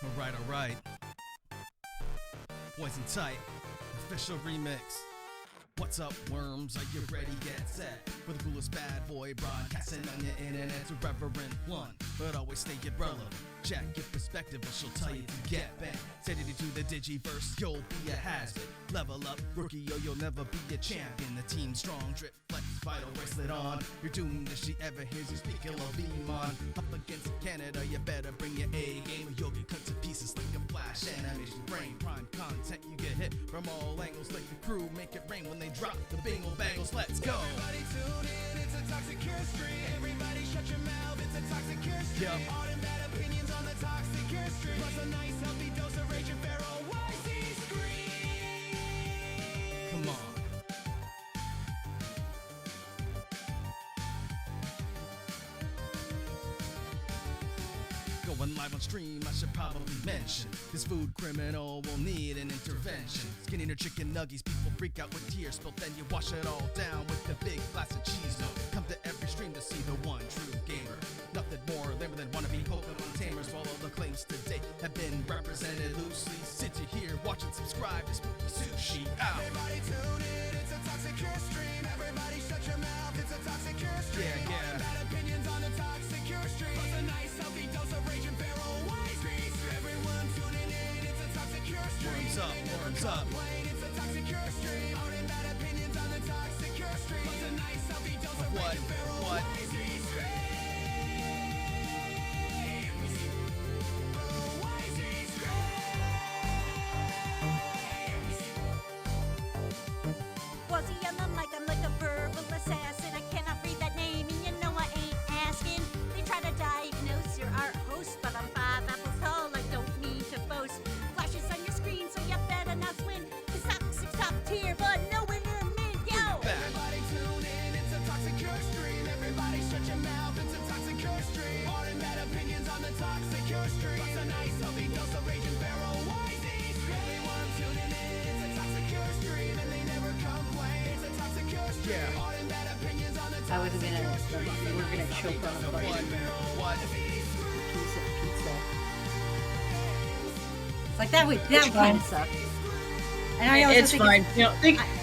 Alright. Poison Tight, official remix. What's up, worms? Are you ready? Get set for the coolest bad boy broadcasting on your internet's irreverent one, but always stay relevant. Check your perspective, or she'll tell you to get back. Set it into the digiverse, you'll be a hazard. Level up, rookie, or you'll never be a champion. The team strong, drip, flex, vital bracelet on. You're doomed if she ever hears you speak, you'll be on. Up against Canada, you better bring your A game, or you'll get cut to pieces like a flash animation frame. Prime content, you get hit from all angles, like the crew make it rain when they drop the bingle bangles. Let's go. Everybody tune in, it's a toxic chemistry. Everybody shut your mouth, it's a toxic chemistry. Yep. Hard and bad opinions on the toxic chemistry. Plus a nice healthy dose of rage and feral YC scream. Come on. Going live on stream, I should probably mention this food criminal will need an intervention. Skinning her chicken nuggies, people freak out with tears spilled. Then you wash it all down with the big glass of cheese. Come to every stream to see the one true gamer. Nothing more lame than wannabe Pokemon tamers. While all the claims to date have been represented loosely, sit you here, watch and subscribe to Spooky Sushi. Out. Everybody tune in, it's a toxic chemistry. Everybody shut your mouth, it's a toxic chemistry. Yeah. Hard and bad opinions on the toxic chemistry. Plus a nice healthy dose of rage and feral YC. Everyone tuning in, it's a toxic chemistry. Worms up. It's a toxic chemistry. Hard and bad opinions on the toxic chemistry. Plus a nice healthy dose of What? rage and feral What? YC. Wazzy on the mic, I'm like a verbal assassin. I cannot read that name, and you know I ain't asking. They try to diagnose your art host, but I'm 5 apples tall, I don't need to boast. Flashes on your screen, so you better not swim. Cause toxic's top tier, but nowhere near mid, yo! Everybody tune in, it's a toxic curse stream. Everybody shut your mouth, it's a toxic curse stream. Hard and bad opinions on the toxic curse stream. Plus a nice healthy dose of rage and feral YC. Everyone tuning in, it's a toxic curse stream. And they never complain, it's a toxic curse stream. Yeah. Hard and bad opinions on the I was toxic gonna, curse stream. we're gonna choke on a fucking What? piece of pizza. It's like that would kind of suck. And I also It's think fine. You know,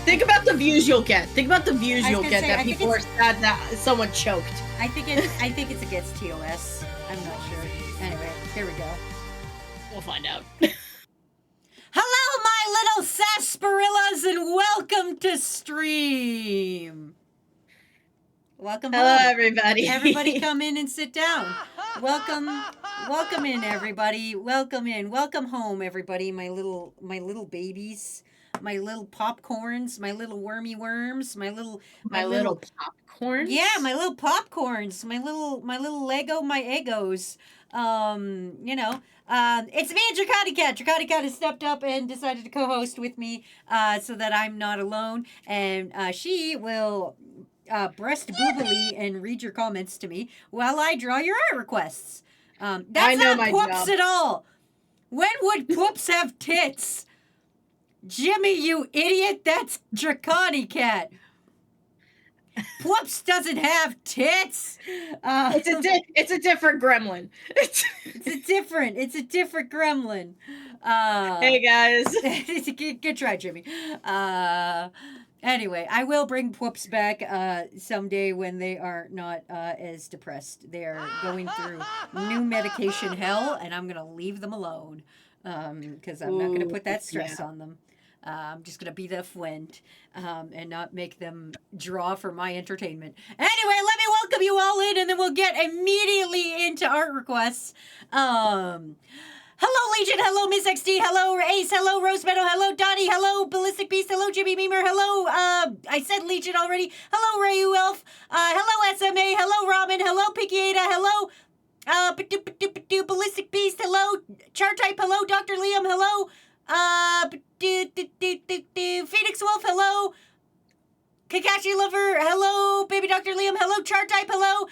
think about the views you'll get. Think about the views I was you'll gonna get say, that I think people are it's- sad that someone choked. I think it's against TOS. I'm not sure. Anyway, here we go. We'll find out. Hello, my little sarsaparillas, and welcome to stream. Welcome Hello, home. everybody. Everybody come in and sit down. Welcome in, everybody. Welcome in. Welcome home, everybody. My little babies, my little popcorns, my little wormy worms, my little popcorn. yeah, my little popcorns, my little Lego, my Eggos. It's me, Draconic Cat. Draconic Cat has stepped up and decided to co-host with me, so that I'm not alone, and she will breast boobily and read your comments to me while I draw your art requests. That's I know not my Poops job. at all. When would Poops have tits? Jimmy, you idiot! That's Draconic Cat. Poops doesn't have tits. It's a different gremlin. It's a different gremlin. Hey guys. Good try, Jimmy. Anyway, I will bring Poops back someday when they are not as depressed. They are going through new medication hell, and I'm gonna leave them alone because I'm not gonna put that stress on them. I'm just gonna be the friend and not make them draw for my entertainment. Anyway, let me welcome you all in, and then we'll get immediately into art requests. Hello, Legion. Hello, Miss XD. Hello, Ace. Hello, Rose Meadow. Hello, Dottie. Hello, Ballistic Beast. Hello, Jimmy Memer. Hello, I said Legion already. Hello, Rayu Elf. Hello, SMA. Hello, Ramen. Hello, Pikiata. Hello, Ballistic Beast. Hello, Chart Type. Hello, Dr. Liam. Hello, Phoenix Wolf. Hello, Kakashi Lover, hello, Baby Dr. Liam, hello, Chart Type, hello,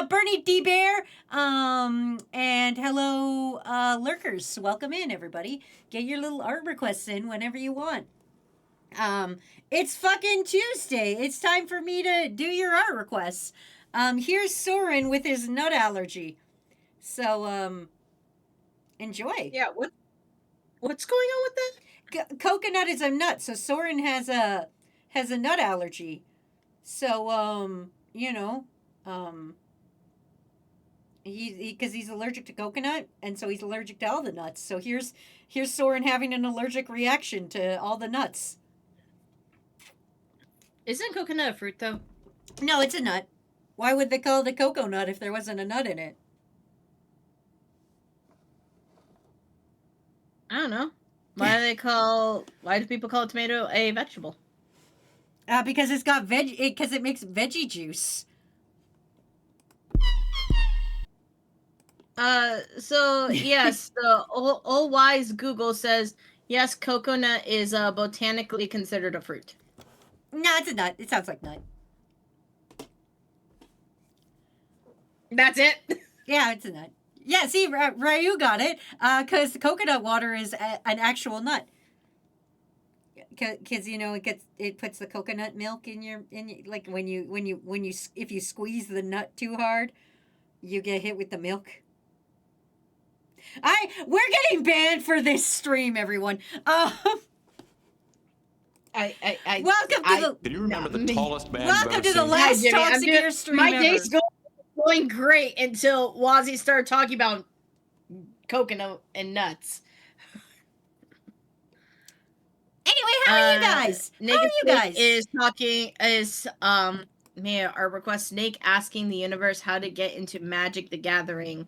Bernie D. Bear, and hello, Lurkers. Welcome in, everybody. Get your little art requests in whenever you want. It's fucking Tuesday. It's time for me to do your art requests. Here's Soren with his nut allergy. So, Enjoy. Yeah, what's going on with that? Coconut is a nut, so Soren has a nut allergy. So because he's allergic to coconut, and so he's allergic to all the nuts. So here's Soren having an allergic reaction to all the nuts. Isn't coconut a fruit though? No, it's a nut. Why would they call it a cocoa nut if there wasn't a nut in it? I don't know. Why do people call a tomato a vegetable? Because it's got because it makes veggie juice. So yes, the old wise Google says yes, coconut is botanically considered a fruit. No, it's a nut. It sounds like nut. That's it. Yeah, it's a nut. Yeah, see, Ryu got it. Because the coconut water is an actual nut. Because it puts the coconut milk in your like when you if you squeeze the nut too hard, you get hit with the milk. We're getting banned for this stream, everyone. Welcome to the. Do you remember the tallest man? Welcome you've to ever the seen? last Jimmy, Toxic Air stream my ever. day's going great until Wazzy started talking about coconut and nuts. Anyway, how are you guys? How are you guys? Our request Snake asking the universe how to get into Magic the Gathering.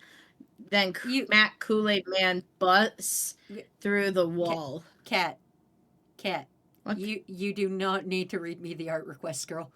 Then Matt Kool-Aid Man busts through the wall. Cat. What? You do not need to read me the art request, girl.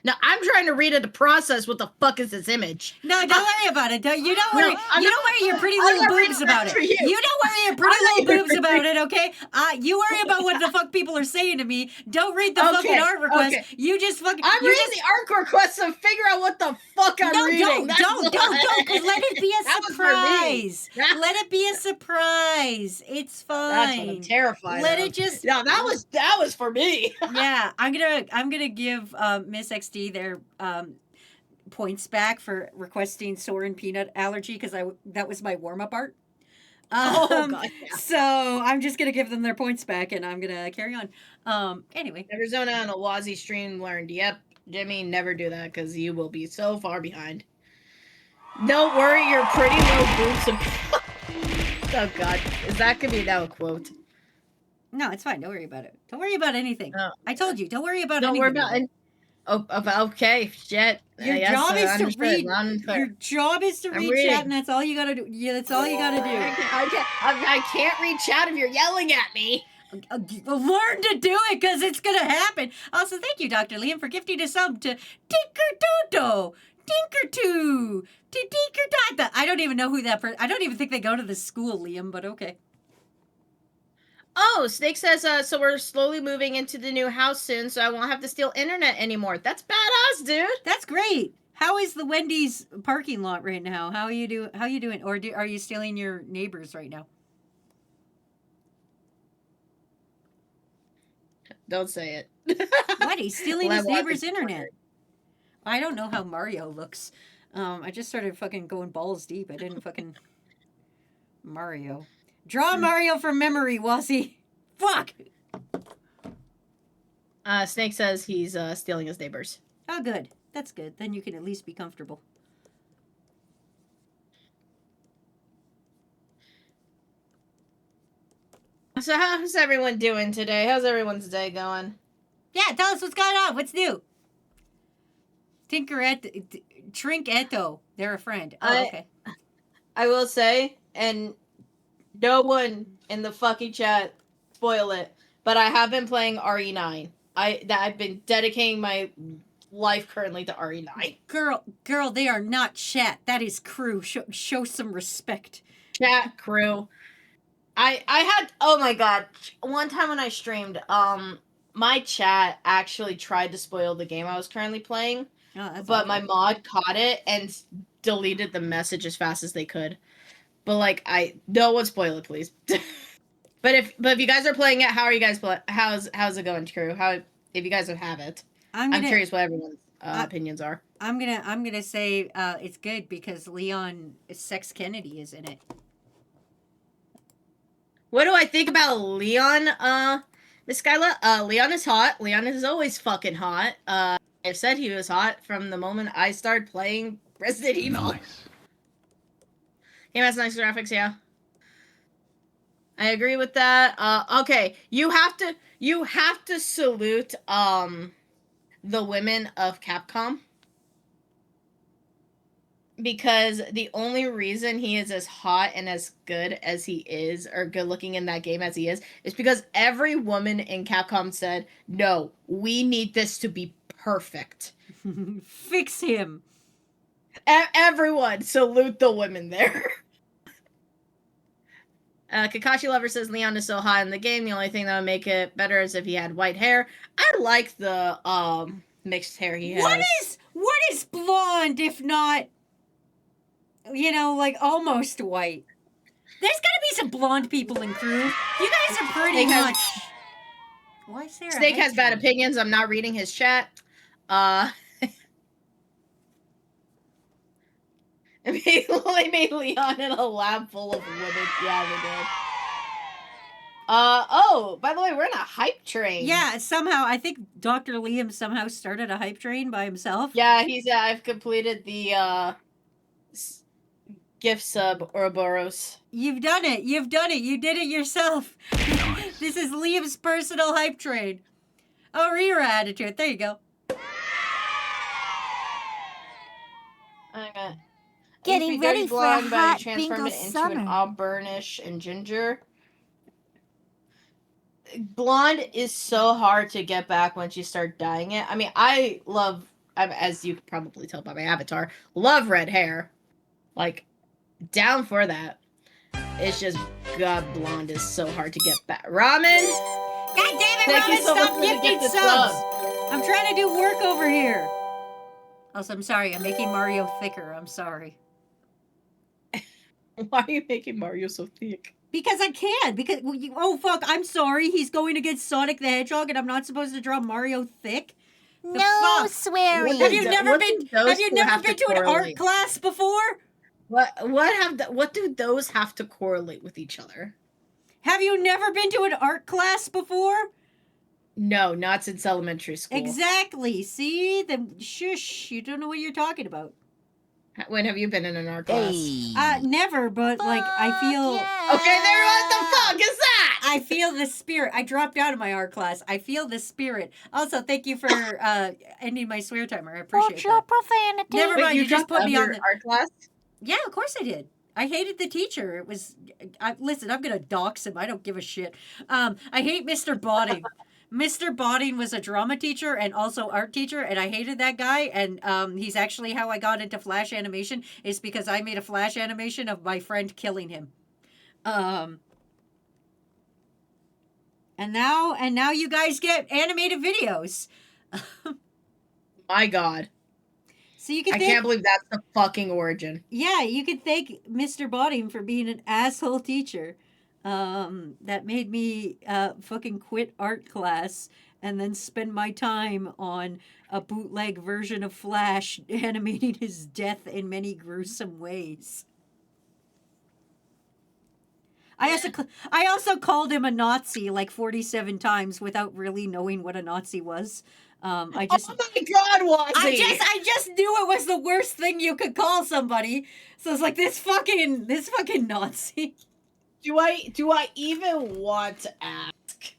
Now I'm trying to read it to process what the fuck is this image. No, don't worry about it. You don't worry. I'm You not- don't worry your pretty I'm little not reading boobs that about it. for you. You don't worry your pretty I'm not little boobs reading about it, okay? You worry about what the fuck people are saying to me. Don't read the fucking art request. okay. You just fucking. I'm you reading the art request to figure out what the fuck I'm No, reading. don't. 'Cause let it be a That was for me. surprise. Let it be a surprise. It's fine. That's what I'm terrified Let of. it just. Yeah, that was for me. Yeah, I'm gonna give Miss XD their points back for requesting Soren peanut allergy because that was my warm up art. Oh god. Yeah. So I'm just gonna give them their points back, and I'm gonna carry on. Anyway, Arizona on a Wazzy stream learned. Yep, Jimmy, never do that because you will be so far behind. Don't worry, your pretty little boobs. Oh god, is that gonna be now a quote? no, it's fine. Don't worry about it. Don't worry about anything. No. I told you, don't worry about Don't anything. worry about it. Oh, okay, shit. Your Yes, job is to understood. read. Understood. Your job is to I'm read reading. chat, and that's all you gotta do. Yeah, that's all you gotta do. I can't read chat if you're yelling at me. Learn to do it because it's gonna happen. Also, thank you, Dr. Liam, for gifting a sub to Tinker Tinker I don't even know who that person. I don't even think they go to the school, Liam. But okay. Oh, Snake says, so we're slowly moving into the new house soon, so I won't have to steal internet anymore. That's badass, dude. That's great. How is the Wendy's parking lot right now? How are you doing? Or are you stealing your neighbors right now? Don't say it. What? He's stealing Well, his I want neighbor's this internet. I don't know how Mario looks. I just started fucking going balls deep. I didn't fucking Mario. Draw Mario from memory, Wazzy. Fuck. Snake says he's stealing his neighbors. Oh, good. That's good. Then you can at least be comfortable. So how's everyone doing today? How's everyone's day going? Yeah, tell us what's going on. What's new? Trinketo. They're a friend. Oh, okay. I will say, and no one in the fucking chat spoil it, but I have been playing RE9. I've been dedicating my life currently to RE9. Girl, they are not chat. That is crew. Show some respect. Chat crew. I had, oh my god, one time when I streamed, my chat actually tried to spoil the game I was currently playing, Oh, that's but awful. my mod caught it and deleted the message as fast as they could. But like, no one spoil it, please. But if you guys are playing it, how are you guys playing? How's it going, crew? If you guys have it, I'm curious what everyone's opinions are. I'm gonna say it's good because Leon Sex Kennedy is in it. What do I think about Leon, Miss Skyla? Leon is hot. Leon is always fucking hot. I've said he was hot from the moment I started playing Resident Evil. Nice. Game has nice graphics, yeah. I agree with that. Okay, you have to salute the women of Capcom, because the only reason he is as hot and as good as he is, or good looking in that game as he is because every woman in Capcom said, "No, we need this to be perfect." Fix him. Everyone salute the women there. Kakashi Lover says Leon is so hot in the game. The only thing that would make it better is if he had white hair. I like the mixed hair he has. What is blonde if not, like almost white? There's gotta be some blonde people in crew. You guys are pretty much. Why is there? Snake has bad opinions. I'm not reading his chat. They made Leon in a lab full of women. Yeah, they did. Oh, by the way, we're in a hype train. Yeah, somehow I think Dr. Liam somehow started a hype train by himself. Yeah, I've completed the gift sub Ouroboros. You've done it. You did it yourself. This is Liam's personal hype train. Oh, Rira added to it. There you go. Okay. Getting ready for a blonde, but hot you transform bingo it into summer. an auburnish and ginger. Blonde is so hard to get back once you start dyeing it. I mean, I love, as you can probably tell by my avatar, love red hair. Like, down for that. It's just, God, blonde is so hard to get back. Ramen! God damn it, Thank you Robin, so much stop for the gifting gifted subs! sub. I'm trying to do work over here. Also, I'm sorry. I'm making Mario thicker. I'm sorry. Why are you making Mario so thick? Because I can. Oh, fuck. I'm sorry. He's going against Sonic the Hedgehog and I'm not supposed to draw Mario thick? The No fuck? swearing. Have you never What been do those two to have an to art correlate? class before? What do those have to correlate with each other? Have you never been to an art class before? No, not since elementary school. Exactly. See? Then shush. You don't know what you're talking about. When have you been in an art class? Never, but like I feel Okay, there. What the fuck is that? I feel the spirit. I dropped out of my art class. I feel the spirit. Also, thank you for ending my swear timer. I appreciate Watch your that. profanity. Never mind. You just put me on your the art class. Yeah, of course I did. I hated the teacher. It was. Listen, I'm gonna dox him. I don't give a shit. I hate Mr. Botting. Mr. Botting was a drama teacher and also art teacher, and I hated that guy. And he's actually how I got into Flash animation is because I made a Flash animation of my friend killing him. And now you guys get animated videos. My God. So you can. I can't believe that's the fucking origin. Yeah, you could thank Mr. Botting for being an asshole teacher. That made me fucking quit art class and then spend my time on a bootleg version of Flash animating his death in many gruesome ways. I also called him a Nazi like 47 times without really knowing what a Nazi was. Oh my God, Wazzy! I just knew it was the worst thing you could call somebody. So it's like this fucking Nazi. Do I even want to ask?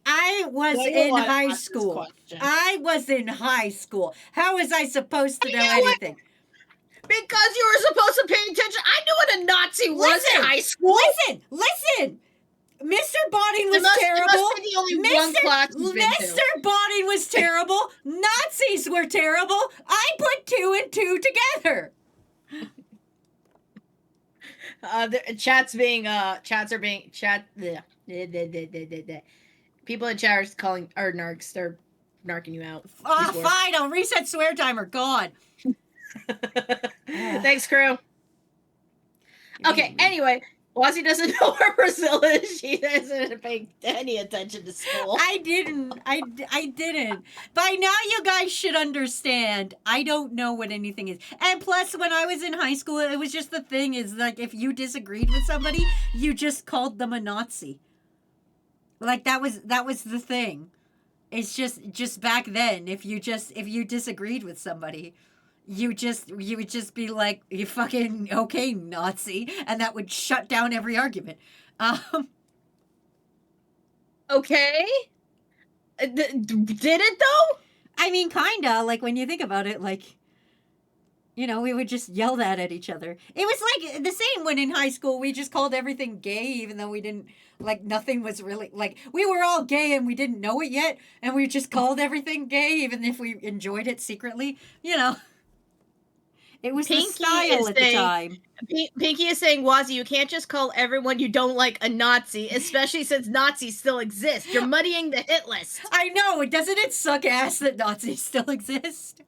I was in high school. I was in high school. How was I supposed to know anything? Because you were supposed to pay attention. I knew what a Nazi was in high school. Listen. Mr. Botting was It terrible. must be the only one class you've been to. Mr. Botting was terrible. Nazis were terrible. I put 2 and 2 together. People in chat are calling are narcs. They're narking you out. Fine. I'll reset swear timer. God. Thanks, crew. Okay. Anyway, Wazzy doesn't know where Brazil is. She doesn't pay any attention to school. I didn't. I didn't. By now, you guys should understand. I don't know what anything is. And plus, when I was in high school, it was just the thing is like if you disagreed with somebody, you just called them a Nazi. Like that was the thing. It's just back then. If you disagreed with somebody, you would just be like, you fucking okay, Nazi, and that would shut down every argument. Okay. Did it though? I mean, kinda. Like when you think about it, like, you know, we would just yell that at each other. It was like the same when in high school we just called everything gay, even though we didn't, like, nothing was really, like, we were all gay and we didn't know it yet, and we just called everything gay, even if we enjoyed it secretly. You know, it was Pinky the style is at the saying- time. Pinky is saying, Wazzy, you can't just call everyone you don't like a Nazi, especially since Nazis still exist. You're muddying the hit list. I know, doesn't it suck ass that Nazis still exist?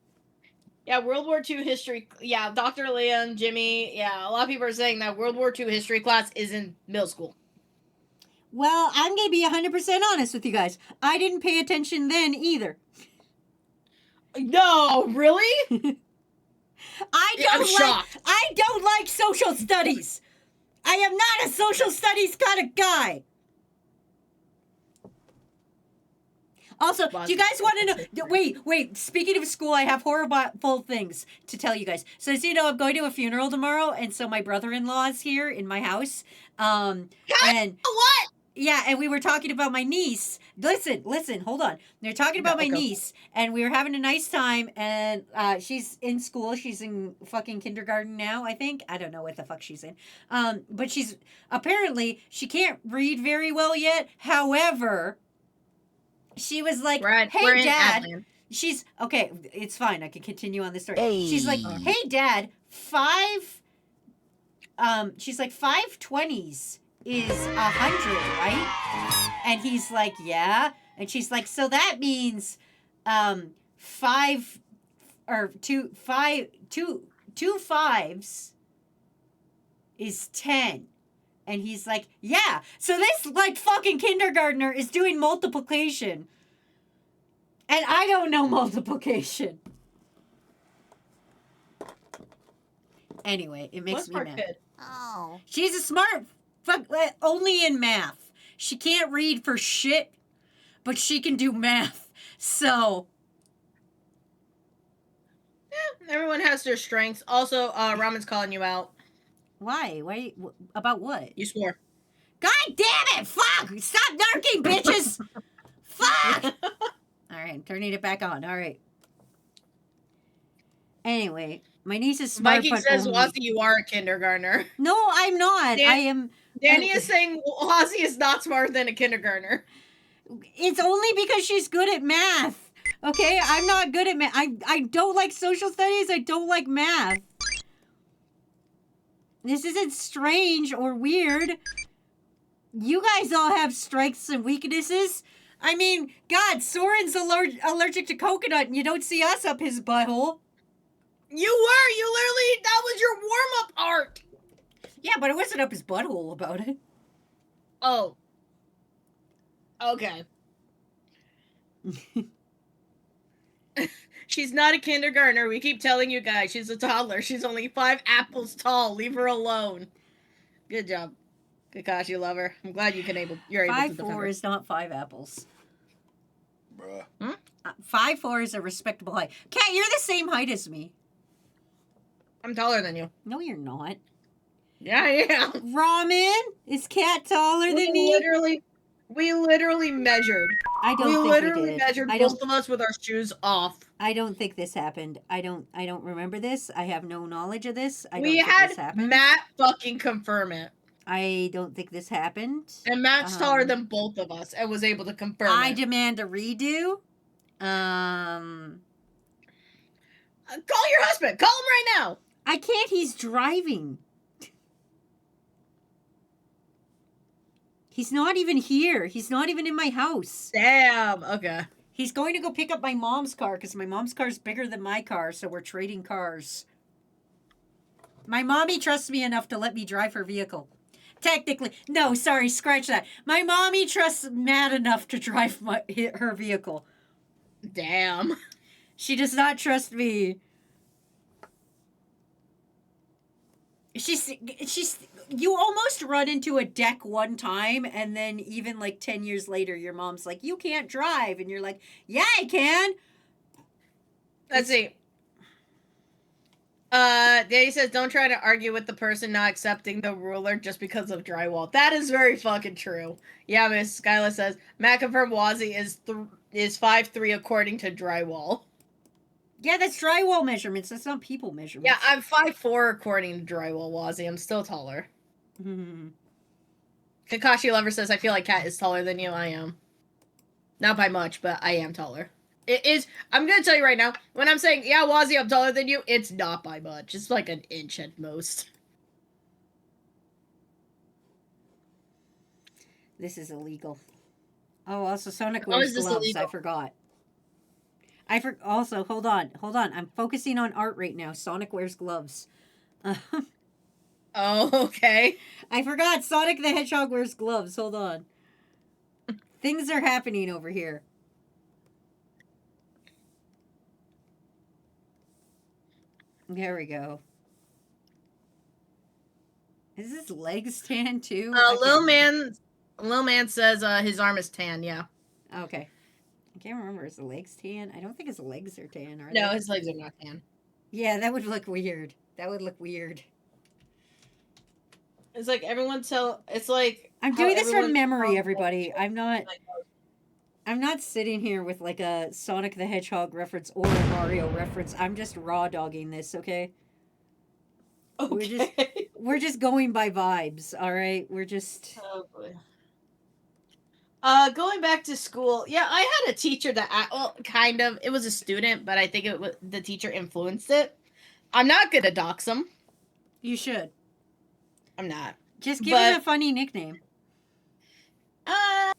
Yeah, World War II history. Yeah, Dr. Liam, Jimmy. Yeah, a lot of people are saying that World War II history class is in middle school. Well, I'm going to be 100% honest with you guys. I didn't pay attention then either. No, really? I'm shocked. I don't like social studies. I am not a social studies kind of guy. Also, do you guys want to know? Wait. Speaking of school, I have horrible things to tell you guys. So, as you know, I'm going to a funeral tomorrow, and so my brother-in-law is here in my house. And What? yeah, and we were talking about my niece. Listen, hold on. They're talking about my niece, and we were having a nice time, and she's in school. She's in fucking kindergarten now, I think. I don't know what the fuck she's in. But apparently, she can't read very well yet. However, she was like, hey, Dad. She's, okay, it's fine. I can continue on this story. Hey. She's like, hey, Dad, she's like, 520s is 100, right? And he's like, yeah. And she's like, so that means two fives is 10. And he's like, yeah. So this, like, fucking kindergartner is doing multiplication. And I don't know multiplication. Anyway, it makes me mad. Kid? Oh. She's a smart fuck, only in math. She can't read for shit, but she can do math. So. Yeah, everyone has their strengths. Also, Ramen's calling you out. Why? About what? You swore. God damn it! Fuck! Stop narking, bitches! Fuck! All right, I'm turning it back on. All right. Anyway, my niece is smart, Mikey but says, only... Wazzy, you are a kindergartner. No, I'm not. I am... Danny is saying Wazzy is not smarter than a kindergartner. It's only because she's good at math. Okay? I'm not good at math. I don't like social studies. I don't like math. This isn't strange or weird. You guys all have strengths and weaknesses. I mean, God, Soren's allergic to coconut and you don't see us up his butthole. You literally, that was your warm-up art. Yeah, but it wasn't up his butthole about it. Oh. Okay. She's not a kindergartner. We keep telling you guys she's a toddler. She's only 5 apples tall. Leave her alone. Good job. Kakashi, love her. I'm glad you're able to defend 5'4" her. is not 5 apples. Bruh. 5'4" is a respectable height. Kat, you're the same height as me. I'm taller than you. No, you're not. Yeah, I am. Ramen, is Kat taller than me? We literally measured. I don't We think literally we did. measured both of us with our shoes off. I don't think this happened. I don't remember this. I have no knowledge of this. I don't We think had this happened. Matt fucking confirm it. I don't think this happened. And Matt's taller than both of us and was able to confirm I it. demand a redo. Call your husband. Call him right now. I can't. He's driving. He's not even here. He's not even in my house. Damn. Okay. He's going to go pick up my mom's car because my mom's car is bigger than my car, so we're trading cars. My mommy trusts me enough to let me drive her vehicle. Technically, no. Sorry, scratch that. My mommy trusts Matt enough to drive her vehicle. Damn. She does not trust me. She's you almost run into a deck one time, and then even like 10 years later your mom's like, you can't drive, and you're like, yeah, I can. Let's see. Daddy says, don't try to argue with the person not accepting the ruler just because of drywall. That is very fucking true. Yeah, Miss Skyla says, Matt confirmed Wazzy is 5'3" according to drywall. Yeah, that's drywall measurements. That's not people measurements. Yeah, I'm 5'4" according to drywall, Wazzy. I'm still taller. Kakashi Lover says, I feel like Kat is taller than you. I am. Not by much, but I am taller. It is. I'm gonna tell you right now, when I'm saying, yeah, Wazzy, I'm taller than you, it's not by much. It's like an inch at most. This is illegal. Oh, also Sonic How wears is this gloves. illegal? I forgot. Also, hold on. I'm focusing on art right now. Sonic wears gloves. Oh, okay. I forgot. Sonic the Hedgehog wears gloves. Hold on. Things are happening over here. There we go. Is his legs tan too? Lil Man says his arm is tan, yeah. Okay. I can't remember. Is the legs tan? I don't think his legs are tan, are they? No, his legs are not tan. Yeah, that would look weird. That would look weird. It's like it's like I'm how doing this from everyone- memory, everybody. I'm not sitting here with like a Sonic the Hedgehog reference or a Mario reference. I'm just raw dogging this, okay? Okay. We're just going by vibes, all right? We're just Oh boy. Going back to school, yeah, I had a teacher that, well, kind of, it was a student, but I think the teacher influenced it. I'm not gonna dox him. You should. I'm not. Just give him a funny nickname. It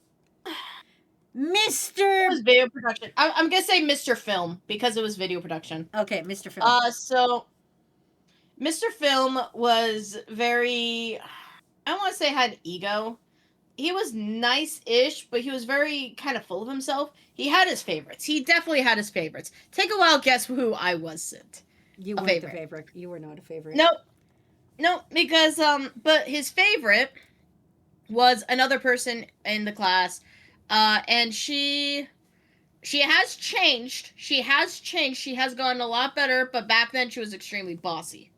Mr. was video production. I'm gonna say Mr. Film because it was video production. Okay, Mr. Phil. So Mr. Film was very, I don't want to say had ego. He was nice-ish, but he was very kind of full of himself. He had his favorites. He definitely had his favorites. Take a wild guess who I wasn't. You a weren't the favorite. favorite. You were not a favorite. No, because but his favorite was another person in the class, and she has changed. She has gotten a lot better, but back then she was extremely bossy.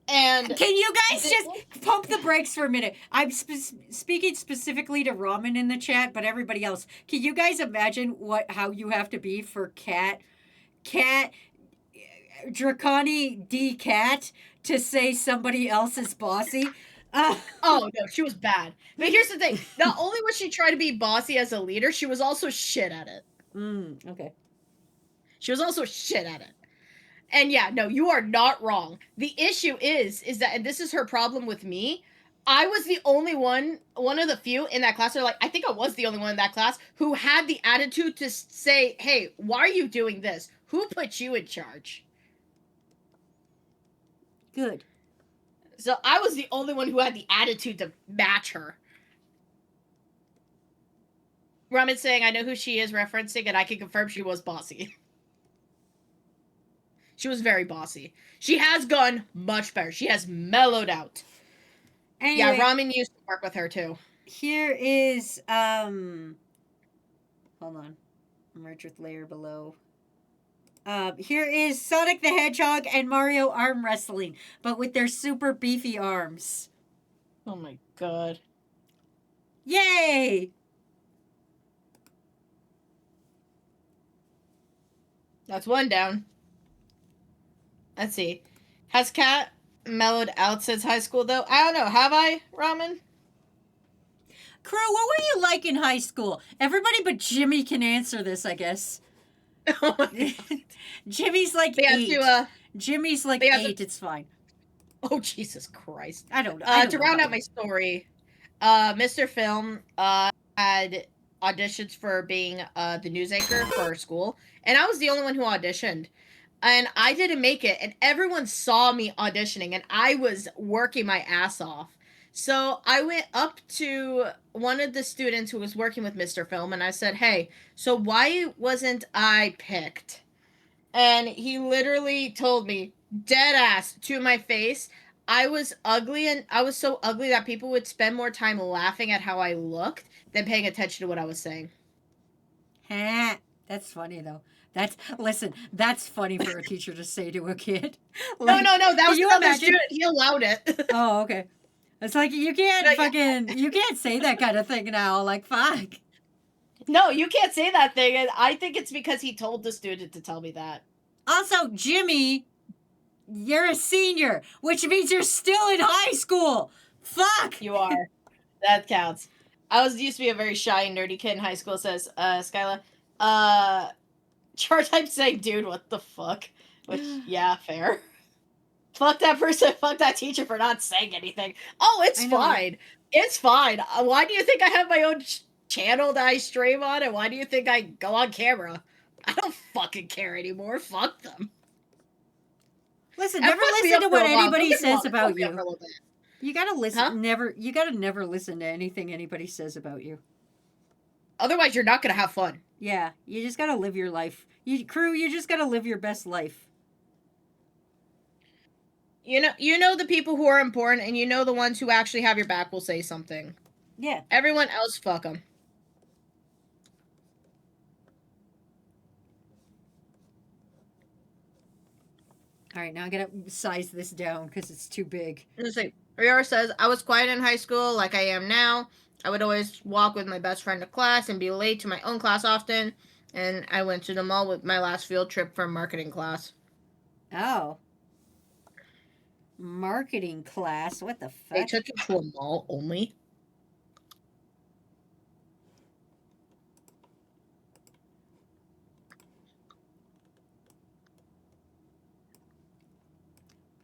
And Can you guys just pump the brakes for a minute? I'm speaking specifically to Ramen in the chat, but everybody else. Can you guys imagine how you have to be for Cat Draconi D Cat to say somebody else is bossy? oh no, she was bad. But here's the thing: not only was she trying to be bossy as a leader, she was also shit at it. Okay. She was also shit at it. And yeah, no, you are not wrong. The issue is that, and this is her problem with me, I was the only one of the few in that class, or like, I think I was the only one in that class, who had the attitude to say, hey, why are you doing this? Who put you in charge? Good. So I was the only one who had the attitude to match her. Ramen's saying, I know who she is referencing, and I can confirm she was bossy. She was very bossy. She has gone much better. She has mellowed out. Anyway, Yeah, Ramen used to work with her too. Here is hold on. Merge with layer below. Here is Sonic the Hedgehog and Mario arm wrestling, but with their super beefy arms. Oh my god. Yay! That's one down. Let's see. Has Kat mellowed out since high school, though? I don't know. Have I, Ramen? Crew, what were you like in high school? Everybody but Jimmy can answer this, I guess. Oh my god. Jimmy's like We have 8. to, Jimmy's like we have 8. It's fine. oh, Jesus Christ. I don't know. To round out my story, Mr. Film had auditions for being the news anchor for our school, and I was the only one who auditioned. and I didn't make it, and everyone saw me auditioning, and I was working my ass off. So I went up to one of the students who was working with Mr. Film, and I said, "Hey, so why wasn't I picked?" And he literally told me, dead ass to my face, I was ugly, and I was so ugly that people would spend more time laughing at how I looked than paying attention to what I was saying. Ha. That's funny though. That's funny for a teacher to say to a kid. No, that was can you another imagine? student. He allowed it. Oh, okay. It's like you can't you can't say that kind of thing now. Like, fuck. No, you can't say that thing, and I think it's because he told the student to tell me that. Also, Jimmy, you're a senior, which means you're still in high school. Fuck. You are. That counts. I used to be a very shy and nerdy kid in high school, says Skyla. Chart type saying, dude, what the fuck? Which, yeah, fair. Fuck that person, fuck that teacher for not saying anything. Oh, it's fine. It's fine. Why do you think I have my own channel that I stream on, and why do you think I go on camera? I don't fucking care anymore. Fuck them. Listen, And never fuck me listen up to for what a while. anybody Don't get me says wrong, about fuck me up for a you. little bit. You gotta listen. Huh? You gotta never listen to anything anybody says about you. Otherwise, you're not gonna have fun. Yeah, you just gotta live your life. You just gotta live your best life. You know the people who are important, and you know the ones who actually have your back will say something. Yeah. Everyone else, fuck them. All right, now I gotta size this down because it's too big. Let's see. Riora says, I was quiet in high school like I am now. I would always walk with my best friend to class and be late to my own class often. And I went to the mall with my last field trip for marketing class. Oh. Marketing class? What the fuck? They took you to a mall only?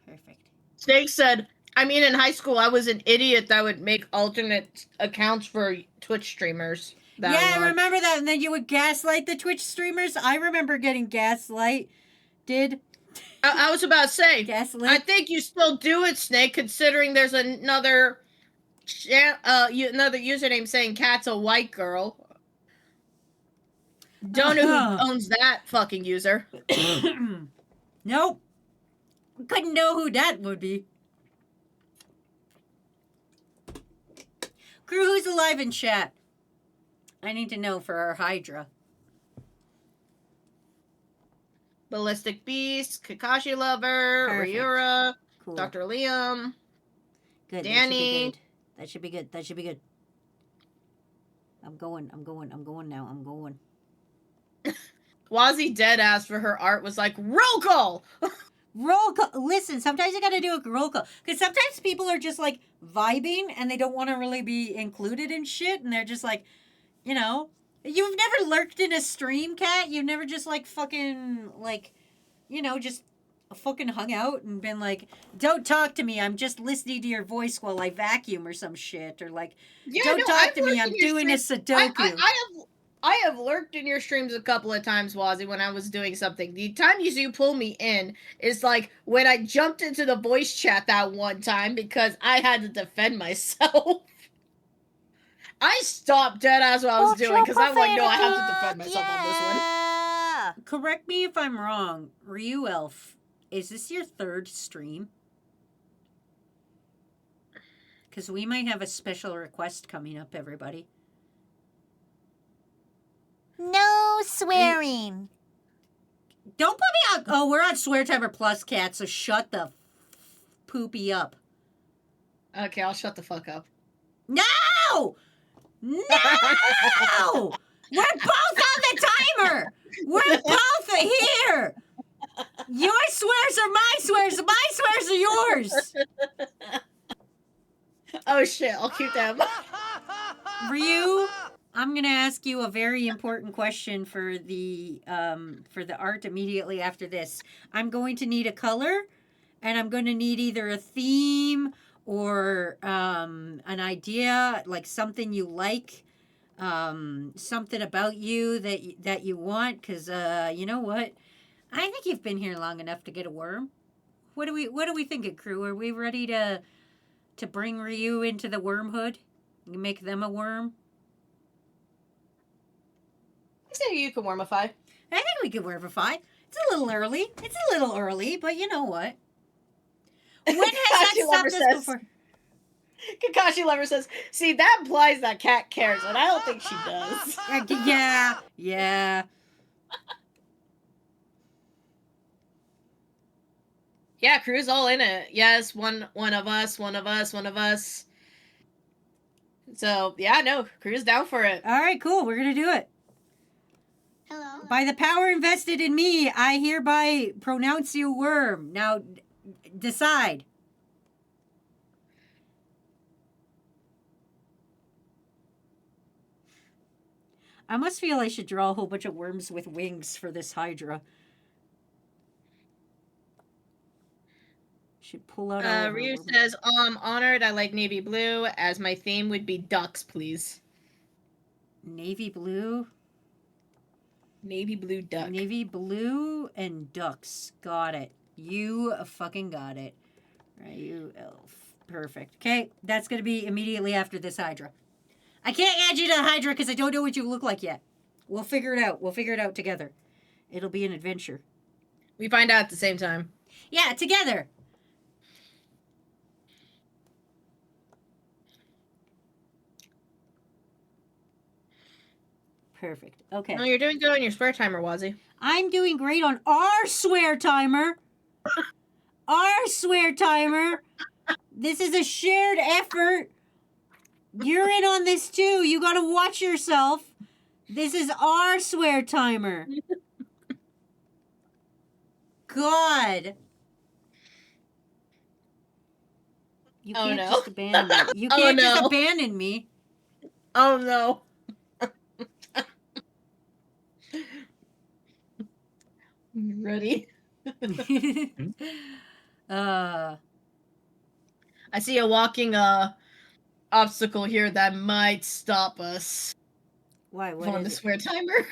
Perfect. Snake said, I mean, in high school, I was an idiot that would make alternate accounts for Twitch streamers. Yeah, I remember that. And then you would gaslight the Twitch streamers. I remember getting gaslight. I was about to say, Gaslit? I think you still do it, Snake, considering there's another username saying Cat's a white girl. Don't know who owns that fucking user. Nope. Couldn't know who that would be. Crew, who's alive in chat? I need to know for our Hydra. Ballistic Beast, Kakashi Lover, Perfect. Ryura, Cool. Dr. Liam, Good. Danny. That should be good. That should be good. I'm going now. I'm going. Wazzy Deadass for her art was like, roll call! Roll call. Listen, sometimes you gotta do a roll call. Because sometimes people are just like vibing and they don't want to really be included in shit. And they're just like, you know, you've never lurked in a stream, Cat. You've never just like fucking, like, you know, just fucking hung out and been like, don't talk to me. I'm just listening to your voice while I vacuum or some shit. Or like, don't talk to me. I'm doing a Sudoku. I have lurked in your streams a couple of times, Wazzy, when I was doing something. The time you pull me in is like when I jumped into the voice chat that one time because I had to defend myself. I stopped dead as what I was doing because I'm like, no, I have to defend myself on this one. Correct me if I'm wrong. Ryu Elf, is this your third stream? Because we might have a special request coming up, everybody. No swearing. Don't put me on. Oh, we're on Swear Timer Plus, Cat, so shut the poopy up. Okay, I'll shut the fuck up. No! No! We're both on the timer! We're both here! Your swears are my swears, and my swears are yours! Oh shit, I'll keep them. Ryu, I'm gonna ask you a very important question for the art immediately after this. I'm going to need a color, and I'm going to need either a theme or an idea, like something you like, something about you that you want. Because you know what, I think you've been here long enough to get a worm. What do we think, crew? Are we ready to bring Ryu into the wormhood? Make them a worm? I say you can wormify. I think we could wormify. It's a little early. But you know what? When has that Kakashi Lover stopped us says- before? Kakashi Lover says, see, that implies that Cat cares, and I don't think she does. Yeah. Yeah, crew's all in it. Yes, one of us. So, yeah, no, crew's down for it. All right, cool. We're gonna do it. Hello. By the power invested in me, I hereby pronounce you worm. Now, decide. I must feel I should draw a whole bunch of worms with wings for this Hydra. Should pull out. all of Ryu our- says, I'm honored. I like navy blue, as my theme would be ducks, please. Navy blue. Navy blue duck. Navy blue and ducks. Got it. You fucking got it. Right, you elf. Perfect. Okay, that's gonna be immediately after this Hydra. I can't add you to the Hydra because I don't know what you look like yet. We'll figure it out. We'll figure it out together. It'll be an adventure. We find out at the same time. Yeah, together. Perfect. Okay. No, you're doing good on your swear timer, Wazzy. I'm doing great on our swear timer. Our swear timer. This is a shared effort. You're in on this too. You got to watch yourself. This is our swear timer. God. You Oh, can't no. just abandon me. You Oh, can't just no. abandon me. Oh, no. Ready? uh, I see a walking obstacle here that might stop us why? on What the is it? swear timer.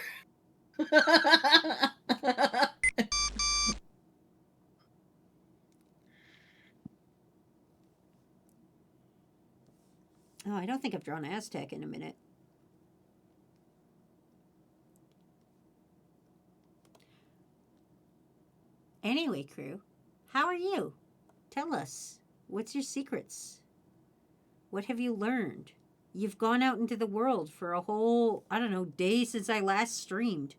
Oh, I don't think I've drawn Aztec in a minute. Anyway, crew, how are you? Tell us. What's your secrets? What have you learned? You've gone out into the world for a whole, I don't know, day since I last streamed.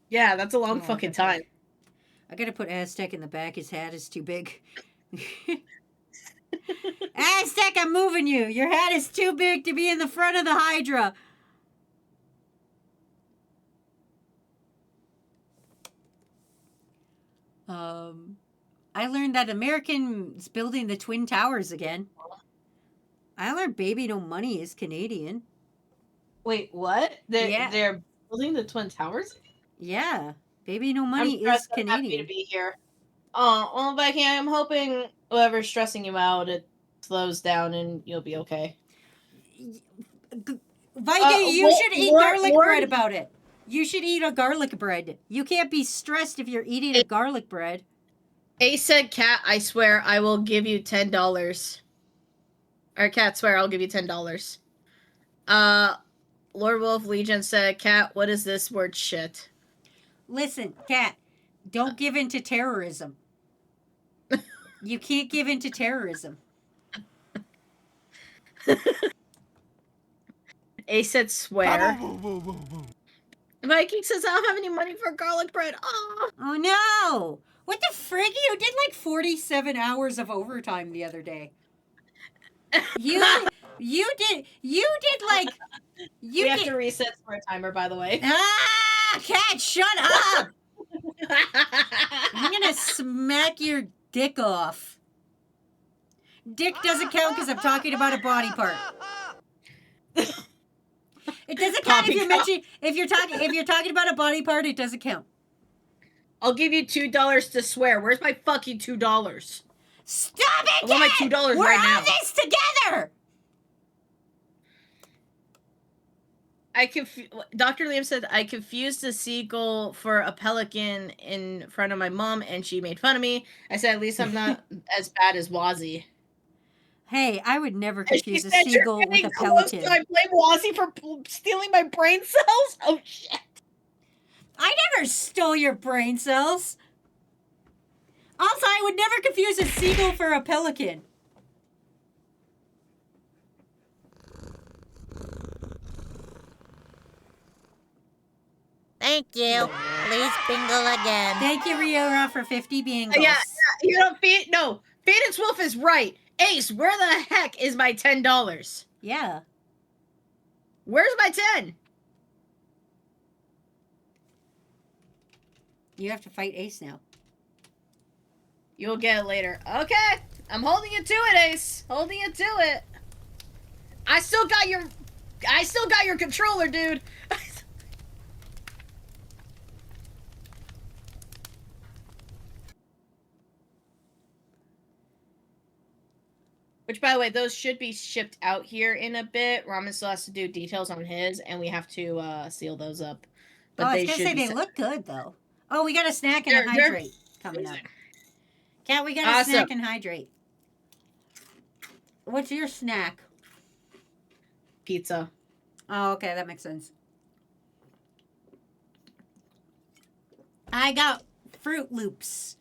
Yeah, that's a long Oh, fucking okay. time. I gotta put Aztec in the back. His hat is too big. Aztec, I'm moving you. Your hat is too big to be in the front of the Hydra. I learned that American's building the Twin Towers again. I learned Baby No Money is Canadian. Wait, what? They're, Yeah. they're building the Twin Towers? Yeah, Baby No I'm Money is stressed. I'm happy to Canadian. be here. Oh, well, Becky, I'm hoping whoever's stressing you out, it slows down and you'll be okay. Viking, you should eat Lord- garlic Lord- bread about it. You should eat a garlic bread. You can't be stressed if you're eating a garlic bread. Ace said, Cat, I swear I will give you $10. Or Cat, swear I'll give you $10. Lord Wolf Legion said, Cat, what is this word shit? Listen, Kat, don't give in to terrorism. You can't give in to terrorism. Ace said, swear. Viking says, I don't have any money for garlic bread. Oh. Oh no! What the frig? You did like 47 hours of overtime the other day. You did like We have to reset swear timer, by the way. Kat, shut up! I'm gonna smack your dick off. Dick doesn't count because I'm talking about a body part. It doesn't count if you're mentioning if you're talking about a body part. It doesn't count. I'll give you $2 to swear. Where's my fucking $2? Stop it! I want my Kat! $2 We're right on now. this together. Dr. Liam said I confused a seagull for a pelican in front of my mom, and she made fun of me. I said, at least I'm not as bad as Wazzy. Hey, I would never And she confuse a said, "You're seagull with getting a close. pelican. Do I blame Wazzy for stealing my brain cells? Oh shit! I never stole your brain cells. Also, I would never confuse a seagull for a pelican. Thank you. Please bingle again. Thank you, Riora, for 50 bingos. Yeah, you know, Phoenix Wolf is right. Ace, where the heck is my $10? Yeah. Where's my 10? You have to fight Ace now. You'll get it later. Okay, I'm holding you to it, Ace. Holding you to it. I still got your controller, dude. Which, by the way, those should be shipped out here in a bit. Ramen still has to do details on his, and we have to seal those up. But I was going to say, they look good, though. Oh, we got a snack and a hydrate coming up. Cat, we got a snack and hydrate. What's your snack? Pizza. Oh, okay, that makes sense. I got Fruit Loops.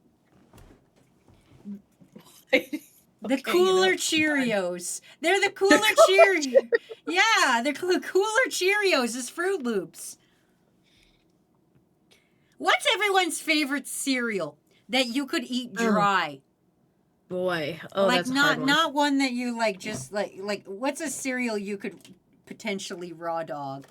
The Cooler Cheerios. They're the Cooler Cheerios. Yeah, the Cooler Cheerios is Fruit Loops. What's everyone's favorite cereal that you could eat dry? Boy, like that's a hard one. Not one that you like. Just like what's a cereal you could potentially raw dog?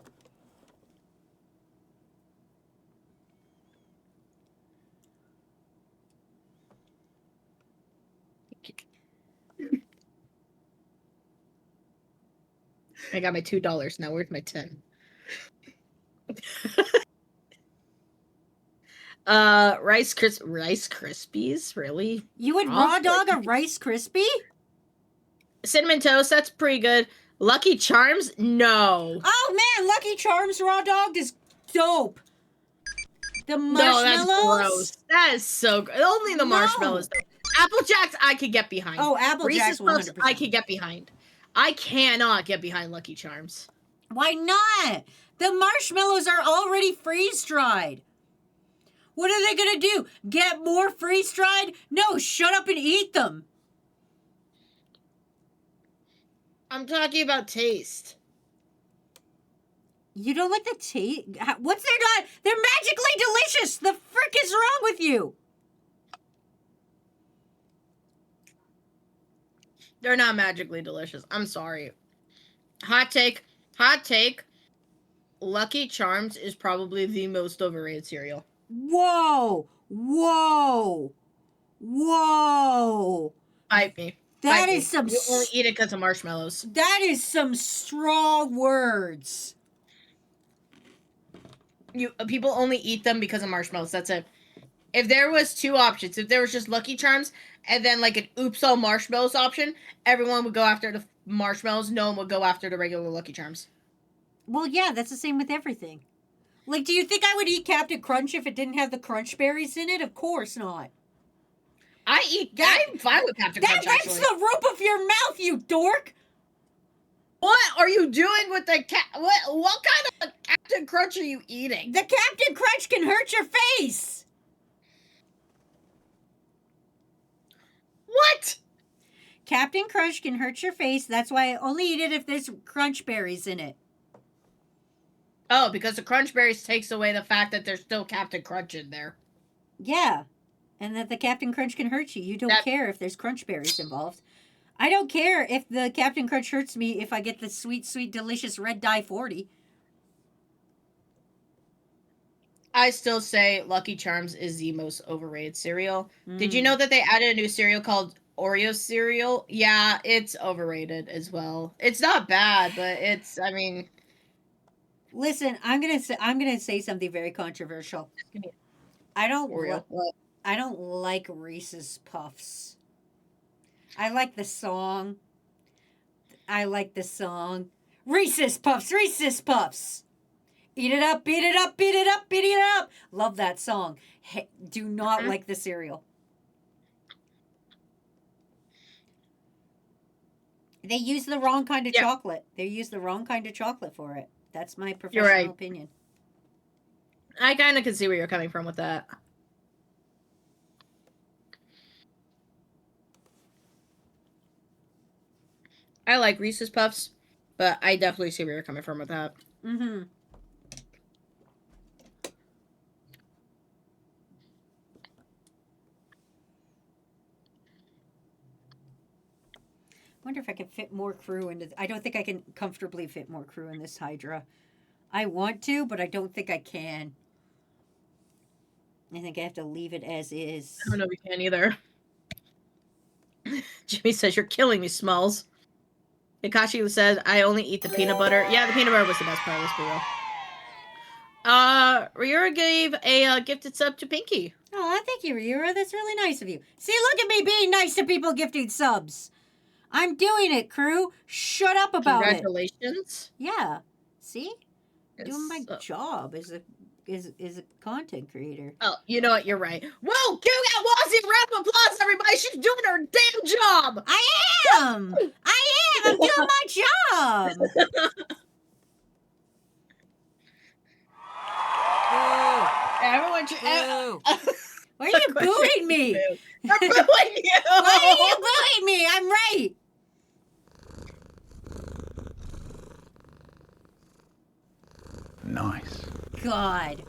I got my $2 now. Where's my 10? Rice Krispies, really? You would raw dog a Rice Krispie? Cinnamon Toast, that's pretty good. Lucky Charms, no. Oh man, Lucky Charms raw dog is dope. The marshmallows. No, that's gross. That is so gross. Only the marshmallows. Though. Apple Jacks, I could get behind. Oh, Apple Jacks, 100%. I could get behind. I cannot get behind Lucky Charms. Why not? The marshmallows are already freeze-dried. What are they going to do? Get more freeze-dried? No, shut up and eat them. I'm talking about taste. You don't like the taste? What's their not? They're magically delicious. The frick is wrong with you? They're not magically delicious. I'm sorry. Hot take. Lucky Charms is probably the most overrated cereal. Whoa. Fight me. That is some... You only eat it because of marshmallows. That is some strong words. People only eat them because of marshmallows. That's it. If there was two options, if there was just Lucky Charms and then like an Oops All Marshmallows option, everyone would go after the marshmallows. No one would go after the regular Lucky Charms. Well, yeah, that's the same with everything. Like, do you think I would eat Captain Crunch if it didn't have the crunch berries in it? Of course not. I'm fine with Captain Crunch, That's actually. the roof of your mouth, you dork! What are you doing with the cat? What kind of Captain Crunch are you eating? The Captain Crunch can hurt your face! What? Captain Crunch can hurt your face. That's why I only eat it if there's crunch berries in it. Oh, because the crunch berries takes away the fact that there's still Captain Crunch in there. Yeah. And that the Captain Crunch can hurt you. You don't care if there's crunch berries involved. I don't care if the Captain Crunch hurts me if I get the sweet, sweet, delicious Red Dye 40. I still say Lucky Charms is the most overrated cereal. Did you know that they added a new cereal called Oreo cereal? Yeah, it's overrated as well. It's not bad, but it's, I mean... Listen, I'm gonna say something very controversial. I don't like Reese's Puffs. I like the song. Reese's Puffs, Reese's Puffs. Beat it up, beat it up, beat it up, beat it up. Love that song. Hey, do not like the cereal. They use the wrong kind of chocolate. They use the wrong kind of chocolate for it. That's my professional opinion. I kind of can see where you're coming from with that. I like Reese's Puffs, but I definitely see where you're coming from with that. Mm-hmm. Wonder if I can fit more crew into. I don't think I can comfortably fit more crew in this Hydra. I want to, but I don't think I can. I think I have to leave it as is. I don't know if we can either. Jimmy says, "You're killing me, Smalls." Hikashi says, "I only eat the peanut butter." Yeah, the peanut butter was the best part, let's be real. Ryura gave a gifted sub to Pinky. Oh, thank you, Ryura. That's really nice of you. See, look at me being nice to people gifting subs. I'm doing it, crew. Shut up about Congratulations. it. Yeah. See? It's, Doing my job as a content creator. Oh, you know what? You're right. Whoa, give that Wazzy a round of applause, everybody. She's doing her damn job. I am. I'm doing my job. Everyone, Why are you booing me? They're booing you. Why are you booing me? I'm right. Nice. God.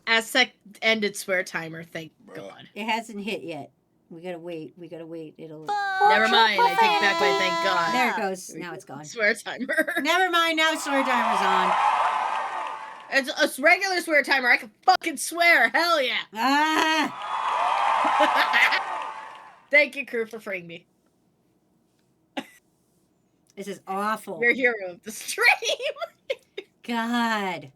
Aztec ended swear timer, thank Bruh. God. It hasn't hit yet. We gotta wait. It'll. Never mind. I take back my thank God. There it goes. Now it's gone. Swear timer. Never mind. Now swear timer's on. It's a regular swear timer. I can fucking swear. Hell yeah. Ah. Thank you, crew, for freeing me. This is awful. You're a hero of the stream. God.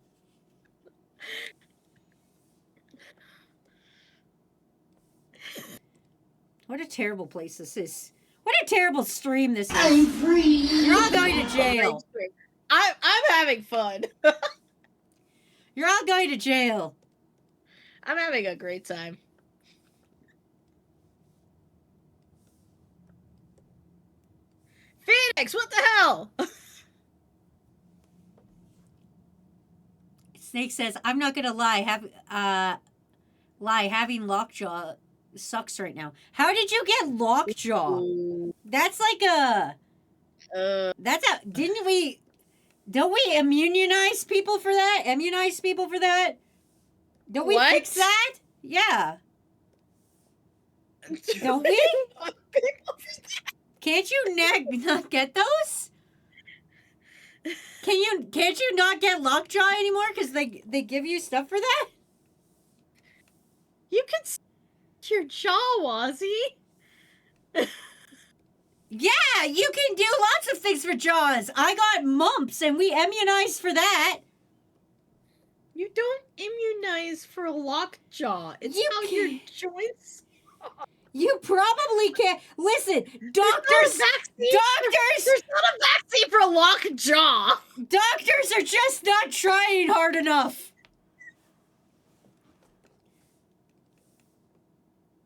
What a terrible place this is. What a terrible stream this is. I'm free. You're all going to jail. I'm having fun. You're all going to jail. I'm having a great time. Phoenix, what the hell? Snake says, "I'm not gonna lie. Having lockjaw sucks right now. How did you get lockjaw? That's like a. Don't we immunize people for that? Don't we What? fix that? Yeah. Don't we? Can't you not get those? Can't you not get lockjaw anymore because they give you stuff for that? You can see your jaw, Wazzy. Yeah, you can do lots of things for jaws. I got mumps and we immunized for that. You don't immunize for lockjaw. It's how your joints. You probably can't. Listen, There's doctors. There's not a vaccine for lockjaw. Doctors are just not trying hard enough.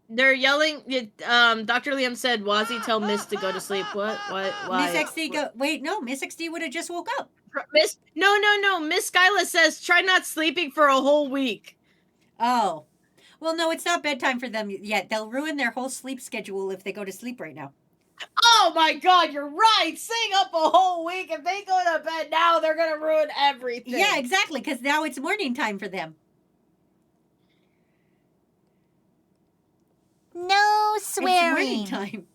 They're yelling. Dr. Liam said, "Wazzy, tell Miss to go to sleep." What? Why? Miss XD go. Wait, no. Miss XD would have just woke up. Miss? No. Miss Skyla says, "Try not sleeping for a whole week." Oh. Well, no, it's not bedtime for them yet. They'll ruin their whole sleep schedule if they go to sleep right now. Oh my God, you're right. Staying up a whole week. If they go to bed now, they're gonna ruin everything. Yeah, exactly. Because now it's morning time for them. No It's morning time.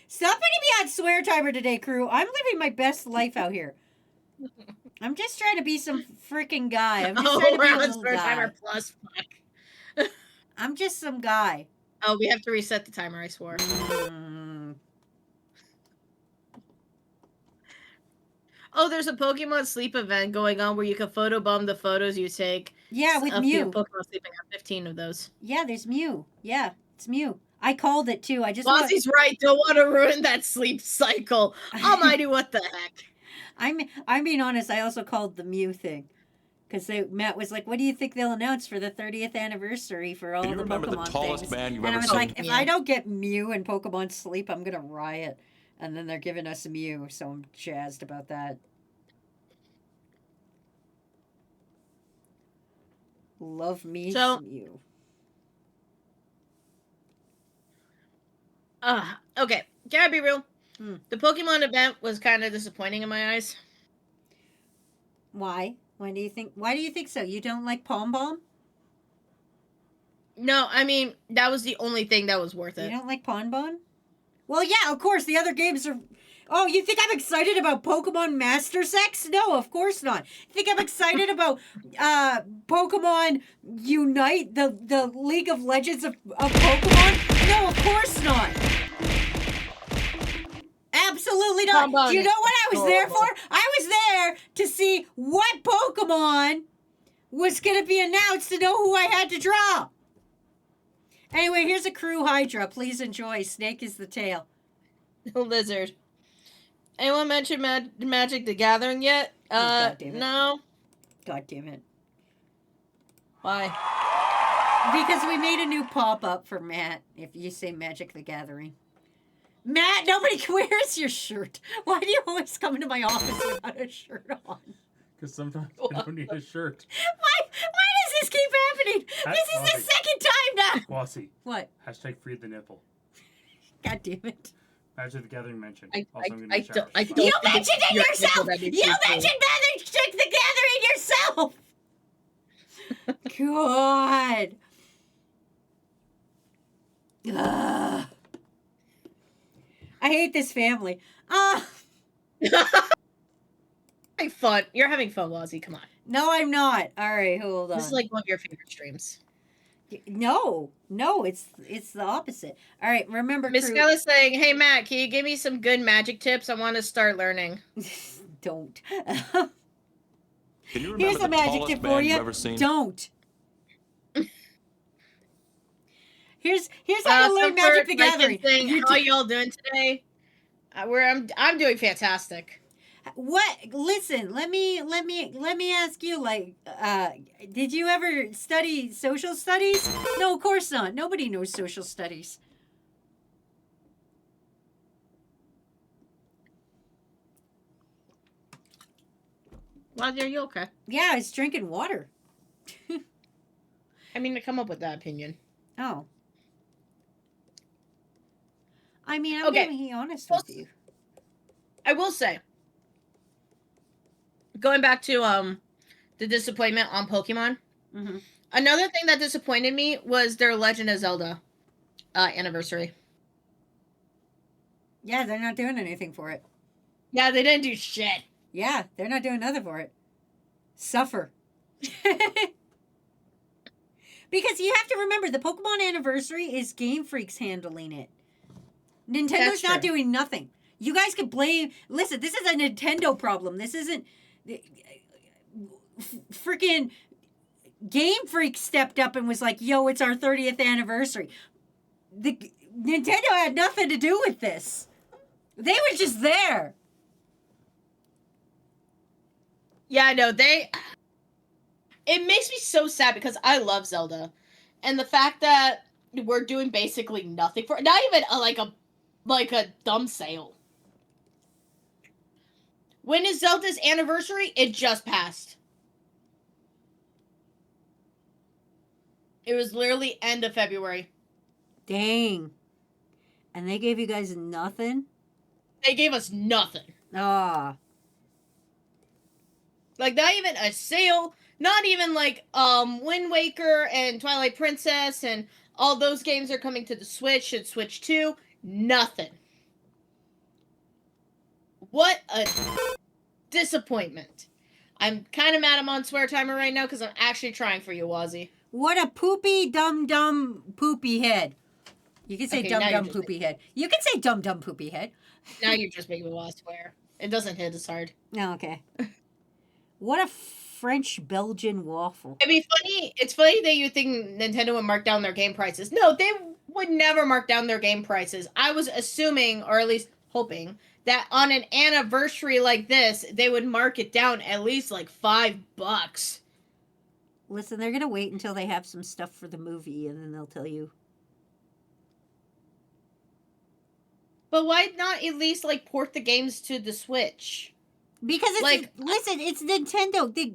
Stop putting me on swear timer today, crew. I'm living my best life out here. I'm just trying to be some freaking guy. I'm just trying to be a little swear guy. timer plus. Fuck. I'm just some guy. Oh, we have to reset the timer. I swore. Oh, there's a Pokemon sleep event going on where you can photobomb the photos you take. Yeah, with of Mew. Pokemon sleeping. I have 15 of those. Yeah, there's Mew. Yeah, it's Mew. I called it too. I just Wazzy's right. Don't want to ruin that sleep cycle. Almighty, what the heck? I'm being honest. I also called the Mew thing. Because Matt was like, what do you think they'll announce for the 30th anniversary for all Can you the remember Pokemon the tallest things? man you've And I ever was seen? like, if I don't get Mew and Pokemon Sleep, I'm going to riot. And then they're giving us a Mew, so I'm jazzed about that. Love me some Mew. Okay. Gotta be real. Hmm. The Pokemon event was kind of disappointing in my eyes. Why? Why do you think so? You don't like Pom Pom? No, I mean, that was the only thing that was worth You it. don't like Pon Bon? Well, yeah, of course. The other games are. Oh, you think I'm excited about Pokemon Master Sex? No, of course not. You think I'm excited about Pokemon Unite, the League of Legends of Pokemon? No, of course not. Absolutely not. Pom-Pom Do you know what I was there adorable. for? I was there to see what Pokemon was going to be announced to know who I had to draw. Anyway, here's a Crew Hydra. Please enjoy. Snake is the tail. Lizard. Anyone mention Magic the Gathering yet? God damn it. No. God damn it. Why? Because we made a new pop-up for Matt, if you say Magic the Gathering. Matt, nobody wears your shirt. Why do you always come into my office without a shirt on? Because sometimes I don't need a shirt. Why does this keep happening? This is the second time now. Bossy. What? Hashtag free the nipple. God damn it. Magic the Gathering mentioned. I also, don't You think mentioned it you're yourself! able to You mentioned Magic the Gathering yourself! God. Ugh. I hate this family. Having fun. You're having fun, Wazzy. Come on. No, I'm not. All right, hold on. This is like one of your favorite streams. No, it's the opposite. All right, remember, Miss crew. Skella's saying, "Hey Matt, can you give me some good magic tips? I want to start learning." Don't. Can you remember Here's the a magic tallest tip for man you've you. ever seen? Don't. Here's how to learn Magic the Gathering. Saying, You how do- y'all doing today? I'm doing fantastic. What? Listen, let me ask you. Like, did you ever study social studies? No, of course not. Nobody knows social studies. Wazzy, are you okay? Yeah, I was drinking water. I mean, to come up with that opinion. Oh. I mean, I'm Okay. being honest with you. I will say, going back to the disappointment on Pokemon. Mm-hmm. Another thing that disappointed me was their Legend of Zelda anniversary. Yeah, they're not doing anything for it. Yeah, they didn't do shit. Yeah, they're not doing nothing for it. Suffer. Because you have to remember, the Pokemon anniversary is Game Freak's handling it. Nintendo's That's not true. doing nothing. You guys could blame... Listen, this is a Nintendo problem. This isn't... Freaking Game Freak stepped up and was like, yo, it's our 30th anniversary. Nintendo had nothing to do with this. They were just there. Yeah, I know. It makes me so sad because I love Zelda. And the fact that we're doing basically nothing for it. Not even like a dumb sale. When is Zelda's anniversary? It just passed. It was literally end of February. Dang. And they gave you guys nothing? They gave us nothing. Ah. Like, not even a sale. Not even, like, Wind Waker and Twilight Princess and all those games are coming to the Switch and Switch 2. Nothing. What a disappointment. I'm kind of mad I'm on Swear Timer right now because I'm actually trying for you, Wazzy. What a poopy, dumb, poopy head. You can say Okay, now dumb, you're dumb, just poopy head. You can say dumb, poopy head. Now you're just making me want to swear. It doesn't hit as hard. Oh, okay. What a French-Belgian waffle. It'd be funny. It's funny that you think Nintendo would mark down their game prices. No, they would never mark down their game prices. I was assuming, or at least hoping, that on an anniversary like this, they would mark it down at least like $5. Listen, they're gonna wait until they have some stuff for the movie, and then they'll tell you. But why not at least like port the games to the Switch? Because it's Like- listen, it's Nintendo. They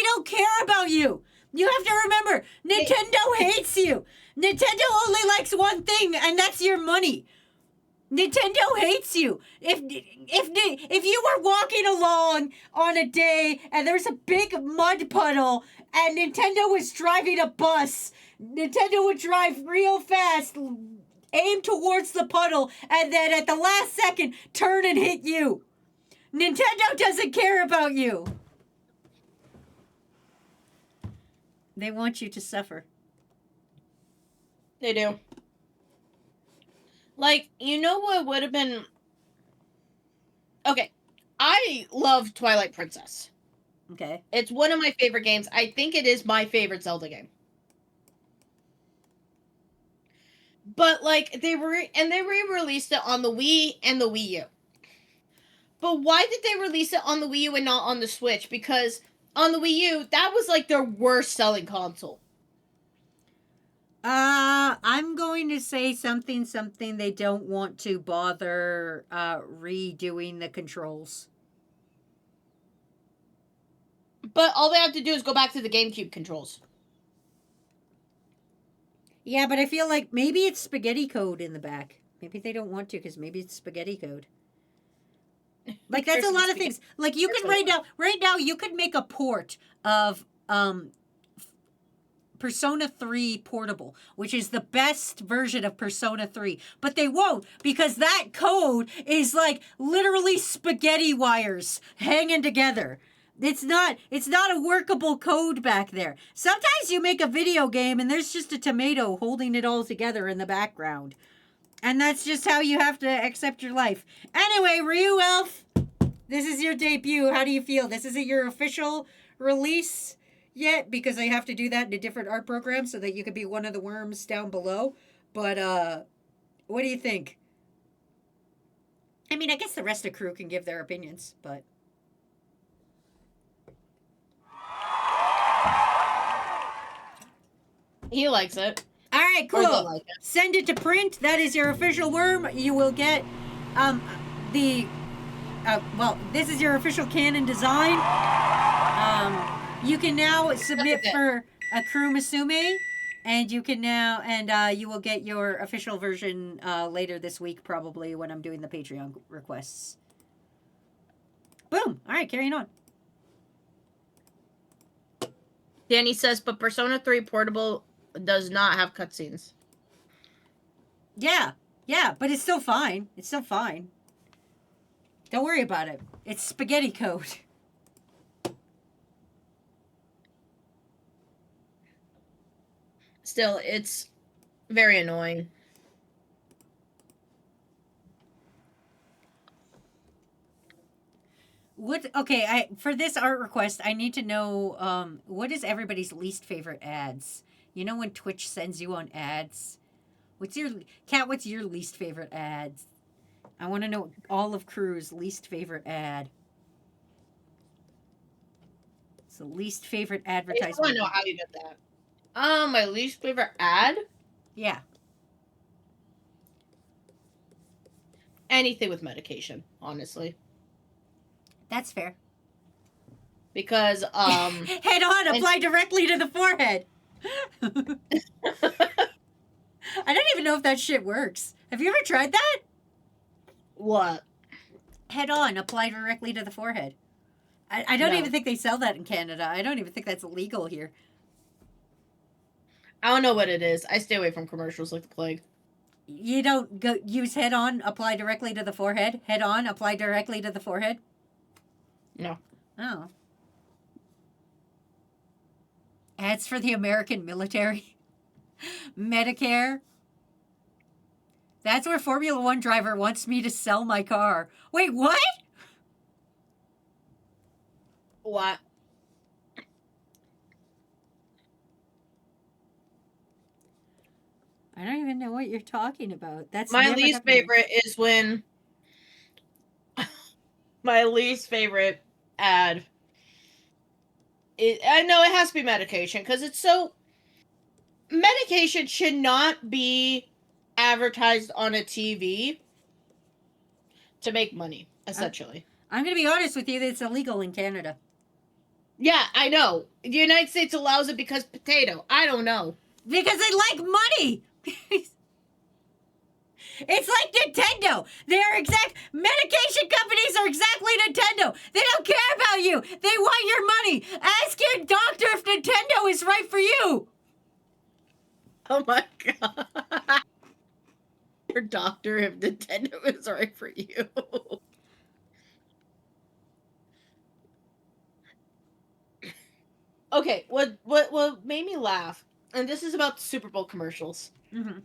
don't care about you. You have to remember, Nintendo hates you. Nintendo only likes one thing, and that's your money. Nintendo hates you. If you were walking along on a day and there's a big mud puddle and Nintendo was driving a bus, Nintendo would drive real fast, aim towards the puddle, and then at the last second turn and hit you. Nintendo doesn't care about you. They want you to suffer. They do. Like, you know what would have been... Okay, I love Twilight Princess. Okay. It's one of my favorite games. I think it is my favorite Zelda game. But, like, they re-released it on the Wii and the Wii U. But why did they release it on the Wii U and not on the Switch? Because on the Wii U, that was, like, their worst selling console. I'm going to say something they don't want to bother redoing the controls. But all they have to do is go back to the GameCube controls. Yeah, but I feel like maybe it's spaghetti code in the back. Maybe they don't want to because maybe it's spaghetti code. Like that's a lot of things. Like you could right now you could make a port of Persona 3 Portable, which is the best version of Persona 3. But they won't because that code is like literally spaghetti wires hanging together. It's not a workable code back there. Sometimes you make a video game and there's just a tomato holding it all together in the background. And that's just how you have to accept your life. Anyway, Ryu Elf, this is your debut. How do you feel? This isn't your official release yet because I have to do that in a different art program so that you could be one of the worms down below. But what do you think? I mean, I guess the rest of the crew can give their opinions, but He likes it. all right, Or they cool. like it. Send it to print. That is your official worm. You will get this is your official canon design. You can now submit for a crew Musume, and you can now you will get your official version later this week, probably when I'm doing the Patreon requests. Boom. All right, carrying on. Danny says, but Persona 3 Portable does not have cutscenes. Yeah, but it's still fine. It's still fine. Don't worry about it. It's spaghetti code. Still, it's very annoying. For this art request, I need to know what is everybody's least favorite ads. You know when Twitch sends you on ads? What's your least favorite ads? I want to know all of crew's least favorite ad. It's the least favorite I advertisement. want to know how you did that. My least favorite ad? Yeah. Anything with medication, honestly. That's fair. Because, Head on, apply directly to the forehead. I don't even know if that shit works. Have you ever tried that? What? Head on, apply directly to the forehead. I don't No. even think they sell that in Canada. I don't even think that's illegal here. I don't know what it is. I stay away from commercials like the plague. You don't go use head on, apply directly to the forehead? Head on, apply directly to the forehead? No. Oh. Ads for the American military. Medicare. That's where Formula One driver wants me to sell my car. Wait, what? What? I don't even know what you're talking about. That's My never least happened to me. favorite is when My least favorite ad. I know it has to be medication because it's so. Medication should not be advertised on a TV to make money, essentially. I'm going to be honest with you, it's illegal in Canada. Yeah, I know. The United States allows it because potato. I don't know. Because they like money. It's like Nintendo. They are medication companies are exactly Nintendo. They don't care about you. They want your money. Ask your doctor if Nintendo is right for you. Oh my god. Your doctor if Nintendo is right for you. Okay, what made me laugh, and this is about the Super Bowl commercials. Mm-hmm.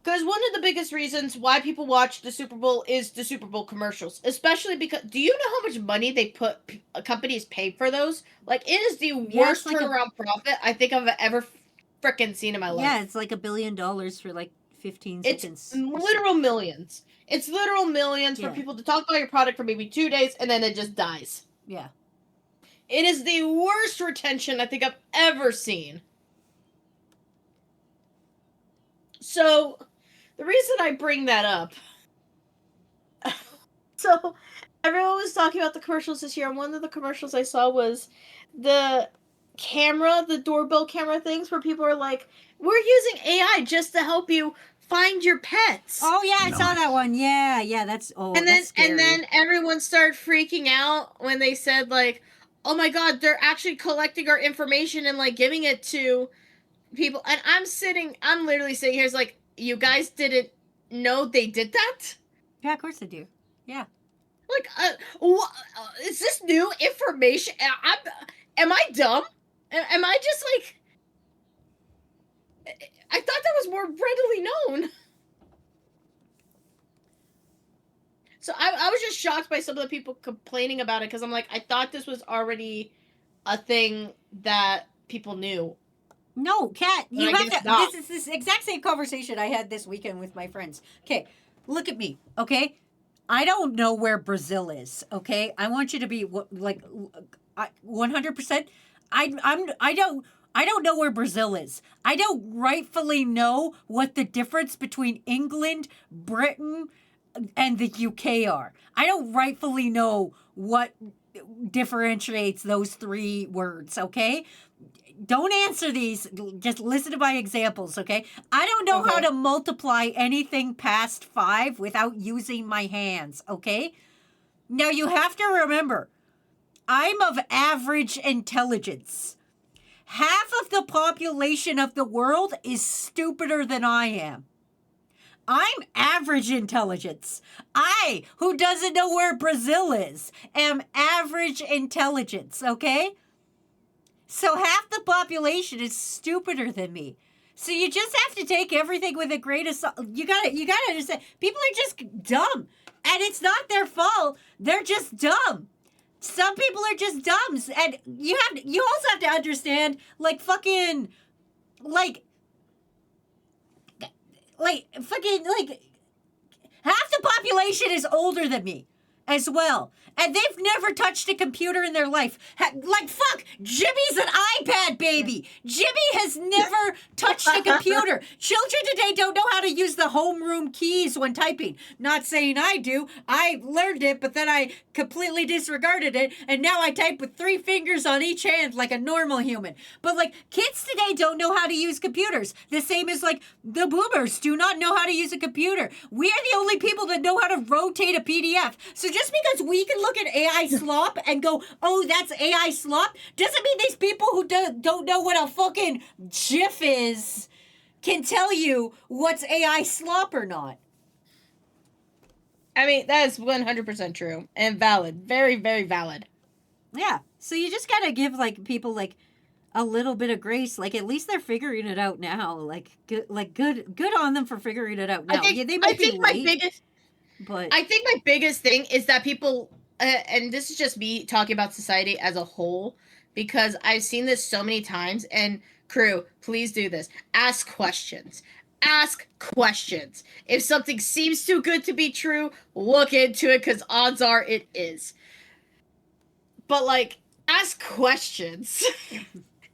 Because one of the biggest reasons why people watch the Super Bowl is the Super Bowl commercials. Especially because, do you know how much money they put, companies pay for those? Like, it is the worst like turnaround profit I think I've ever frickin' seen in my life. Yeah, it's like $1 billion for like 15 seconds. It's literal millions. It's literal millions for people to talk about your product for maybe 2 days and then it just dies. Yeah. It is the worst retention I think I've ever seen. So, the reason I bring that up. So, everyone was talking about the commercials this year, and one of the commercials I saw was the camera, the doorbell camera things, where people are like, we're using AI just to help you find your pets. Oh yeah, I saw that one. Yeah, that's that's scary. And then everyone started freaking out when they said like, oh my god, they're actually collecting our information and like giving it to people. And I'm literally sitting here, it's like, you guys didn't know they did that? Yeah, of course they do. Yeah. Like, is this new information? Am I dumb? Am I just like? I thought that was more readily known. So I was just shocked by some of the people complaining about it because I'm like, I thought this was already a thing that people knew. No, Kat, you I have guess to. not. This is this exact same conversation I had this weekend with my friends. Okay, look at me. Okay, I don't know where Brazil is. Okay, I want you to be like 100%. I don't know where Brazil is. I don't rightfully know what the difference between England, Britain, and the UK are. I don't rightfully know what differentiates those three words. Okay. Don't answer these. Just listen to my examples, okay? I don't know how to multiply anything past 5 without using my hands, okay? Now, you have to remember, I'm of average intelligence. Half of the population of the world is stupider than I am. I'm average intelligence. I, who doesn't know where Brazil is, am average intelligence, okay? So half the population is stupider than me. So you just have to take everything with a grain of salt. You gotta understand. People are just dumb, and it's not their fault. They're just dumb. Some people are just dumb, and you also have to understand, like fucking, like half the population is older than me as well. And they've never touched a computer in their life. Fuck, Jimmy's an iPad baby. Jimmy has never touched a computer. Children today don't know how to use the homeroom keys when typing. Not saying I do. I learned it, but then I completely disregarded it, and now I type with 3 fingers on each hand like a normal human. But, like, kids today don't know how to use computers. The same as, like, the boomers do not know how to use a computer. We are the only people that know how to rotate a PDF. So just because we can look at AI slop and go, oh, that's AI slop, doesn't mean these people who don't know what a fucking GIF is can tell you what's AI slop or not. I mean, that is 100% true and valid. Very, very valid. Yeah. So you just gotta give, like, people, like, a little bit of grace. Like, at least they're figuring it out now. Like, good on them for figuring it out now. They might be late. But I think my biggest thing is that people, and this is just me talking about society as a whole, because I've seen this so many times, and crew, please do this. Ask questions. ask questions. If something seems too good to be true, look into it because odds are it is. But like, ask questions.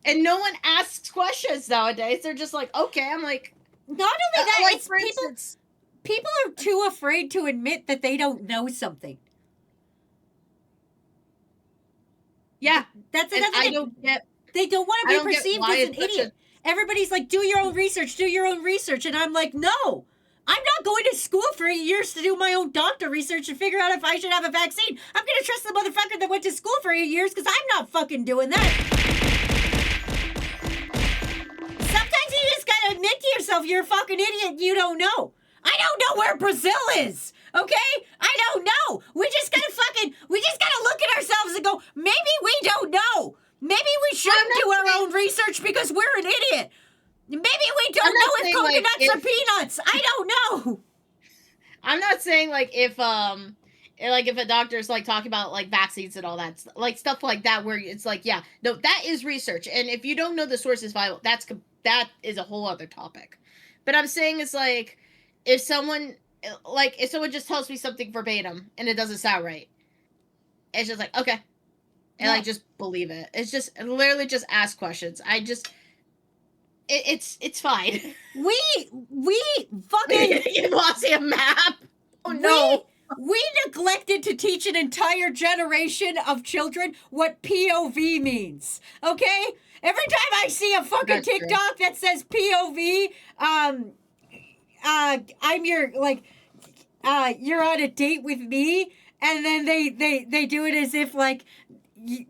And no one asks questions nowadays. They're just like, okay. I'm like, Not only that, like it's for people. instance, People are too afraid to admit that they don't know something. yeah. That's And another I thing. don't get. They don't want I to don't be get perceived why as an it's such idiot. Everybody's like, do your own research, do your own research. And I'm like, no. I'm not going to school for 8 years to do my own doctor research and figure out if I should have a vaccine. I'm going to trust the motherfucker that went to school for 8 years because I'm not fucking doing that. Sometimes you just got to admit to yourself you're a fucking idiot you don't know. I don't know where Brazil is. Okay? I don't know. We just gotta look at ourselves and go, maybe we don't know. Maybe we shouldn't do our own research because we're an idiot. Maybe we don't know if coconuts are peanuts. I don't know. I'm not saying like if a doctor's like talking about like vaccines and all that, like stuff like that, where it's like, yeah, no, that is research, and if you don't know the source is vital, that is a whole other topic. But I'm saying it's like if someone just tells me something verbatim and it doesn't sound right, it's just like, okay, and I just believe it. It's just literally just ask questions. It's fine. We fucking You want to see a map? Oh no. We neglected to teach an entire generation of children what POV means. Okay? Every time I see a fucking That's true. TikTok that says POV, I'm your like you're on a date with me, and then they do it as if like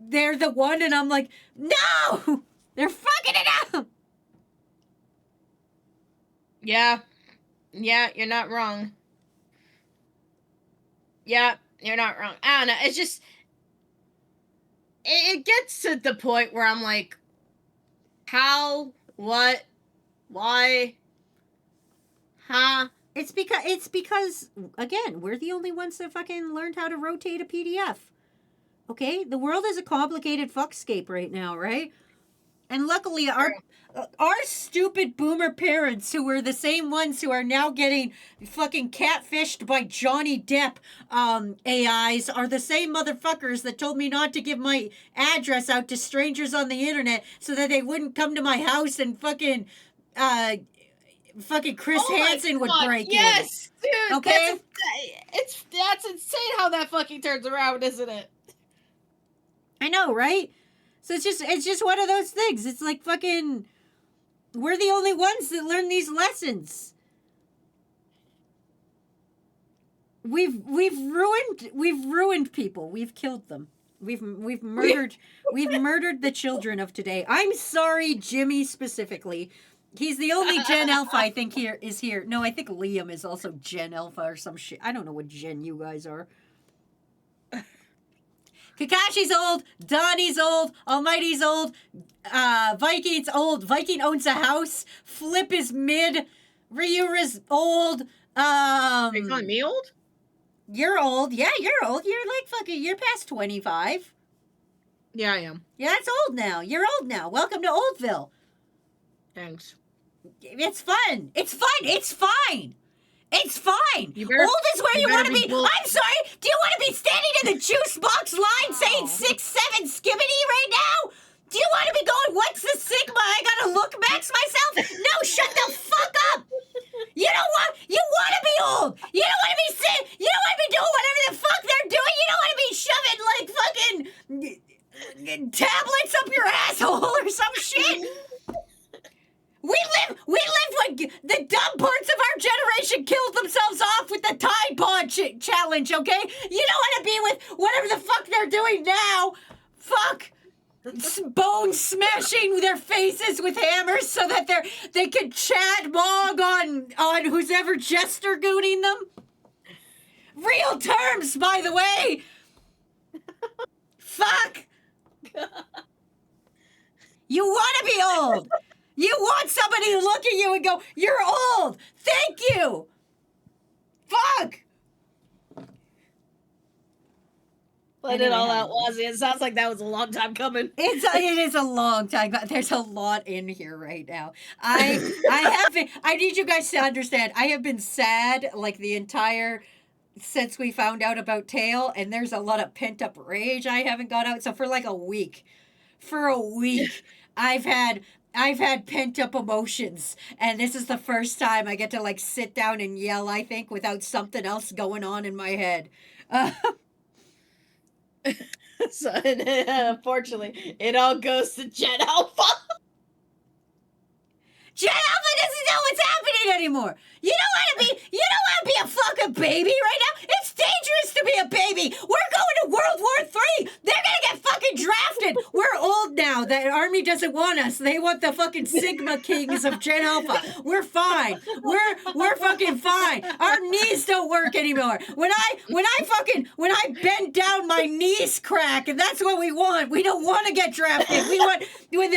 they're the one, and I'm like, no, they're fucking it up. Yeah, you're not wrong. Yeah, you're not wrong. I don't know. It's just it gets to the point where I'm like, how, what, why, huh? It's because again, we're the only ones that fucking learned how to rotate a PDF. Okay? The world is a complicated fuckscape right now, right? And luckily our stupid boomer parents, who were the same ones who are now getting fucking catfished by Johnny Depp AIs, are the same motherfuckers that told me not to give my address out to strangers on the internet so that they wouldn't come to my house and fucking Chris Hansen would break in. Yes, dude. Okay? That's insane how that fucking turns around, isn't it? I know, right? So it's just one of those things. It's like fucking we're the only ones that learn these lessons. We've ruined people. We've killed them. We've murdered the children of today. I'm sorry, Jimmy specifically. He's the only Gen Alpha I think is here. No, I think Liam is also Gen Alpha or some shit. I don't know what Gen you guys are. Kakashi's old, Donnie's old, Almighty's old, Viking's old, Viking owns a house, Flip is mid, Ryura's old, Are you calling me old? You're old. Yeah, you're old. You're like fucking, you're past 25. Yeah, I am. Yeah, that's old now. You're old now. Welcome to Oldville. Thanks. It's fun. It's fun. It's fine. It's fine. Better, old is where you want to be. Bull- I'm sorry. Do you want to be standing in the juice box line saying 6'7" skibbity right now? Do you want to be going, what's the sigma? I gotta look max myself? No, shut the fuck up. You want to be old. You don't want to be sitting. You don't want to be doing whatever the fuck they're doing. You don't want to be shoving like fucking tablets up your asshole or some shit. We live when the dumb parts of our generation killed themselves off with the Tide Pod challenge, okay? You don't want to be with whatever the fuck they're doing now. Fuck. Bone smashing their faces with hammers so that they can chat mog on who's ever jester gooning them. Real terms, by the way. Fuck. You want to be old. You want somebody to look at you and go, you're old. Thank you. Fuck. Let it all out, Wazzy. It sounds like that was a long time coming. It is a long time, but there's a lot in here right now. I need you guys to understand. I have been sad like the entire since we found out about Tail, and there's a lot of pent up rage I haven't got out. So for like a week, I've had pent up emotions, and this is the first time I get to like sit down and yell. I think without something else going on in my head. So, unfortunately, it all goes to Gen Alpha. Gen Alpha doesn't know what's happening anymore. You don't want to be a fucking baby right now. It's dangerous to be a baby. We're going to World War III. They're gonna get fucking drafted. We're old now. The army doesn't want us. They want the fucking Sigma Kings of Gen Alpha. We're fine. We're fucking fine. Our knees don't work anymore. When I bend down, my knees crack, and that's what we want. We don't want to get drafted. We want when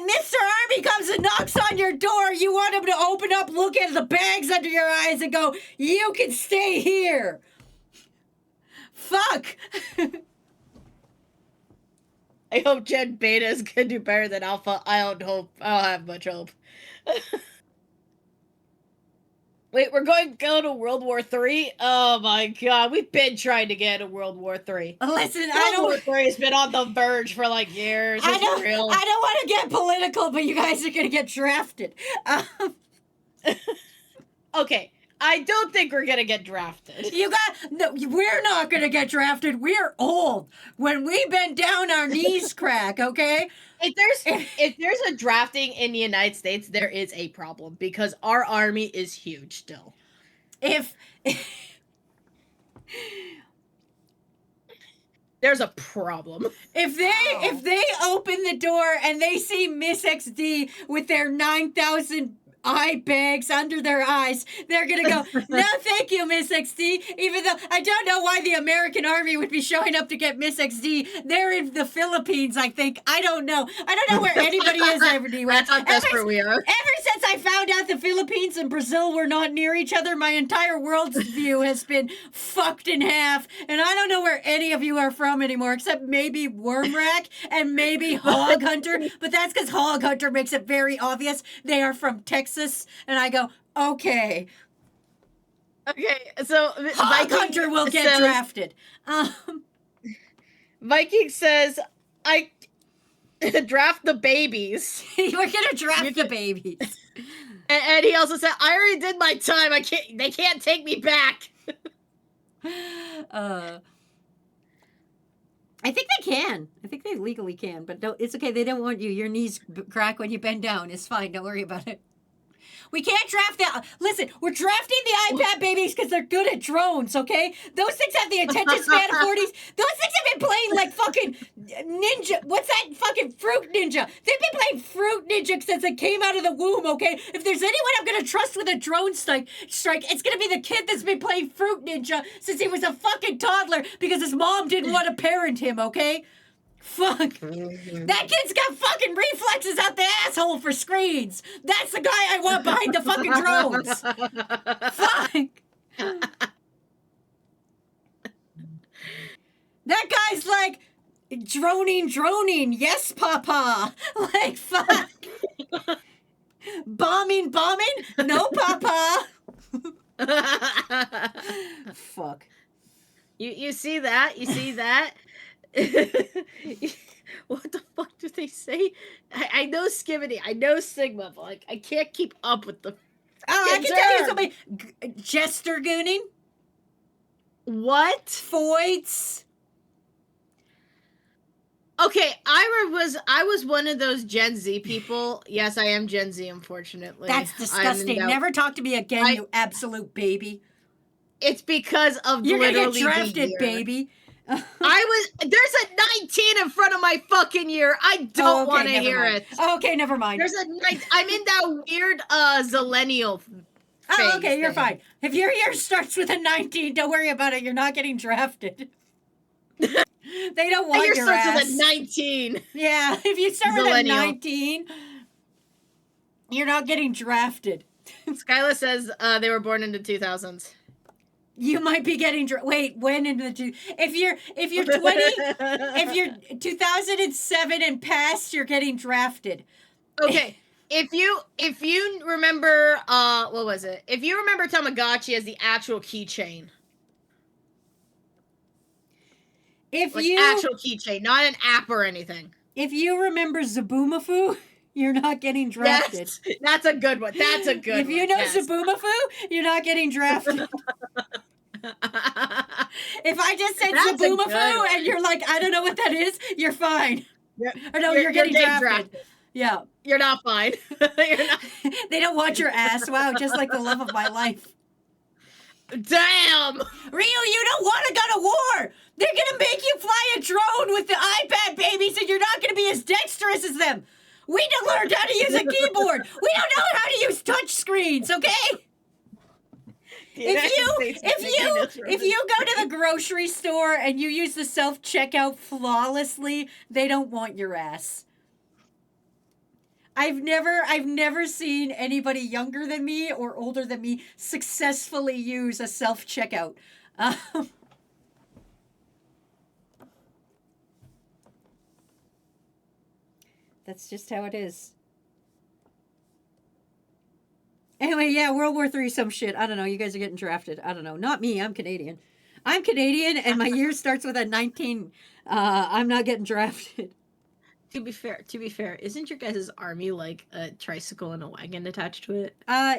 Mr. Army comes and knocks on your door, you want him to open up, look at the bags under your eyes, and go, "You can stay here." Fuck. I hope Gen Beta is gonna do better than Alpha. I don't have much hope. Wait, we're going to go to World War III? Oh my god, we've been trying to get to World War III. Listen, World War III has been on the verge for like years. I It's don't real. want to get political, but you guys are gonna get drafted. Okay, I don't think we're gonna get drafted. No, we're not gonna get drafted. We're old. When we bend down, our knees crack. Okay. If there's a drafting in the United States, there is a problem because our army is huge still. There's a problem. If they open the door and they see Miss XD with their 9,000 eye bags under their eyes, they're gonna go, "No, thank you, Miss XD." Even though I don't know why the American Army would be showing up to get Miss XD. They're in the Philippines, I think. I don't know where anybody is anywhere. That's how desperate we are. Ever since I found out the Philippines and Brazil were not near each other, my entire world's view has been fucked in half, and I don't know where any of you are from anymore, except maybe Wormrack and maybe Hog Hunter, but that's because Hog Hunter makes it very obvious they are from Texas, and I go, okay. Okay, so Hog Hunter will get drafted. Viking says, I draft the babies. We're gonna draft the babies. And he also said, I already did my time. They can't take me back. I think they can. I think they legally can, but it's okay. They don't want you. Your knees crack when you bend down. It's fine. Don't worry about it. We can't draft that. Listen, we're drafting the iPad babies because they're good at drones, okay? Those things have the attention span of 40s. Those things have been playing like fucking Ninja. What's that fucking Fruit Ninja? They've been playing Fruit Ninja since they came out of the womb, okay? If there's anyone I'm going to trust with a drone strike, it's going to be the kid that's been playing Fruit Ninja since he was a fucking toddler because his mom didn't want to parent him, okay? Fuck. That kid's got fucking reflexes out the asshole for screens. That's the guy I want behind the fucking drones. Fuck. That guy's like, droning. Yes, papa. Like, fuck. Bombing. No, papa. Fuck. You see that? You see that? What the fuck do they say? I know Skibbity, I know Sigma, but like I can't keep up with the. Oh, I can tell you something. Jester gooning. What? Foids. Okay, I was one of those Gen Z people. Yes, I am Gen Z, unfortunately. That's disgusting. Never talk to me again, you absolute baby. It's because of you're literally gonna get drafted, baby. There's a 19 in front of my fucking year. I don't want to hear it. Okay, never mind. There's I'm in that weird zillennial phase. Oh, okay, you're fine. If your year starts with a 19, don't worry about it. You're not getting drafted. They don't want your ass. Starts with a 19. Yeah, if you start with a 19, you're not getting drafted. Skyla says they were born in the 2000s. You might be getting wait, when in the if you're 20 if you're 2007 and past, you're getting drafted. Okay. If you remember what was it? If you remember Tamagotchi as the actual keychain. If Like you actual keychain, not an app or anything. if you remember Zaboomafoo, you're not getting drafted. Yes, that's a good one. That's a good one. If you know yes. Zaboomafoo, you're not getting drafted. If I just said That's a good Zaboomafoo one. and you're like, I don't know what that is, you're fine. You're- Or no, you're getting drafted. drafted. Yeah. You're not fine. You're not. They don't want your ass. Wow, just like the love of my life. Damn. Ryu, you don't want to go to war. They're going to make you fly a drone with the iPad babies and you're not going to be as dexterous as them. We learned how to use a keyboard. We don't know how to use touch screens, okay? If you go to the grocery store and you use the self-checkout flawlessly, they don't want your ass. I've never seen anybody younger than me or older than me successfully use a self-checkout. That's just how it is. Anyway, yeah, World War III, some shit. I don't know. You guys are getting drafted. I don't know. Not me. I'm Canadian. I'm Canadian, and my year starts with a 19. I'm not getting drafted. To be fair, isn't your guys' army like a tricycle and a wagon attached to it?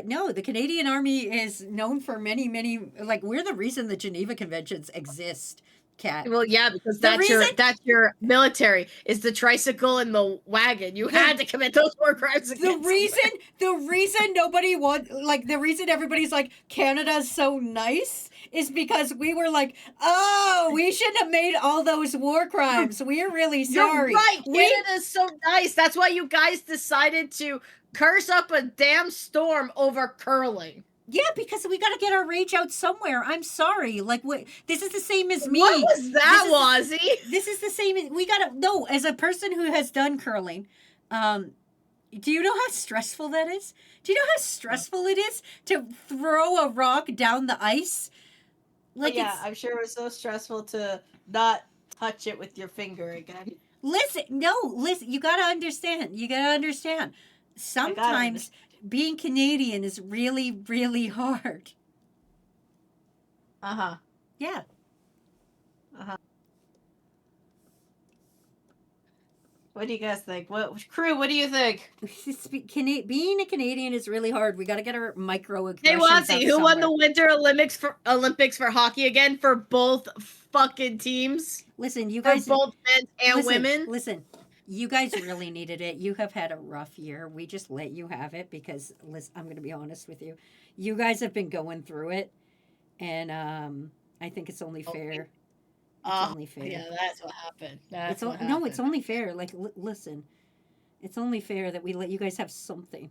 No, the Canadian Army is known for many, like, we're the reason the Geneva Conventions exist, Kat. Well, yeah, because The that's your military is the tricycle and the wagon. You had to commit those war crimes against The reason nobody the reason everybody's like, Canada's so nice is because we were like, oh, we shouldn't have made all those war crimes. We're really sorry. You're right. Canada's so nice. That's why you guys decided to curse up a damn storm over curling. Yeah, because we got to get our rage out somewhere. I'm sorry. Like, this is the same as me. What was that, Wazzy? This is the same. We got to, no, as a person who has done curling, do you know how stressful that is? Do you know how stressful it is to throw a rock down the ice? Like, Yeah, I'm sure it was so stressful to not touch it with your finger again. Listen, you got to understand. Sometimes being Canadian is really, really hard. Uh-huh. Yeah. What do you guys think? Crew, what do you think? Being a Canadian is really hard. We got to get our microaggressions Hey, Wazzy, who won the somewhere. Winter Olympics for hockey again for both fucking teams? Listen, you For guys. both men and women? Listen, you guys really needed it. You have had a rough year. We just let you have it because, listen, I'm going to be honest with you. You guys have been going through it, and I think it's only fair. It's only fair. Yeah, that's what happened. No, it's only fair. Like, listen, it's only fair that we let you guys have something.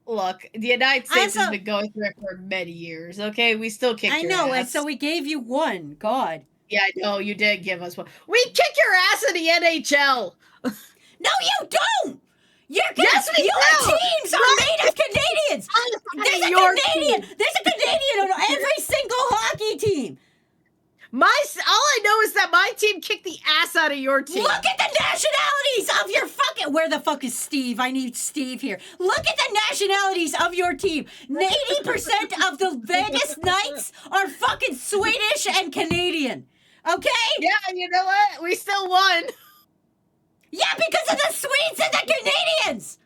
Look, the United States has Also- been going through it for many years. Okay, we still kicked I your know, and ass. so we gave you one. God. Yeah, I know you did give us one. We kick your ass in the NHL. No, you don't. Yes, we your do! teams are made of Canadians. There's a Your Canadian. There's a Canadian on every single hockey team. All I know is that my team kicked the ass out of your team. Look at the nationalities of your fucking. Where the fuck is Steve? I need Steve here. Look at the nationalities of your team. 80% of the Vegas Knights are fucking Swedish and Canadian. Okay? Yeah, and you know what? We still won. Yeah, because of the Swedes and the Canadians.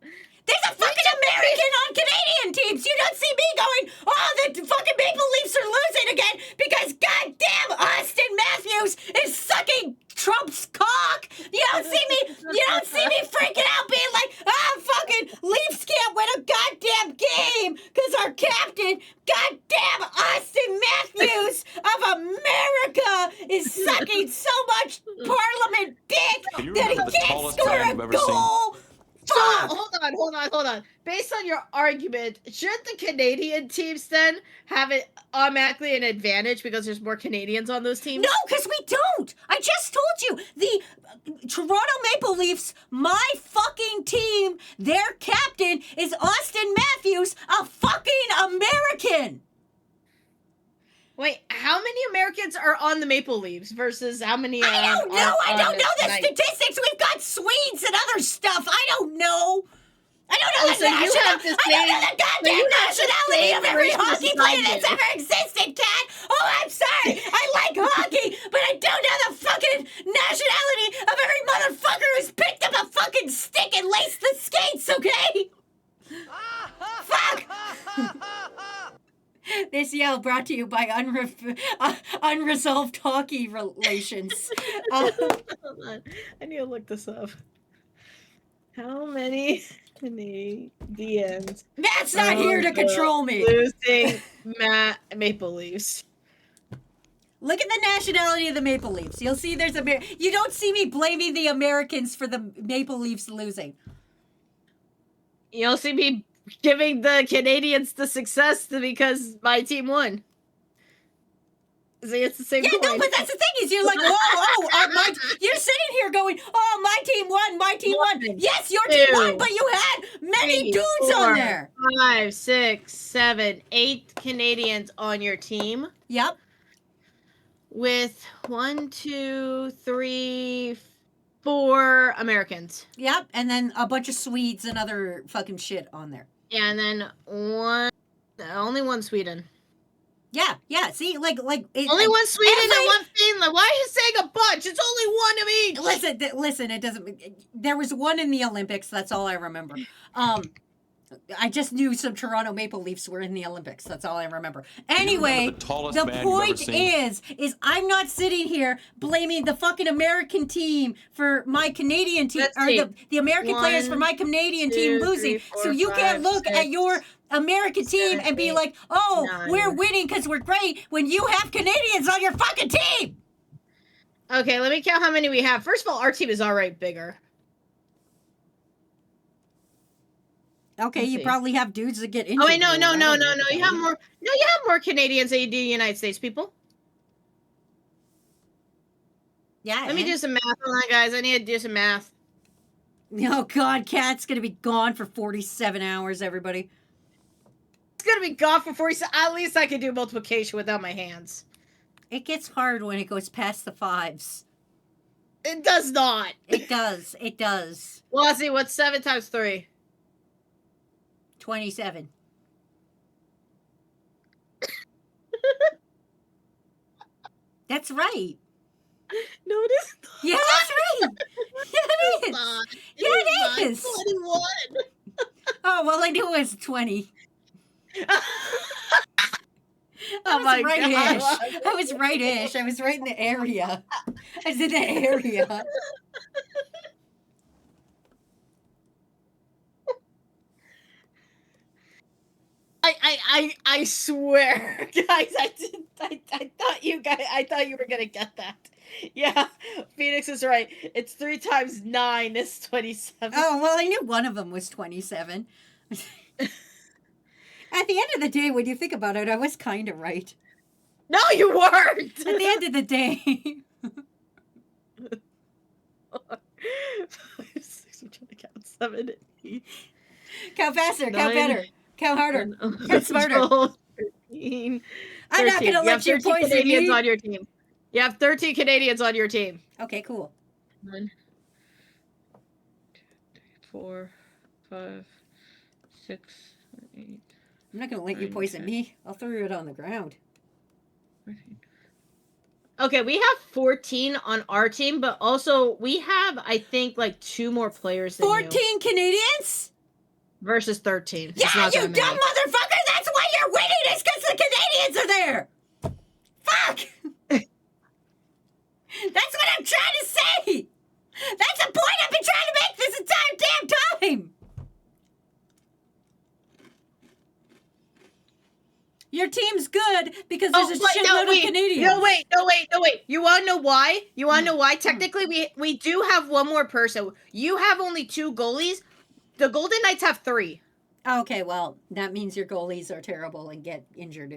There's a fucking American on Canadian teams. You don't see me going, oh, the fucking Maple Leafs are losing again because goddamn Austin Matthews is sucking Trump's cock. You don't see me freaking out being like, fucking Leafs can't win a goddamn game because our captain, goddamn Austin Matthews of America is sucking so much Parliament dick Can you that he remember the can't tallest score man a you've ever seen? goal. So, Fuck! hold on. Based on your argument, should the Canadian teams then have it automatically an advantage because there's more Canadians on those teams? No, because we don't. I just told you. The Toronto Maple Leafs, my fucking team, their captain is Austin Matthews, a fucking American. Wait, how many Americans are on the Maple Leafs versus how many? I don't know. I on don't know the Knights? statistics. We've got Swedes and other stuff. I don't know. I don't know Oh, the so you national. have the I don't know same- the so goddamn you have the nationality same of every race hockey as player I that's do. ever existed, Cat. Oh, I'm sorry. I like hockey, but I don't know the fucking nationality of every motherfucker who's picked up a fucking stick and laced the skates. Okay. Fuck. This yell brought to you by unresolved hockey relations. Hold on. I need to look this up. How many Canadians That's not here to control me. losing Maple Leafs? Look at the nationality of the Maple Leafs. You'll see there's you don't see me blaming the Americans for the Maple Leafs losing. You'll see me giving the Canadians the success because my team won. See, it's the same Yeah, coin. no, but that's the thing is you're like, you're sitting here going, oh, my team won, my team won. One, Yes, your team two, won, but you had many Three, dudes on 4, there. 5, 6, 7, 8 Canadians on your team Yep. with 1, 2, 3, 4 Americans. Yep, and then a bunch of Swedes and other fucking shit on there. Yeah, and then only one Sweden. Yeah. See, like Only one Sweden and one Finland. Why are you saying a bunch? It's only one of each. Listen. It doesn't. There was one in the Olympics. That's all I remember. I just knew some Toronto Maple Leafs were in the Olympics. That's all I remember. Anyway, the tallest the man you've ever point seen? is I'm not sitting here blaming the fucking American team for my Canadian team, Let's or see. the American players for 1, my Canadian 2, team 3, losing. 4, So you 5, can't look 6, at your American team 7, and be 8, like, oh, 9. we're winning because we're great when you have Canadians on your fucking team. Okay, let me count how many we have. First of all, our team is alright bigger. Okay, Let's you see. probably have dudes that get injured. Oh wait, no. I don't know. You have more. No, you have more Canadians than you do United States people. Yeah. Let me do some math on that, guys. I need to do some math. Oh God, Cat's gonna be gone for 47 hours. Everybody. It's gonna be gone for 40. At least I can do multiplication without my hands. It gets hard when it goes past the 5s. It does not. It does. It does. Well, let's see. What's 7 times 3? 27. That's right. No, it is not. Yeah, that's right. Yeah, it is. Not. Yeah, it is. 21. Oh, well, I knew it was 20. I Oh was my right-ish. God. I was right-ish. I was right in the area. I was in the area. I swear, guys, I thought you were gonna get that. Yeah, Phoenix is right. It's 3 times 9 is 27. Oh, well, I knew one of them was 27. At the end of the day, when you think about it, I was kind of right. No, you weren't. At the end of the day. 5, 6, I'm trying to count 7, 8, Count faster, count 9, better, count harder, 10, 11, count smarter. 12, 13, I'm not 13. gonna let you have 13 poison Canadians me. on your team. You have 13 Canadians on your team. Okay, cool. 1, 2, 3, 4, 5, 6, 8, I'm not gonna let you 9, poison 10. me. I'll throw it on the ground. 14. Okay, we have 14 on our team, but also we have, I think, like 2 more players than 14 you. Canadians? Versus 13. It's Yeah, not you that dumb many. motherfucker! That's why you're winning! It's because the Canadians are there! Fuck! That's what I'm trying to say! That's the point I've been trying to make this entire damn time! Your team's good because there's a shitload of Canadians. No, wait. You want to know why? Technically, we do have one more person. You have only 2 goalies. The Golden Knights have 3. Okay, well, that means your goalies are terrible and get injured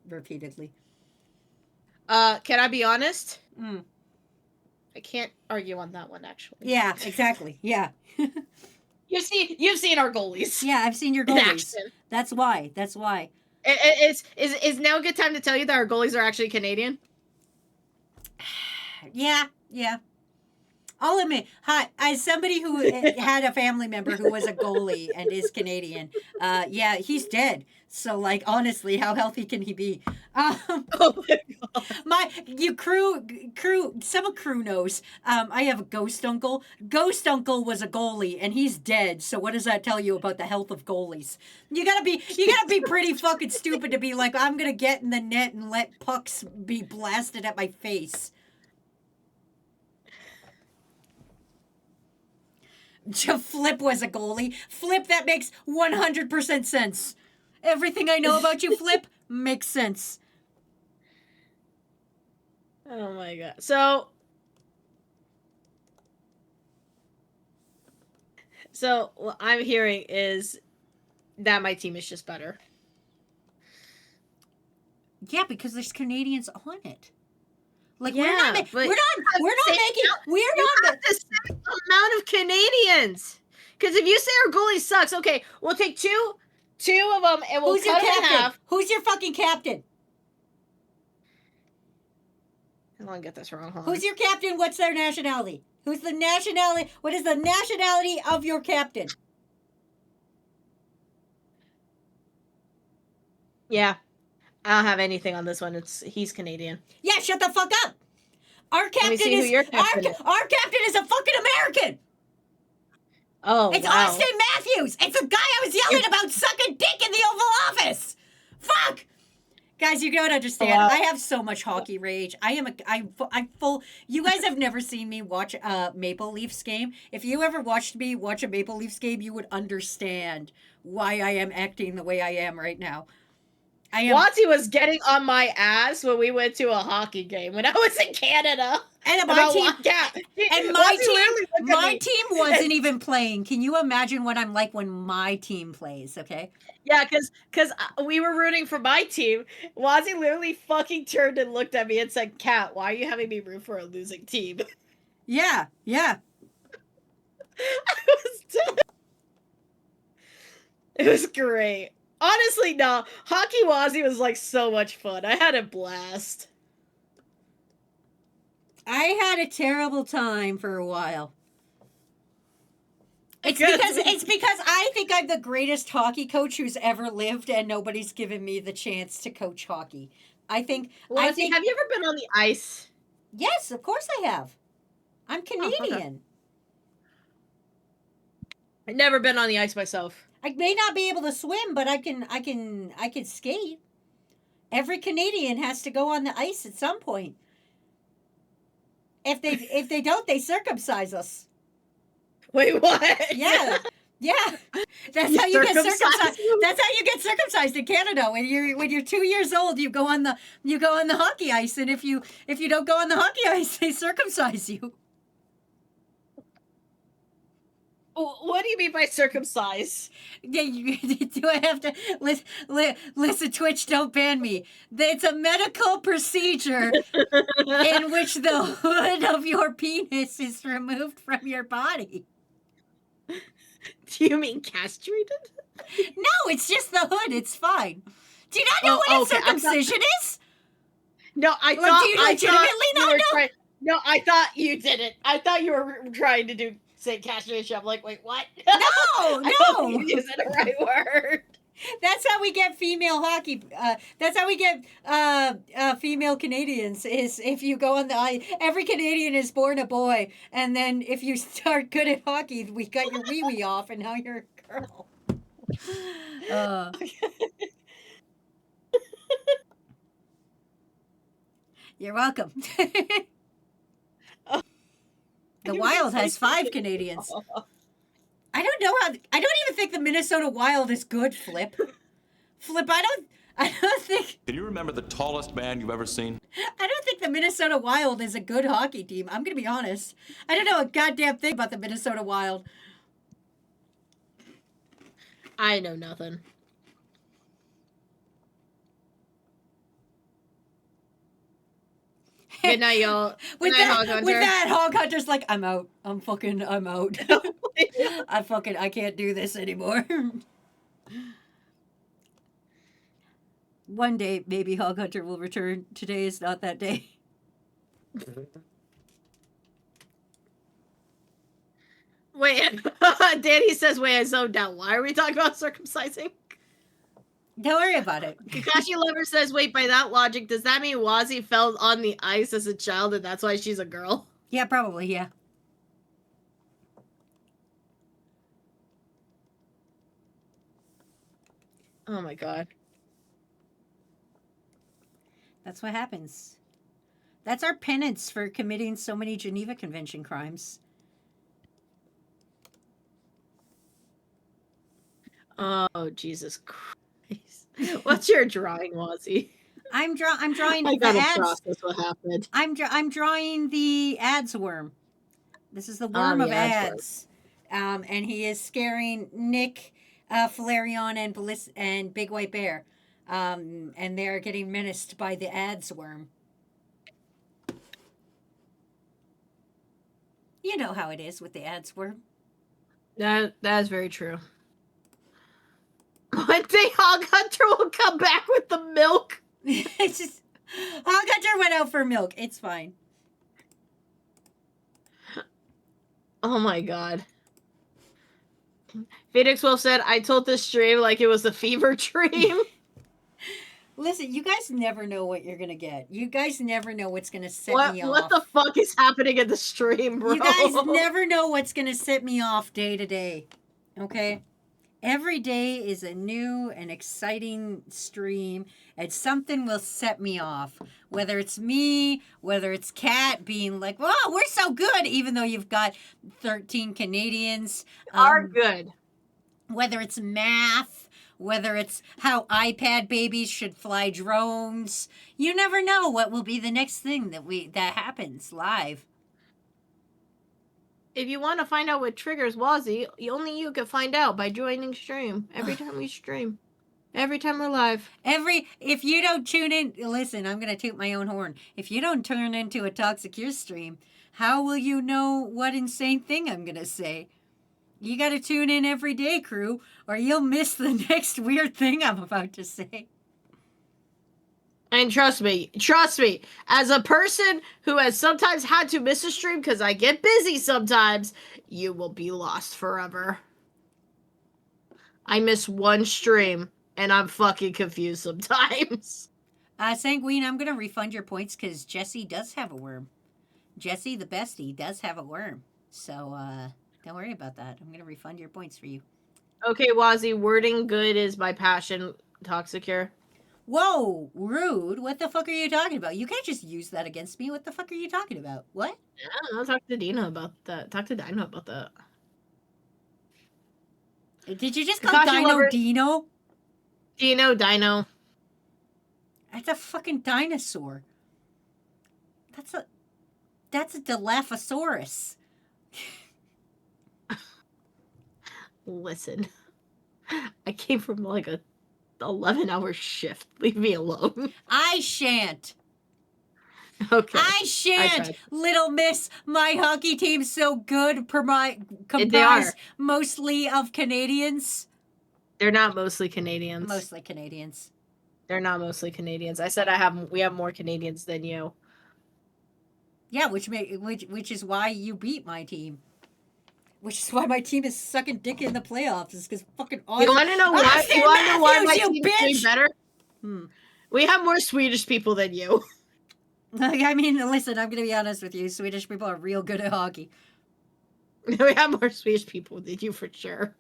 repeatedly. Can I be honest? Mm. I can't argue on that one, actually. Yeah, exactly. Yeah. You've seen our goalies. Yeah, I've seen your In goalies. action. That's why. Is now a good time to tell you that our goalies are actually Canadian? Yeah. I'll admit, hi, as somebody who had a family member who was a goalie and is Canadian, yeah, he's dead. So, like, honestly, how healthy can he be? Oh my god. Some crew knows. I have a ghost uncle. Ghost uncle was a goalie, and he's dead. So, what does that tell you about the health of goalies? You gotta be pretty fucking stupid to be like, I'm gonna get in the net and let pucks be blasted at my face. Flip was a goalie. Flip, that makes 100% sense. Everything I know about you, Flip, makes sense. Oh my god. So what I'm hearing is that my team is just better. Yeah, because there's Canadians on it. Like Yeah, we're not but making the same amount of Canadians. Because if you say our goalie sucks, okay, we'll take two of them and we'll Who's your cut them in captain? half. Who's your fucking captain? I don't want to get this wrong. Hold Who's your captain? What's their nationality? Who's the nationality? What is the nationality of your captain? Yeah. I don't have anything on this one. He's Canadian. Yeah, shut the fuck up. Our captain see who your captain is. Our captain is a fucking American. Oh, It's wow. Austin Matthews. It's the guy I was yelling about sucking dick in the Oval Office. Fuck. Guys, you don't understand. Wow. I have so much hockey rage. I'm full. You guys have never seen me watch a Maple Leafs game. If you ever watched me watch a Maple Leafs game, you would understand why I am acting the way I am right now. Watty was getting on my ass when we went to a hockey game when I was in Canada. And my team wasn't even playing. Can you imagine what I'm like when my team plays? Okay. Yeah, because we were rooting for my team. Wazzy literally fucking turned and looked at me and said, "Kat, why are you having me root for a losing team?" Yeah. I was dead. It was great. Honestly, no. Hockey Wazzy was like so much fun. I had a blast. I had a terrible time for a while. It's because I think I'm the greatest hockey coach who's ever lived, and nobody's given me the chance to coach hockey. Have you ever been on the ice? Yes, of course I have. I'm Canadian. Oh, okay. I've never been on the ice myself. I may not be able to swim, but I can skate. Every Canadian has to go on the ice at some point. If they don't, they circumcise us. Wait, what? Yeah. That's how you get circumcised. That's how you get circumcised in Canada. When you're 2 years old, you go on the hockey ice, and if you don't go on the hockey ice, they circumcise you. What do you mean by circumcise? Yeah, do I have to listen? Twitch, don't ban me. It's a medical procedure in which the hood of your penis is removed from your body. Do you mean castrated? No, it's just the hood. It's fine. Do you not know what circumcision is? No, I Do thought. you legitimately not know? No, I thought you didn't. I thought you were trying to say castration. I'm like, wait, what? No. I don't think you're using the right word. That's how we get female hockey. That's how we get female Canadians. Is if you go on the ice. Every Canadian is born a boy, and then if you start good at hockey, we got your wee wee off, and now you're a girl. You're welcome. The Wild has 5 Canadians. I don't know how. I don't even think the Minnesota Wild is good. Flip. I don't think. Can you remember the tallest man you've ever seen? I don't think the Minnesota Wild is a good hockey team. I'm gonna be honest. I don't know a goddamn thing about the Minnesota Wild. I know nothing. Good night, y'all. With Hog Hunter. that, Hog Hunter's like, I'm out. I'm out. I can't do this anymore. One day, maybe Hog Hunter will return. Today is not that day. Wait, Danny says, wait, I zoned out. Why are we talking about circumcising? Don't worry about it. Kakashi Lover says, wait, by that logic, does that mean Wazi fell on the ice as a child and that's why she's a girl? Yeah, probably, yeah. Oh my god. That's what happens. That's our penance for committing so many Geneva Convention crimes. Oh, Jesus Christ. What's your drawing, Wazi? I'm drawing I the gotta ads. process what happened. I'm drawing the ads worm. This is the worm the of ads ads. And he is scaring Nick, Flareon, and Big White Bear. And they're getting menaced by the ads worm. You know how it is with the ads worm. That is very true. One day Hog Hunter will come back with the milk. It's just Hog Hunter went out for milk. It's fine. Oh my god. Phoenix Wolf said, I told this stream like it was a fever dream. Listen, you guys never know what you're gonna get. You guys never know what's gonna set me off. What the fuck is happening in the stream, bro? You guys never know what's gonna set me off day to day. Okay? Every day is a new and exciting stream, and something will set me off. Whether it's me, whether it's Kat being like, "Whoa, we're so good," even though you've got 13 Canadians. Are good. Whether it's math, whether it's how iPad babies should fly drones. You never know what will be the next thing that happens live. If you want to find out what triggers Wazi, only you can find out by joining stream every time we stream. Every time we're live. If you don't tune in, listen, I'm going to toot my own horn. If you don't turn into a Toxic Cure stream, how will you know what insane thing I'm going to say? You got to tune in every day, crew, or you'll miss the next weird thing I'm about to say. And trust me, as a person who has sometimes had to miss a stream because I get busy sometimes, you will be lost forever. I miss one stream, and I'm fucking confused sometimes. Sanguine, I'm going to refund your points because Jesse does have a worm. Jesse, the bestie, does have a worm. So, don't worry about that. I'm going to refund your points for you. Okay, Wazi, wording good is my passion, Toxicure. Whoa, rude. What the fuck are you talking about? You can't just use that against me. What the fuck are you talking about? What? Yeah, I'll talk to Dino about that. Talk to Dino about that. Did you just call Dino Dino? Dino. That's a fucking dinosaur. That's a Dilophosaurus. Listen, I came from like a 11-hour shift. Leave me alone. I shan't. Okay. I shan't, little miss. My hockey team's so good, comprised mostly of Canadians. They're not mostly Canadians. Mostly Canadians. They're not mostly Canadians. I said we have more Canadians than you. Yeah, which is why you beat my team. Which is why my team is sucking dick in the playoffs. Is because fucking awesome. You want to know why? You want to know why my team is better? Hmm. We have more Swedish people than you. I mean, listen, I'm going to be honest with you. Swedish people are real good at hockey. We have more Swedish people than you for sure.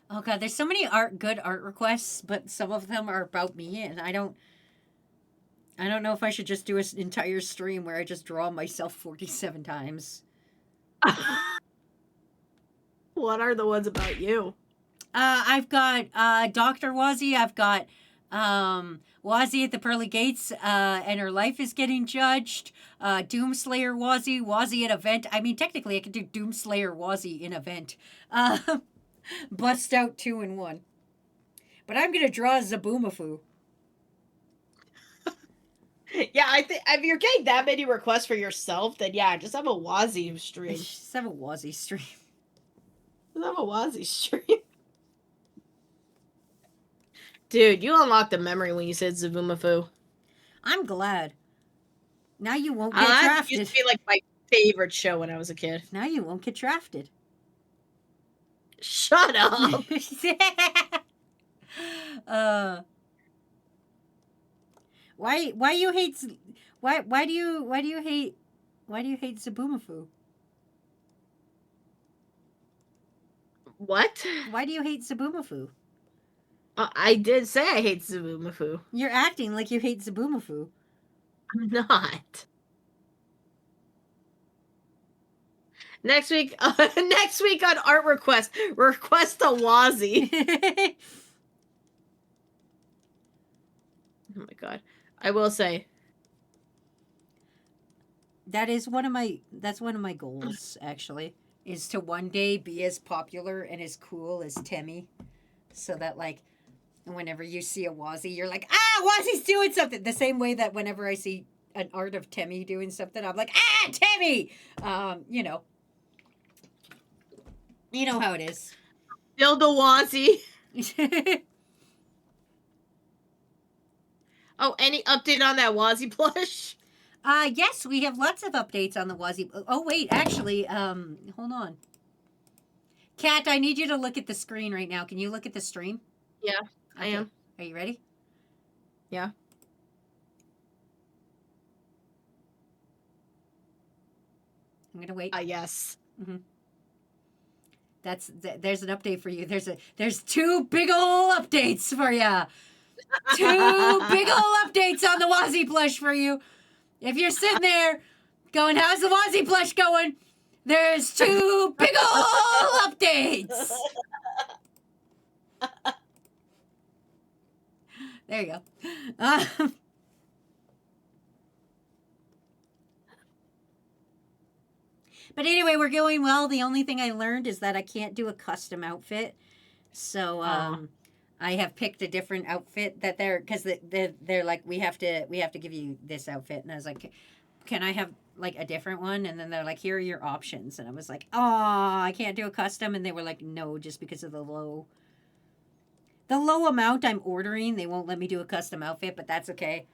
Oh god, there's so many good art requests, but some of them are about me, and I don't know if I should just do an entire stream where I just draw myself 47 times. What are the ones about you? I've got Dr. Wazi. I've got Wazi at the Pearly Gates, and her life is getting judged. Doomslayer Wazi, Wazi at event. I mean, technically, I could do Doomslayer Wazi in event. Bust out 2 in 1. But I'm gonna draw Zaboomafoo. Yeah, I think if you're getting that many requests for yourself, then yeah, just have a Wazzy stream. Just have a Wazzy stream. Just have a Wazzy stream. Dude, you unlocked a memory when you said Zavumafu. I'm glad. Now you won't get That drafted. used to be like my favorite show when I was a kid. Now you won't get drafted. Shut up. Why you hate why do you hate Zabumafu? What? Why do you hate Zabumafu? I did say I hate Zavumafu. You're acting like you hate Zabumafu. I'm not. Next week on art request a Wazzy. Oh my god. I will say that's one of my goals actually, is to one day be as popular and as cool as Temmie, so that like whenever you see a Wazzy, you're like, Wazzy's doing something. The same way that whenever I see an art of Temmie doing something, I'm like, Temmie. You know how it is. build a Wazzy. Oh, any update on that Wazzy plush? Yes, we have lots of updates on the Wazzy. Oh wait, actually, hold on. Kat, I need you to look at the screen right now. Can you look at the stream? Yeah, I am. Are you ready? Yeah. I'm gonna wait. Yes. There's an update for you. There's two big ol' updates for you. Two big ol' updates on the Wazzy plush for you. If you're sitting there going, how's the Wazzy plush going? There's two big ol' updates. There you go. But anyway, we're going well. The only thing I learned is that I can't do a custom outfit. So I have picked a different outfit that they're like, we have to give you this outfit. And I was like, can I have like a different one? And then they're like, here are your options. And I was like, oh, I can't do a custom. And they were like, no, just because of the low amount I'm ordering, they won't let me do a custom outfit, but that's okay.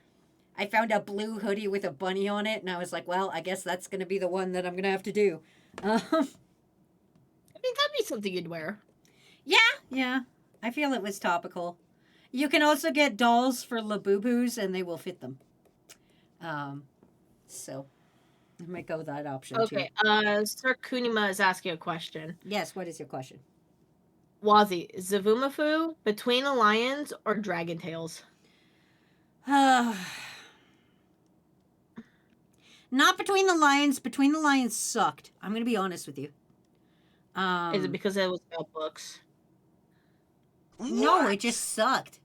I found a blue hoodie with a bunny on it, and I was like, well, I guess that's going to be the one that I'm going to have to do. I mean, that'd be something you'd wear. Yeah. I feel it was topical. You can also get dolls for Labubus, and they will fit them. So I might go with that option, too. Okay, Sir Kunima is asking a question. Yes, what is your question? Wazzy, Zavumafu, Between the Lions, or Dragon Tales? Not Between the Lions. Between the Lions sucked. I'm going to be honest with you. Is it because it was about books? No, it just sucked.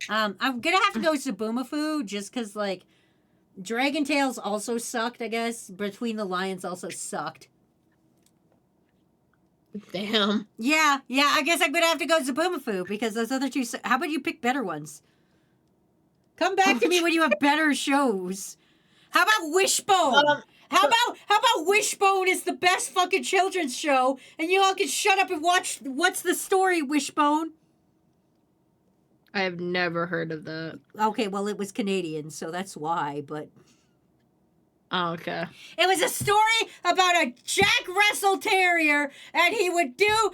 I'm going to have to go Zabumafu just because, like, Dragon Tales also sucked, I guess. Between the Lions also sucked. Damn. Yeah, I guess I'm going to have to go Zabumafu because those other two... How about you pick better ones? Come back to me when you have better shows. How about Wishbone? How about Wishbone is the best fucking children's show, and you all can shut up and watch What's the Story, Wishbone? I have never heard of that. Okay, well, it was Canadian, so that's why, but... Oh, okay. It was a story about a Jack Russell Terrier, and he would do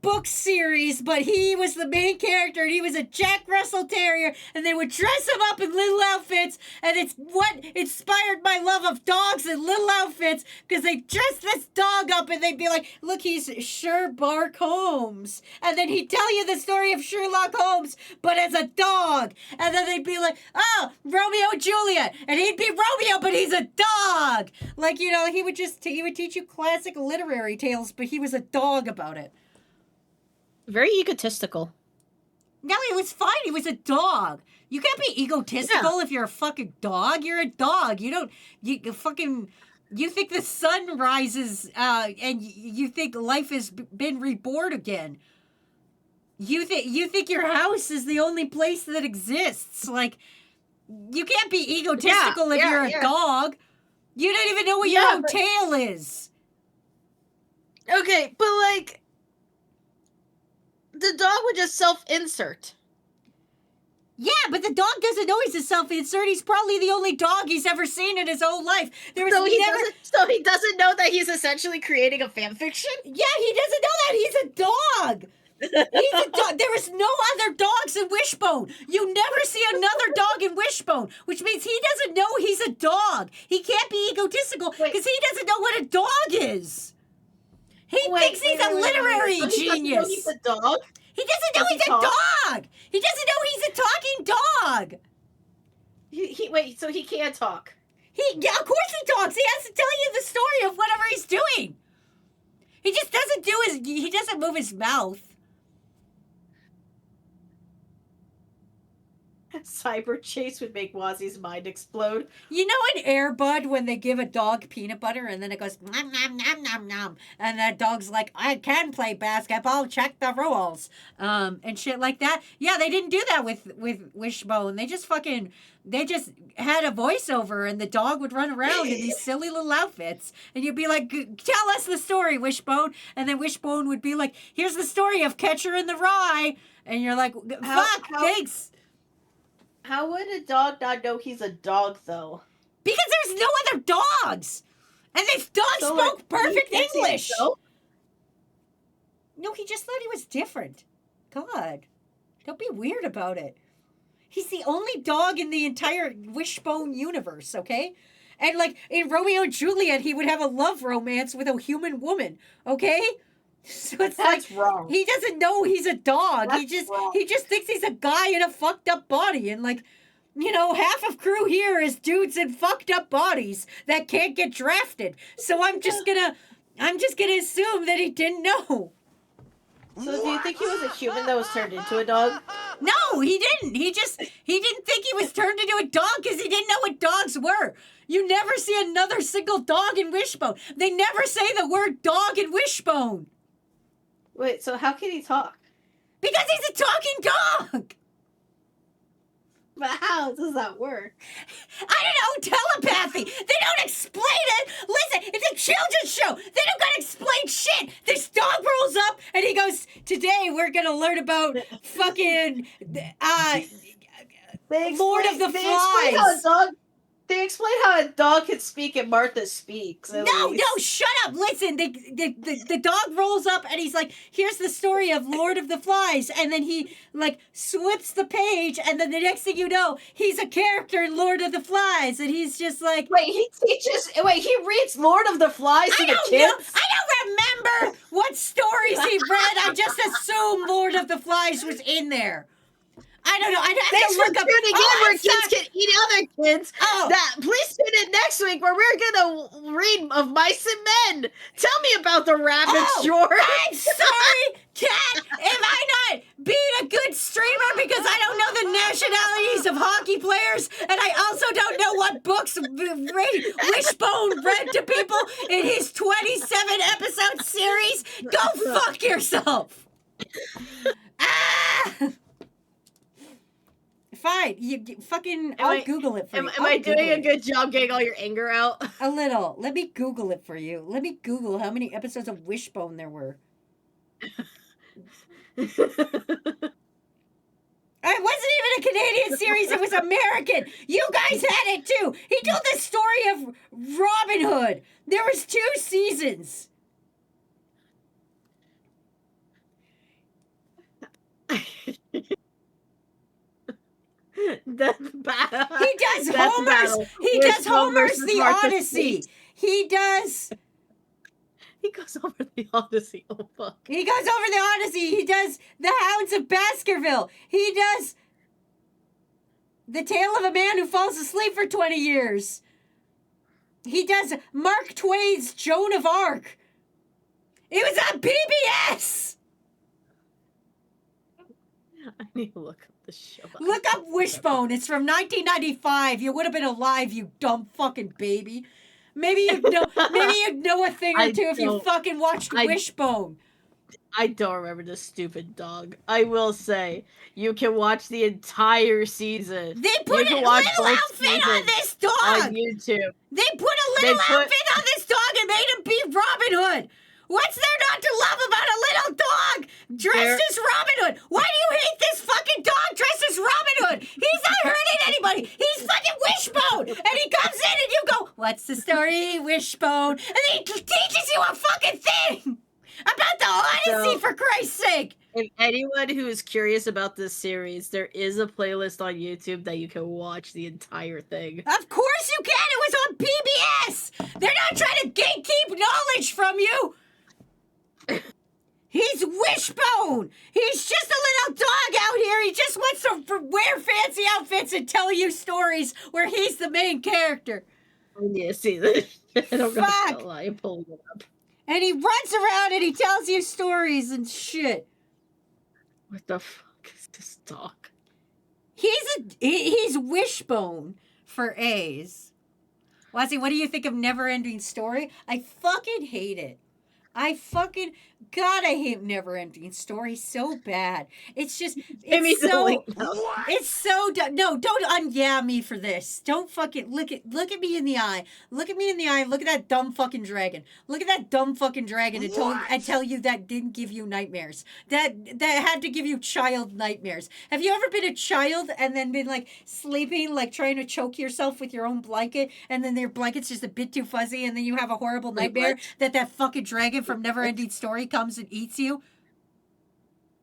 book series, but he was the main character, and he was a Jack Russell Terrier, and they would dress him up in little outfits, and it's what inspired my love of dogs in little outfits, because they dressed this dog up, and they'd be like, look, he's Sherlock Holmes, and then he'd tell you the story of Sherlock Holmes, but as a dog, and then they'd be like, oh, Romeo and Juliet, and he'd be Romeo, but he's a dog. Like, you know, he would teach you classic literary tales, but he was a dog about it. Very egotistical. No, it was fine. He was a dog. You can't be egotistical if you're a fucking dog. You're a dog. You think the sun rises and you think life has been reborn again. You think your house is the only place that exists. Like, You can't be egotistical if you're a dog. You don't even know what your own tail is. Okay, but like, the dog would just self-insert. Yeah, but the dog doesn't know he's a self-insert. He's probably the only dog he's ever seen in his whole life. So he doesn't know that he's essentially creating a fan fiction? Yeah, he doesn't know that he's a dog. He's a dog. There is no other dogs in Wishbone. You never see another dog in Wishbone, which means he doesn't know he's a dog. He can't be egotistical because he doesn't know what a dog is. He thinks he's a literary So he doesn't genius. know he's a dog? He doesn't know Does he he's a talk? dog. He doesn't know he's a talking dog. Wait, so he can't talk? Yeah, of course he talks. He has to tell you the story of whatever he's doing. He just doesn't he doesn't move his mouth. Cyber chase would make Wazzy's mind explode. You know in Air Bud when they give a dog peanut butter and then it goes nom nom nom nom nom and that dog's like, I can play basketball, check the rules. And shit like that. Yeah, they didn't do that with Wishbone. They just had a voiceover and the dog would run around in these silly little outfits. And you'd be like, tell us the story, Wishbone. And then Wishbone would be like, here's the story of Catcher in the Rye. And you're like, thanks. How would a dog not know he's a dog, though? Because there's no other dogs! And this dog spoke perfect English! No, he just thought he was different. God. Don't be weird about it. He's the only dog in the entire Wishbone universe, okay? And, like, in Romeo and Juliet, he would have a love romance with a human woman, okay? So it's That's wrong. He doesn't know he's a dog. That's He just thinks he's a guy in a fucked up body. And like, you know, half of crew here is dudes in fucked up bodies that can't get drafted. So I'm just gonna assume that he didn't know. So do you think he was a human that was turned into a dog? No, he didn't. He didn't think he was turned into a dog because he didn't know what dogs were. You never see another single dog in Wishbone. They never say the word dog in Wishbone. Wait, so how can he talk? Because he's a talking dog! But how does that work? I don't know, telepathy! They don't explain it! Listen, it's a children's show! They don't gotta explain shit! This dog rolls up and he goes, today we're gonna learn about fucking, Lord of the Flies! They explain how a dog can speak and Martha speaks. No, shut up. Listen, the dog rolls up and he's like, here's the story of Lord of the Flies. And then he, like, slips the page. And then the next thing you know, he's a character in Lord of the Flies. And he's just like... he reads Lord of the Flies to the kids? I don't remember what stories he read. I just assumed Lord of the Flies was in there. I don't know. I'd have Thanks to look for up. tuning in where kids can eat other kids. Please tune in next week where we're gonna read of Mice and Men. Tell me about the rabbits, George. I'm sorry, Cat. Am I not being a good streamer because I don't know the nationalities of hockey players, and I also don't know what books Wishbone read to people in his 27 episode series? Go fuck yourself. Fine, I'll Google it for you. Am I doing a good job getting all your anger out? A little. Let me Google it for you. Let me Google how many episodes of Wishbone there were. It wasn't even a Canadian series, it was American. You guys had it too. He told the story of Robin Hood. There was 2 seasons. That's bad. He does Homer's. He does Homer's The Odyssey. He does. He goes over the Odyssey. Oh fuck. He goes over the Odyssey. He does The Hounds of Baskerville. He does The Tale of a Man Who Falls Asleep for 20 Years. He does Mark Twain's Joan of Arc. It was on PBS. I need to look up the show. Look up Wishbone. It's from 1995. You would have been alive, you dumb fucking baby. Maybe you'd know a thing or two if you fucking watched Wishbone. I don't remember this stupid dog. I will say, you can watch the entire season. They You put can a watch little both outfit on seasons this on dog. YouTube. They put a They little put- outfit on this dog and made him be Robin Hood. What's there not to love about a little dog dressed There- as Robin Hood? Why do you hate this fucking dog dressed as Robin Hood? He's not hurting anybody. He's fucking Wishbone. And he comes in and you go, what's the story, Wishbone? And then he teaches you a fucking thing about the Odyssey, So- for Christ's sake. If anyone who is curious about this series, there is a playlist on YouTube that you can watch the entire thing. Of course you can. It was on PBS. They're not trying to gatekeep knowledge from you. He's Wishbone. He's just a little dog out here. He just wants to wear fancy outfits and tell you stories where he's the main character. Yeah, see this. I don't know Fuck. how I'm pulling it up. And he runs around and he tells you stories and shit. What the fuck is this dog? He's Wishbone for A's. Wazzy, what do you think of Never Ending Story? I fucking hate it. God, I hate Never Ending Story so bad. It's just, Give me it's the so, link now. it's so, no, don't me for this. Don't fucking, look at me in the eye. Look at me in the eye. Look at that dumb fucking dragon. Look at that dumb fucking dragon and tell you that didn't give you nightmares. That had to give you child nightmares. Have you ever been a child and then been like sleeping, like trying to choke yourself with your own blanket, and then your blanket's just a bit too fuzzy, and then you have a horrible nightmare that fucking dragon from Never Ending Story comes and eats you?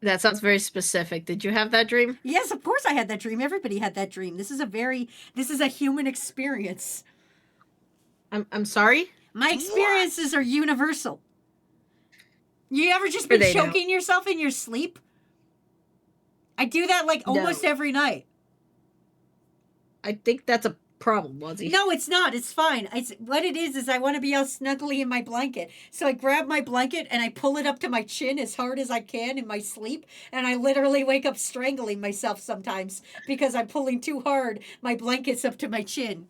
That sounds very specific. Did you have that dream? Yes, of course I had that dream. Everybody had that dream. This is a human experience. I'm sorry? My experiences are universal. You ever just Are been they now? choking yourself in your sleep? I do that like almost No. every night. I think that's a problem, Wazzy. No, it's not. It's fine. What it is I want to be all snuggly in my blanket. So I grab my blanket and I pull it up to my chin as hard as I can in my sleep. And I literally wake up strangling myself sometimes because I'm pulling too hard. My blanket's up to my chin.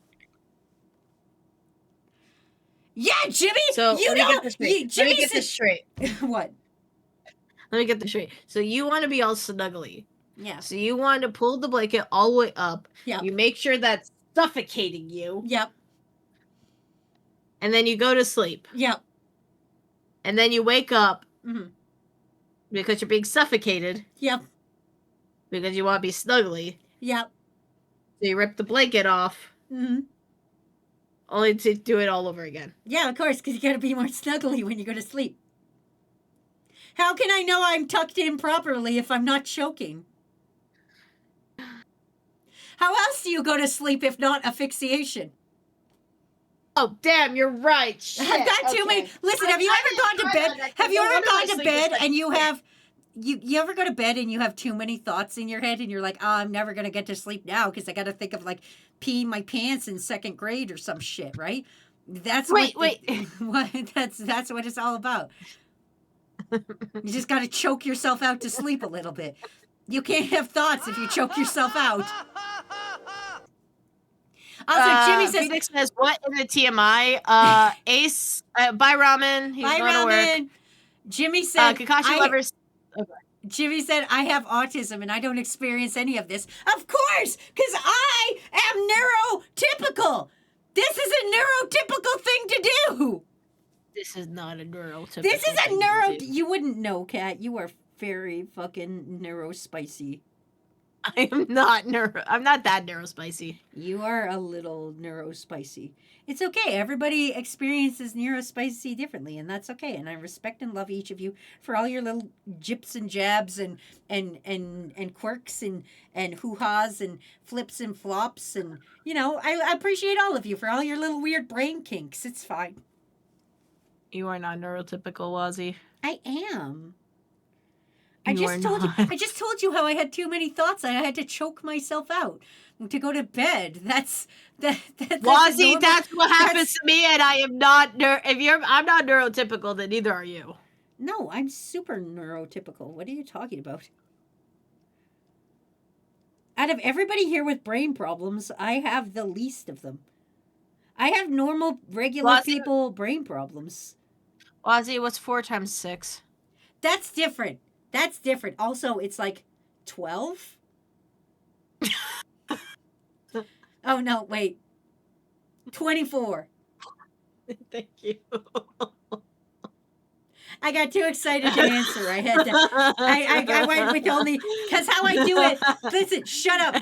Yeah, Jimmy! So you let me know, get this straight. Jimmy Let me get this straight. What? Let me get this straight. So you want to be all snuggly. Yeah. So you want to pull the blanket all the way up. Yep. You make sure that's suffocating you. Yep. And then you go to sleep. Yep. And then you wake up Mm-hmm. because you're being suffocated. Yep. Because you want to be snuggly. Yep. So you rip the blanket off. Mm-hmm. Only to do it all over again. Yeah, of course, because you got to be more snuggly when you go to sleep. How can I know I'm tucked in properly if I'm not choking? How else do you go to sleep if not asphyxiation? Oh, damn, you're right. Shit. I've got too many. Listen, have you ever gone to bed? Have you ever gone to bed and you have... You ever go to bed and you have too many thoughts in your head and you're like, oh, I'm never going to get to sleep now because I got to think of like peeing my pants in second grade or some shit, right? That's Wait. what that's what it's all about. You just got to choke yourself out to sleep a little bit. You can't have thoughts if you choke yourself out. Also, Jimmy says, Phoenix says, what in the TMI? Ace, bye ramen. He's "Bye, going to work. Ramen." Jimmy said, Kakashi lovers. Jimmy said, I have autism and I don't experience any of this. Of course, because I am neurotypical. This is a neurotypical thing to do. This is not a neurotypical. This is a thing to neuro... do. You wouldn't know, Kat. You are very fucking neurospicy. I am not I'm not that neurospicy. You are a little neurospicy. It's okay. Everybody experiences neurospicy differently, and that's okay. And I respect and love each of you for all your little jips and jabs and quirks and hoo-has and flips and flops. And, you know, I appreciate all of you for all your little weird brain kinks. It's fine. You are not neurotypical, Wazzy. I am. I You just are told you. not. I just told you how I had too many thoughts. I had to choke myself out to go to bed. That's Wazzy, normal- that's what happens that's- to me, and I am not I'm not neurotypical, then neither are you. No, I'm super neurotypical. What are you talking about? Out of everybody here with brain problems, I have the least of them. I have normal, regular Wazzy- people brain problems. Wazzy, what's 4 times 6? That's different. That's different. Also, it's like 12? Oh, no, wait. 24. Thank you. I got too excited to answer. I had to. I went with only because how I do it. Listen, shut up.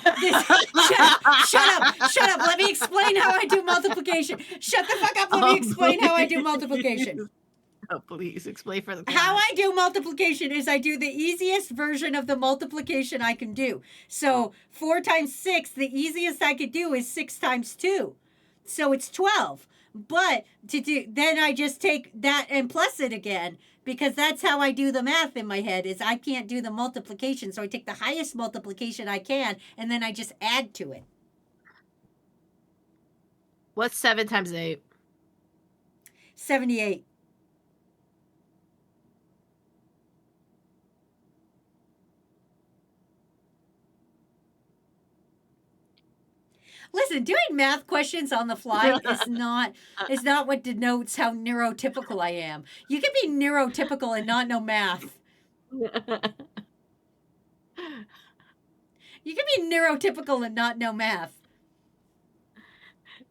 Shut up. Let me explain how I do multiplication. Shut the fuck up. Let me explain how I do multiplication. Oh, please explain for the How class. I do multiplication is I do the easiest version of the multiplication I can do. So 4 times 6, the easiest I could do is 6 times 2. So it's 12. But then I just take that and plus it again, because that's how I do the math in my head. Is I can't do the multiplication, so I take the highest multiplication I can and then I just add to it. What's 7 times 8? 78. Listen, doing math questions on the fly is not what denotes how neurotypical I am. You can be neurotypical and not know math. You can be neurotypical and not know math.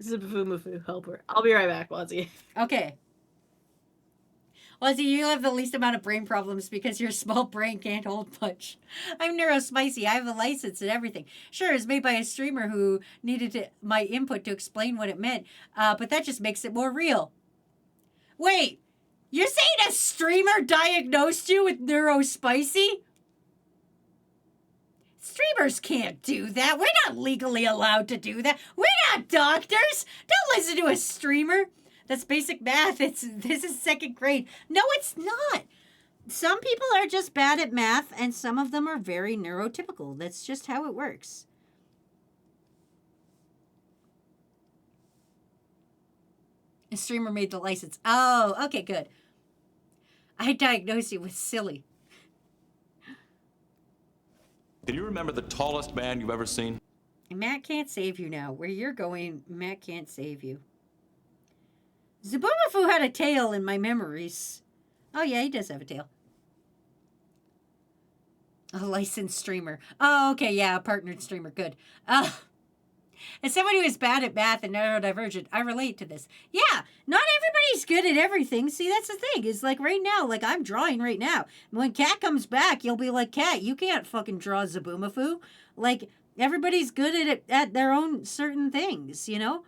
Zaboomafoo helper. I'll be right back, Wazzy. Okay. Ozzy, you have the least amount of brain problems because your small brain can't hold much. I'm neurospicy. I have a license and everything. Sure, it's made by a streamer who needed my input to explain what it meant, but that just makes it more real. Wait, you're saying a streamer diagnosed you with neurospicy? Streamers can't do that. We're not legally allowed to do that. We're not doctors. Don't listen to a streamer. That's basic math. This is 2nd grade. No, it's not. Some people are just bad at math, and some of them are very neurotypical. That's just how it works. A streamer made the license. Oh, okay, good. I diagnosed you with silly. Can you remember the tallest man you've ever seen? Matt can't save you now. Where you're going, Matt can't save you. Zaboomafoo had a tail in my memories. Oh, yeah, he does have a tail. A licensed streamer. Oh, okay, yeah, a partnered streamer. Good. As someone who is bad at math and neurodivergent, I relate to this. Yeah, not everybody's good at everything. See, that's the thing. Is like right now, like I'm drawing right now. When Kat comes back, you'll be like, Kat, you can't fucking draw Zaboomafoo. Like, everybody's good at it, at their own certain things, you know?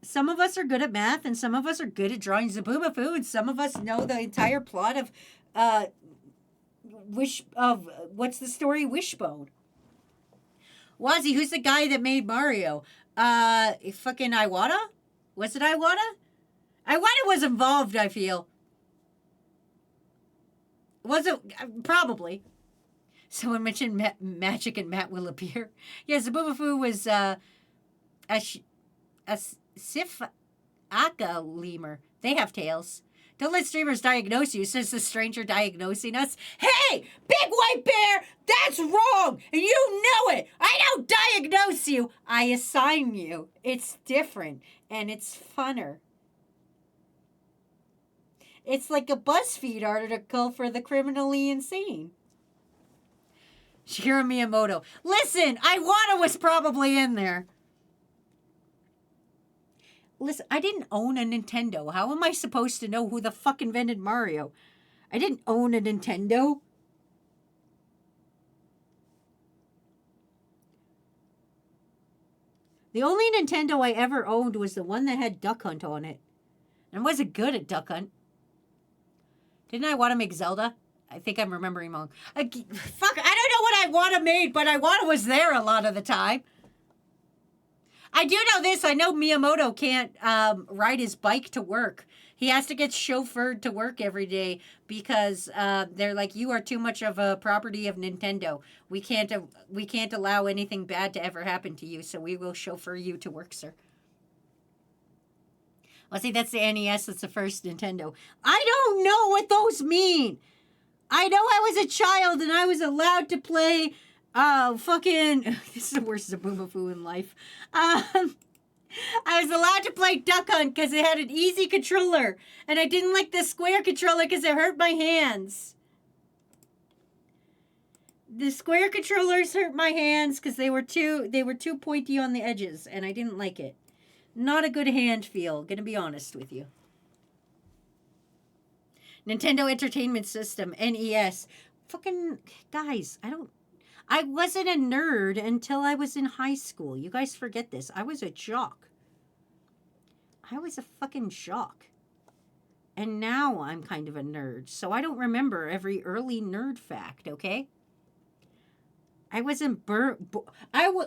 Some of us are good at math, and some of us are good at drawing Zaboomafoo, and some of us know the entire plot of, what's the story? Wishbone. Wazzy, who's the guy that made Mario? Fucking Iwata? Was it Iwata? Iwata was involved, I feel. Was it? Probably. Someone mentioned Magic and Matt will appear. Yeah, Zaboomafoo was, a Sif Aka lemur. They have tails. Don't let streamers diagnose you, says the stranger diagnosing us. Hey, big white bear, that's wrong, and you know it. I don't diagnose you. I assign you. It's different, and it's funner. It's like a BuzzFeed article for the criminally insane. Shigeru Miyamoto. Listen, Iwata was probably in there. Listen, I didn't own a Nintendo. How am I supposed to know who the fuck invented Mario? I didn't own a Nintendo. The only Nintendo I ever owned was the one that had Duck Hunt on it. And I wasn't good at Duck Hunt. Didn't I want to make Zelda? I think I'm remembering wrong. Fuck, I don't know what Iwata made, but Iwata was there a lot of the time. I do know this. I know Miyamoto can't ride his bike to work. He has to get chauffeured to work every day because they're like, you are too much of a property of Nintendo. We can't allow anything bad to ever happen to you, so we will chauffeur you to work, sir. Well, see, that's the NES. That's the first Nintendo. I don't know what those mean. I know I was a child and I was allowed to play fucking... This is the worst Zaboomafoo in life. I was allowed to play Duck Hunt because it had an easy controller. And I didn't like the square controller because it hurt my hands. The square controllers hurt my hands because they were too pointy on the edges, and I didn't like it. Not a good hand feel. Gonna be honest with you. Nintendo Entertainment System, NES. Fucking guys, I wasn't a nerd until I was in high school. You guys forget this. I was a jock. I was a fucking jock. And now I'm kind of a nerd, so I don't remember every early nerd fact, okay? I wasn't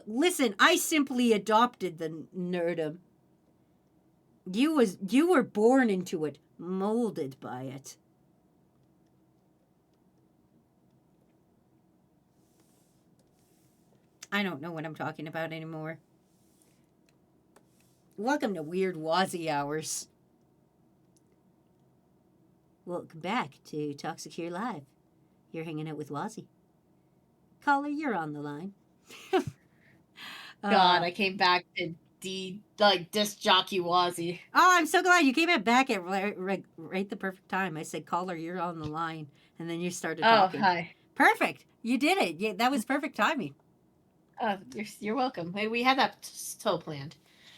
listen, I simply adopted the nerdom. You were born into it, molded by it. I don't know what I'm talking about anymore. Welcome to Weird Wazzy Hours. Welcome back to Talk Secure Live. You're hanging out with Wazzy. Caller, you're on the line. God, I came back to disc jockey Wazzy. Oh, I'm so glad you came back at right the perfect time. I said, caller, you're on the line. And then you started talking. Oh, hi. Perfect. You did it. Yeah, that was perfect timing. Oh, you're welcome. Hey, we had that so planned.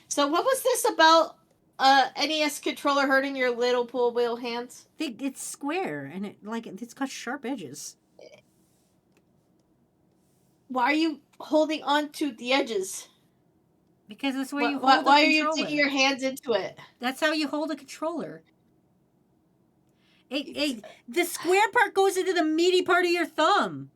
So what was this about NES controller hurting your little pool wheel hands? It's square, and it's got sharp edges. Why are you holding on to the edges? Because that's where you hold the controller. Why are you digging your hands into it? That's how you hold a controller. The square part goes into the meaty part of your thumb.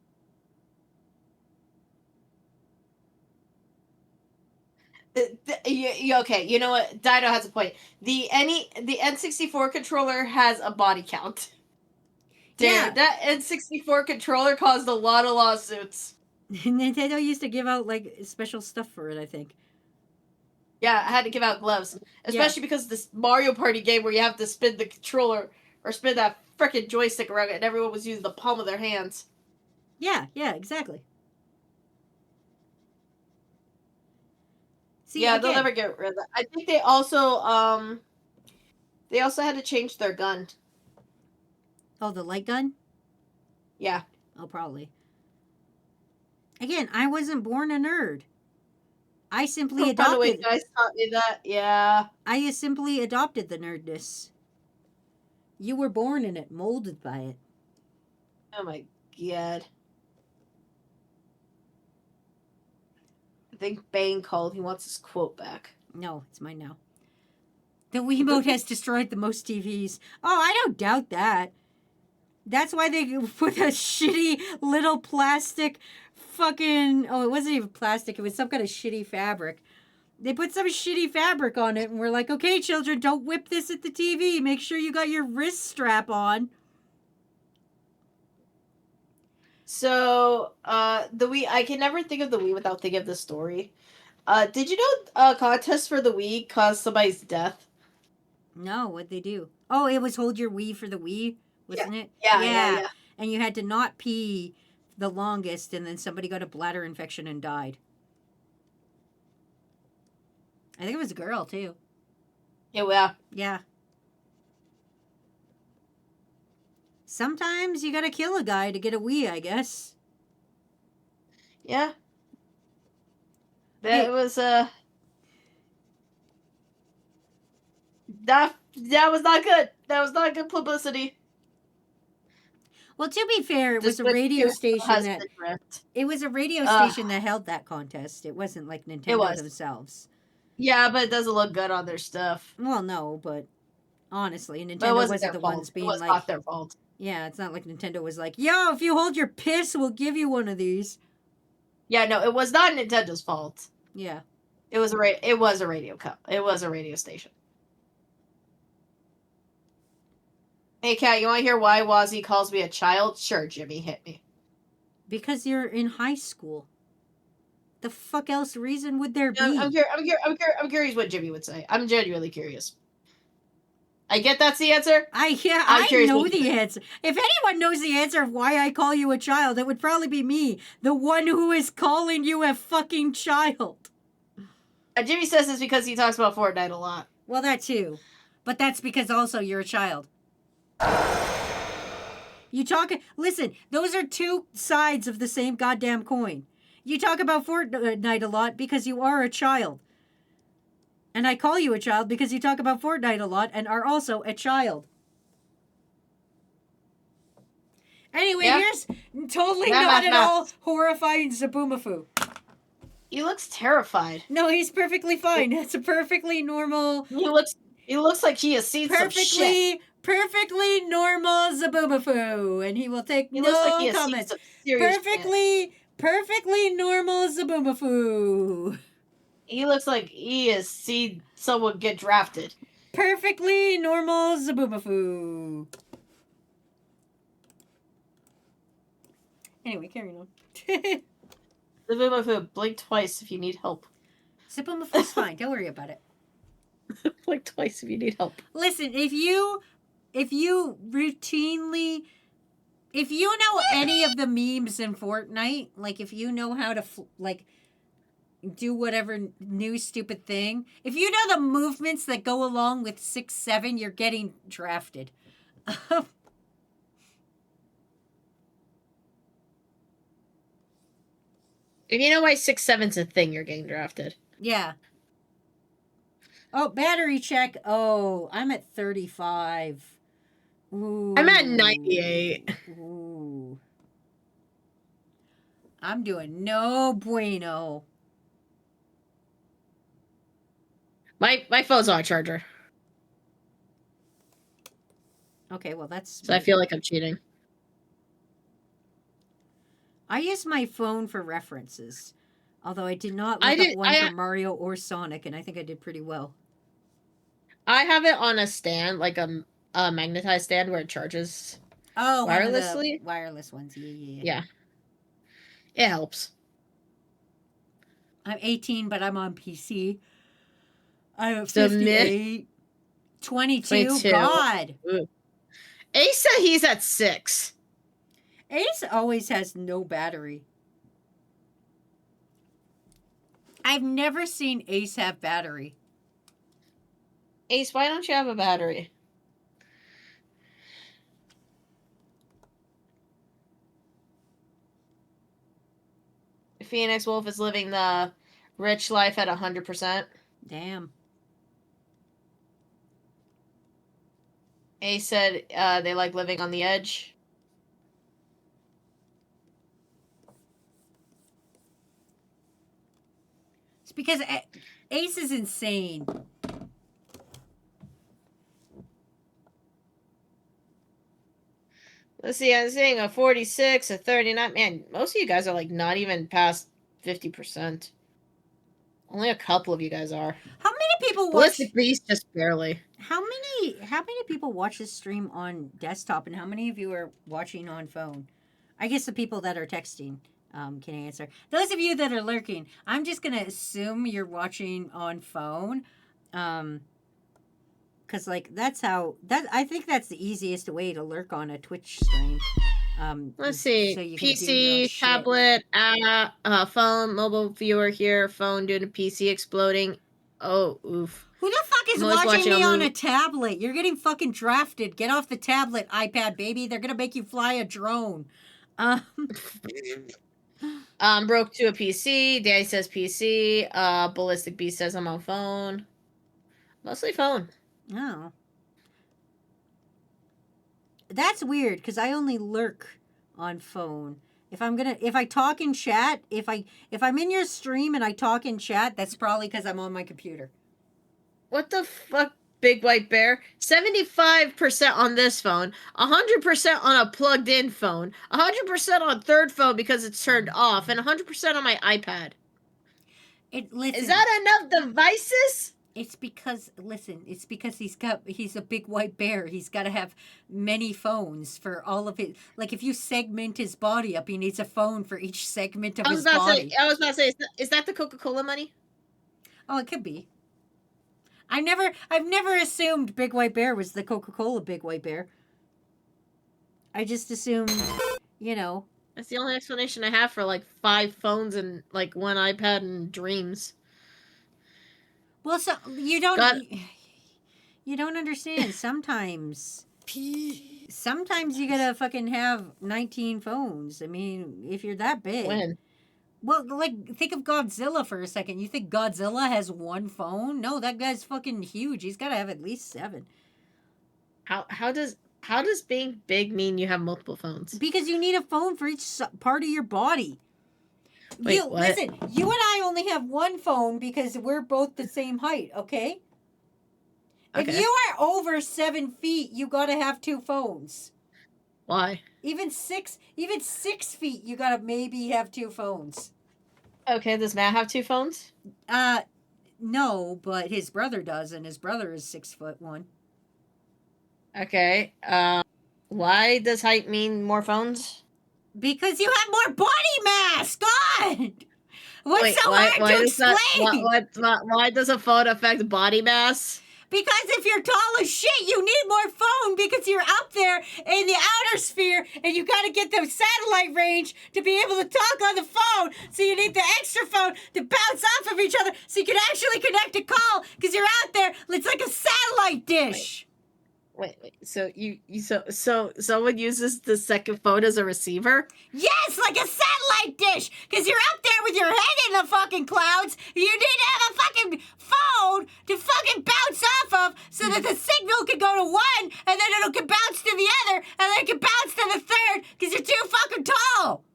Okay, you know what? Dido has a point. The N64 controller has a body count. Dude, Yeah. that N64 controller caused a lot of lawsuits. Nintendo used to give out special stuff for it, I think. Yeah, I had to give out gloves. Especially because this Mario Party game where you have to spin the controller or spin that frickin' joystick around and everyone was using the palm of their hands. Yeah, exactly. See, yeah, again, they'll never get rid of that. I think they also had to change their gun. Oh, the light gun? Yeah. Oh, probably. Again, I wasn't born a nerd. I simply By the way, adopted. guys taught me that. Yeah. I simply adopted the nerdness. You were born in it, molded by it. Oh my god. I think Bane called. He wants his quote back. No, it's mine now. The Wiimote has destroyed the most TVs. Oh, I don't doubt that. That's why they put a shitty little plastic fucking... Oh, it wasn't even plastic. It was some kind of shitty fabric. They put some shitty fabric on it, and we're like, okay, children, don't whip this at the TV. Make sure you got your wrist strap on. So, the Wii... I can never think of the Wii without thinking of the story. Did you know a contest for the Wii caused somebody's death? No, what'd they do? Oh, it was Hold Your Wii for the Wii, wasn't it? Yeah. And you had to not pee the longest, and then somebody got a bladder infection and died. I think it was a girl, too. Yeah. Yeah. Sometimes you gotta kill a guy to get a Wii, I guess. Yeah. That was, that was not good. That was not good publicity. Well, to be fair, it was a radio station that... It was a radio station that held that contest. It wasn't like Nintendo themselves. Yeah, but it doesn't look good on their stuff. Well, no, but honestly, Nintendo wasn't the ones being like... It was like... not their fault. Yeah, it's not like Nintendo was like, yo, if you hold your piss, we'll give you one of these. Yeah, no, it was not Nintendo's fault. Yeah. It was a radio station. Hey, Kat, you want to hear why Wazzy calls me a child? Sure, Jimmy, hit me. Because you're in high school. The fuck else reason would there be? I'm curious what Jimmy would say. I'm genuinely curious. I get that's the answer. I know the answer. If anyone knows the answer of why I call you a child, it would probably be me, the one who is calling you a fucking child. Jimmy says this because he talks about Fortnite a lot. Well, that too. But that's because also you're a child. You talk. Listen, those are two sides of the same goddamn coin. You talk about Fortnite a lot because you are a child. And I call you a child because you talk about Fortnite a lot and are also a child. Anyway, Yeah. here's totally Yeah, not at all maths. horrifying Zaboomafoo. He looks terrified. No, he's perfectly fine. That's a perfectly normal, He looks like he has seen some shit. perfectly normal Zaboomafoo. And he will take He looks like he no has seen comments. some serious shit. Perfectly normal Zaboomafoo. He looks like he has seen someone get drafted. Perfectly normal Zaboomafoo. Anyway, carrying on. Zaboomafoo, blink twice if you need help. Zaboomafoo's fine. Don't worry about it. Blink twice if you need help. Listen, if you routinely, if you know any of the memes in Fortnite, like if you know how to do whatever new stupid thing, if you know the movements that go along with 6-7, you're getting drafted. If you know why 6'7's a thing, you're getting drafted. Yeah. Oh, battery check. Oh, I'm at 35. Ooh. I'm at 98. Ooh. I'm doing no bueno. My phone's on a charger, Okay, well that's. so I feel like I'm cheating. I use my phone for references, although I did not I look up did- one I- for Mario or Sonic, and I think I did pretty well. I have it on a stand, like a magnetized stand where it charges. Oh, one of the Wirelessly? wireless ones. Yeah. Yeah. It helps. I'm 18, but I'm on PC. I'm So 58. 22. 22. God. Ace said he's at 6. Ace always has no battery. I've never seen Ace have battery. Ace, why don't you have a battery? Phoenix Wolf is living the rich life at 100%. Damn. Ace said they like living on the edge. It's because Ace is insane. Let's see, I'm seeing a 46, a 39. Man, most of you guys are like not even past 50%. Only a couple of you guys are. How many people watch? Ballistic Beast just barely. How many people watch this stream on desktop, and how many of you are watching on phone? I guess the people that are texting can answer. Those of you that are lurking, I'm just gonna assume you're watching on phone, because like I think that's the easiest way to lurk on a Twitch stream. Let's see. so you can do your own PC, shit. tablet, phone, mobile viewer here, phone doing a PC exploding. Oh, oof. Who the fuck is I'm always watching watching me a on a movie. tablet? You're getting fucking drafted. Get off the tablet, iPad baby. They're gonna make you fly a drone. Broke to a PC. Daddy says PC. Ballistic Beast says I'm on phone. Mostly phone. Oh. That's weird because I only lurk on phone. If I talk in chat, if I'm in your stream and I talk in chat, that's probably because I'm on my computer. What the fuck, Big White Bear? 75% on this phone, 100% on a plugged-in phone, 100% on third phone because it's turned off, and 100% on my iPad. Listen, Is that enough devices? it's because he's a big white bear. He's got to have many phones for all of it. Like if you segment his body up, he needs a phone for each segment of his body. I was about to say, is that the Coca-Cola money? Oh, it could be. I've never assumed Big White Bear was the Coca-Cola Big White Bear. I just assumed, That's the only explanation I have for like 5 phones and like 1 iPad and dreams. Well, so you don't Got- understand. Sometimes pee. Sometimes you gotta fucking have 19 phones. I mean, if you're that big. When? Well, like, think of Godzilla for a second. You think Godzilla has one phone? No, that guy's fucking huge. He's gotta have at least 7. How does being big mean you have multiple phones? Because you need a phone for each part of your body. Wait, what? Listen, you and I only have one phone because we're both the same height, okay? If Okay. you are over 7 feet, you gotta have 2 phones. Why? Even 6 feet, you gotta maybe have 2 phones. Okay, does Matt have 2 phones? No, but his brother does, and his brother is 6'1". Okay. Why does height mean more phones? Because you have more body mass. God, what's Wait, so why hard to does that? explain? Why does a phone affect body mass? Because if you're tall as shit, you need more phone because you're up there in the outer sphere and you got to get the satellite range to be able to talk on the phone. So you need the extra phone to bounce off of each other so you can actually connect a call because you're out there. It's like a satellite dish. Wait. So so someone uses the second phone as a receiver? Yes, like a satellite dish because you're up there with your head in the fucking clouds. You need to have a fucking phone to fucking bounce off of so that the signal can go to one and then it'll can bounce to the other and then it can bounce to the third because you're too fucking tall.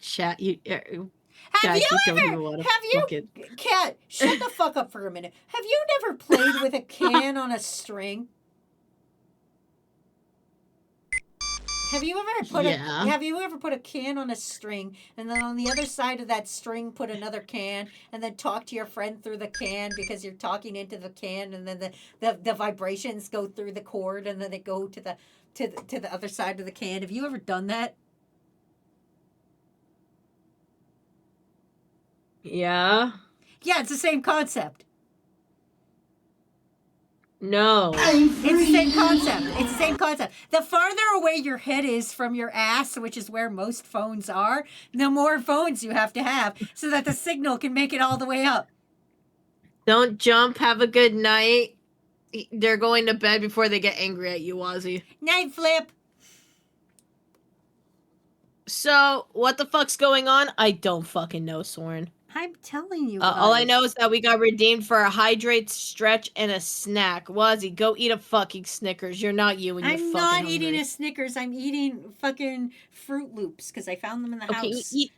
Chat, you. Have Guys, you just don't ever, even wanna have you, fucking- Kat, shut the fuck up for a minute. Have you never played with a can on a string? Have you ever put a can on a string and then on the other side of that string put another can and then talk to your friend through the can because you're talking into the can and then the vibrations go through the cord and then they go to the other side of the can? Have you ever done that? Yeah. Yeah, it's the same concept. No. It's the same concept. It's the same concept. The farther away your head is from your ass, which is where most phones are, the more phones you have to have so that the signal can make it all the way up. Don't jump. Have a good night. They're going to bed before they get angry at you, Wazzy. Night flip. So, what the fuck's going on? I don't fucking know, Soren. I'm telling you. All I guys. know is that we got redeemed for a hydrate, stretch, and a snack. Wazzy, go eat a fucking Snickers. You're not you and you're I'm fucking not hungry. eating a Snickers. I'm eating fucking Fruit Loops because I found them in the Okay, house. eat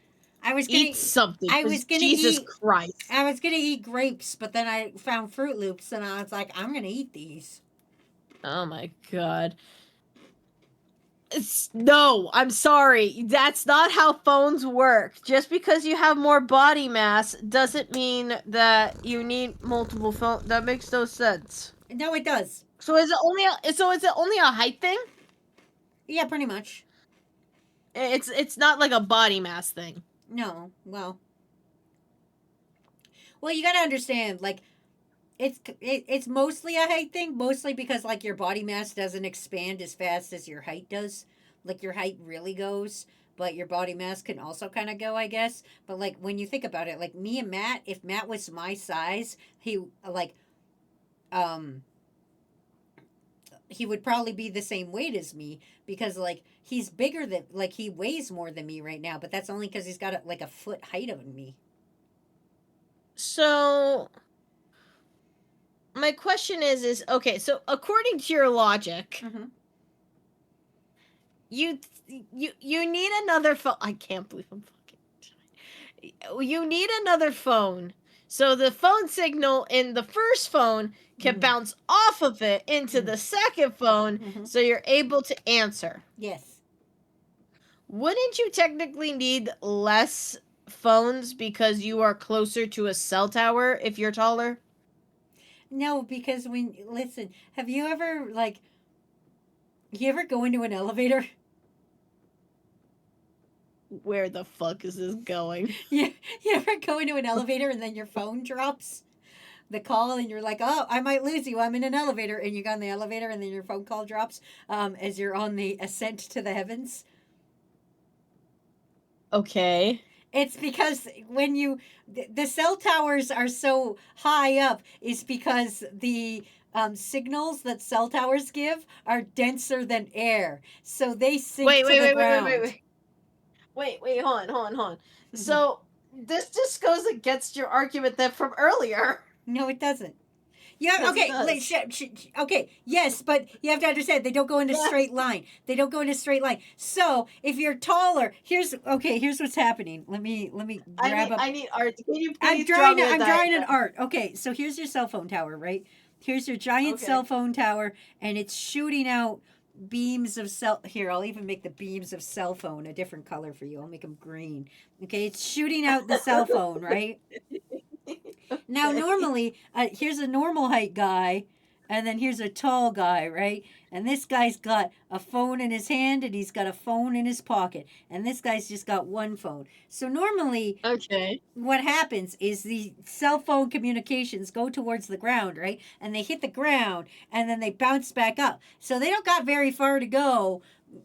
I was gonna eat something. I 'cause was gonna Jesus eat- Christ. I was gonna eat grapes, but then I found Fruit Loops and I was like, I'm gonna eat these. Oh my god. No, I'm sorry. That's not how phones work. Just because you have more body mass doesn't mean that you need multiple phones. That makes no sense. No, it does. So is it only a height thing? Yeah, pretty much. It's not like a body mass thing. No, well, you gotta understand, like, it's mostly a height thing, mostly because like your body mass doesn't expand as fast as your height does. Like your height really goes, but your body mass can also kind of go, I guess. But like when you think about it, like me and Matt, if Matt was my size, he would probably be the same weight as me because like he's bigger than like he weighs more than me right now, but that's only because he's got like a foot height on me. So my question is okay, so according to your logic, Mm-hmm. you need another phone. I can't believe I'm fucking. You need another phone. So the phone signal in the first phone can bounce off of it into the second phone so you're able to answer. Yes. Wouldn't you technically need less phones because you are closer to a cell tower if you're taller? No, because listen, have you ever you ever go into an elevator? Where the fuck is this going? You ever go into an elevator and then your phone drops the call and you're like, oh, I might lose you. I'm in an elevator, and you go in the elevator and then your phone call drops as you're on the ascent to the heavens. Okay. It's because when the cell towers are so high up is because the signals that cell towers give are denser than air. So they sink Wait, to wait, the wait, wait, ground. wait, wait, wait, wait. Hold on. So this just goes against your argument that from earlier. No, it doesn't. Yeah, Yes, okay. it does. Okay, yes, but you have to understand they don't go in a Yes. straight line. They don't go in a straight line. So if you're taller, here's what's happening. Let me grab up. I need art. Can you I'm please draw drawing. me a I'm drawing an diagram? art. Okay, so here's your cell phone tower, right? Here's your giant Okay. cell phone tower, and it's shooting out beams of cell. Here, I'll even make the beams of cell phone a different color for you. I'll make them green. Okay, it's shooting out the cell phone, right? Now, normally, here's a normal height guy, and then here's a tall guy, right? And this guy's got a phone in his hand, and he's got a phone in his pocket, and this guy's just got one phone. So normally, Okay. what happens is the cell phone communications go towards the ground, right? And they hit the ground, and then they bounce back up. So they don't got very far to go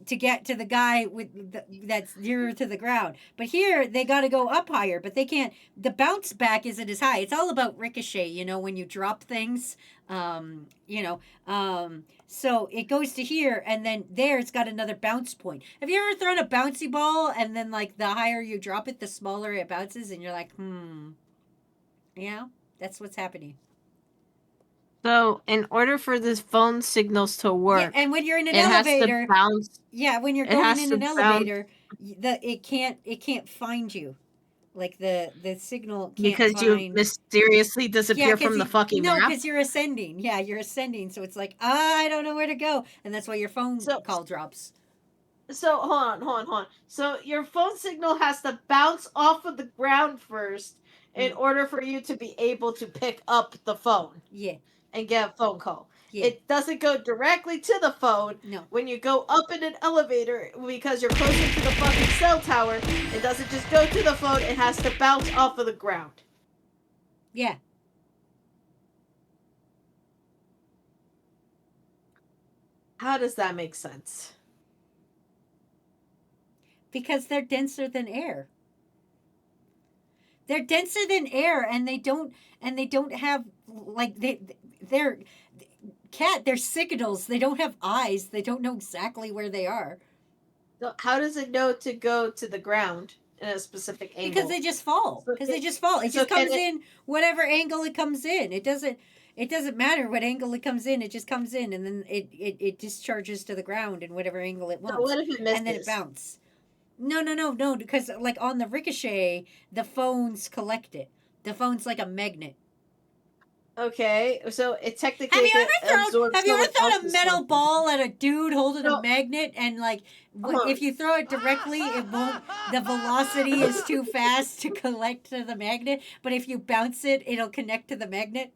to get to the guy that's nearer to the ground. But here they got to go up higher, but they can't. The bounce back isn't as high. It's all about ricochet, when you drop things. So it goes to here, and then there it's got another bounce point. Have you ever thrown a bouncy ball, and then like the higher you drop it, the smaller it bounces, and you're like, that's what's happening. So, in order for this phone signals to work, Yeah, and when you're in an it has elevator, to bounce. when you're It going has in to an bounce elevator, it can't find you. Like the signal can't Because you find. mysteriously disappear from the fucking map. because you're ascending. Yeah, you're ascending, so it's like I don't know where to go, and that's why your phone So- call drops. So hold on. So your phone signal has to bounce off of the ground first in order for you to be able to pick up the phone Yeah, and get a phone call. yeah. It doesn't go directly to the phone. No. When you go up in an elevator because you're closer to the fucking cell tower, it doesn't just go to the phone, it has to bounce off of the ground. Yeah. How does that make sense? Because they're denser than air. They're denser than air, and they don't have like they're signals. They don't have eyes. They don't know exactly where they are. So how does it know to go to the ground in a specific angle? Because they just fall. So Because they it- just fall. It so just comes can it- in whatever angle it comes in. It doesn't matter what angle it comes in. It just comes in, and then it discharges to the ground in whatever angle it wants. So what if it misses? And then it bounces. No, because like on the ricochet, the phones collect it. The phone's like a magnet. Okay, so it technically Have you absorbs ever someone thrown a else's metal phone. ball at a dude holding No. a magnet, and like Uh-huh. if you throw it directly, it won't. The velocity is too fast to collect to the magnet, but if you bounce it, it'll connect to the magnet.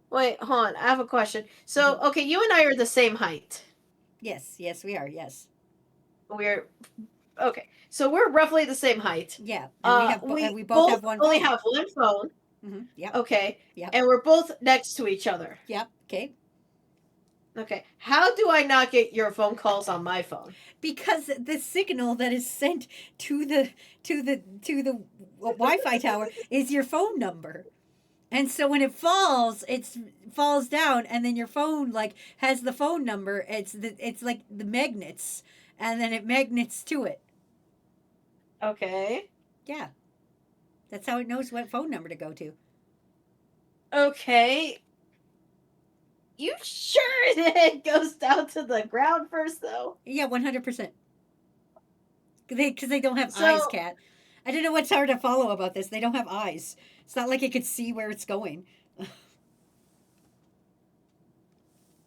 Wait, hold on. I have a question. So, okay, you and I are the same height. Yes, we are. Yes, We're okay. So we're roughly the same height. yeah. And we both have one. only phone. have one phone. Yep. Okay. Yep. And we're both next to each other. Yep. Okay. Okay. How do I not get your phone calls on my phone? Because the signal that is sent to the Wi-Fi tower is your phone number. And so when it falls down, and then your phone like has the phone number. It's like the magnets, and then it magnets to it. Okay. Yeah, that's how it knows what phone number to go to. Okay. You sure that it goes down to the ground first, though? Yeah, 100%. Because they don't have So- eyes, Kat. I don't know what's hard to follow about this. They don't have eyes. It's not like it could see where it's going.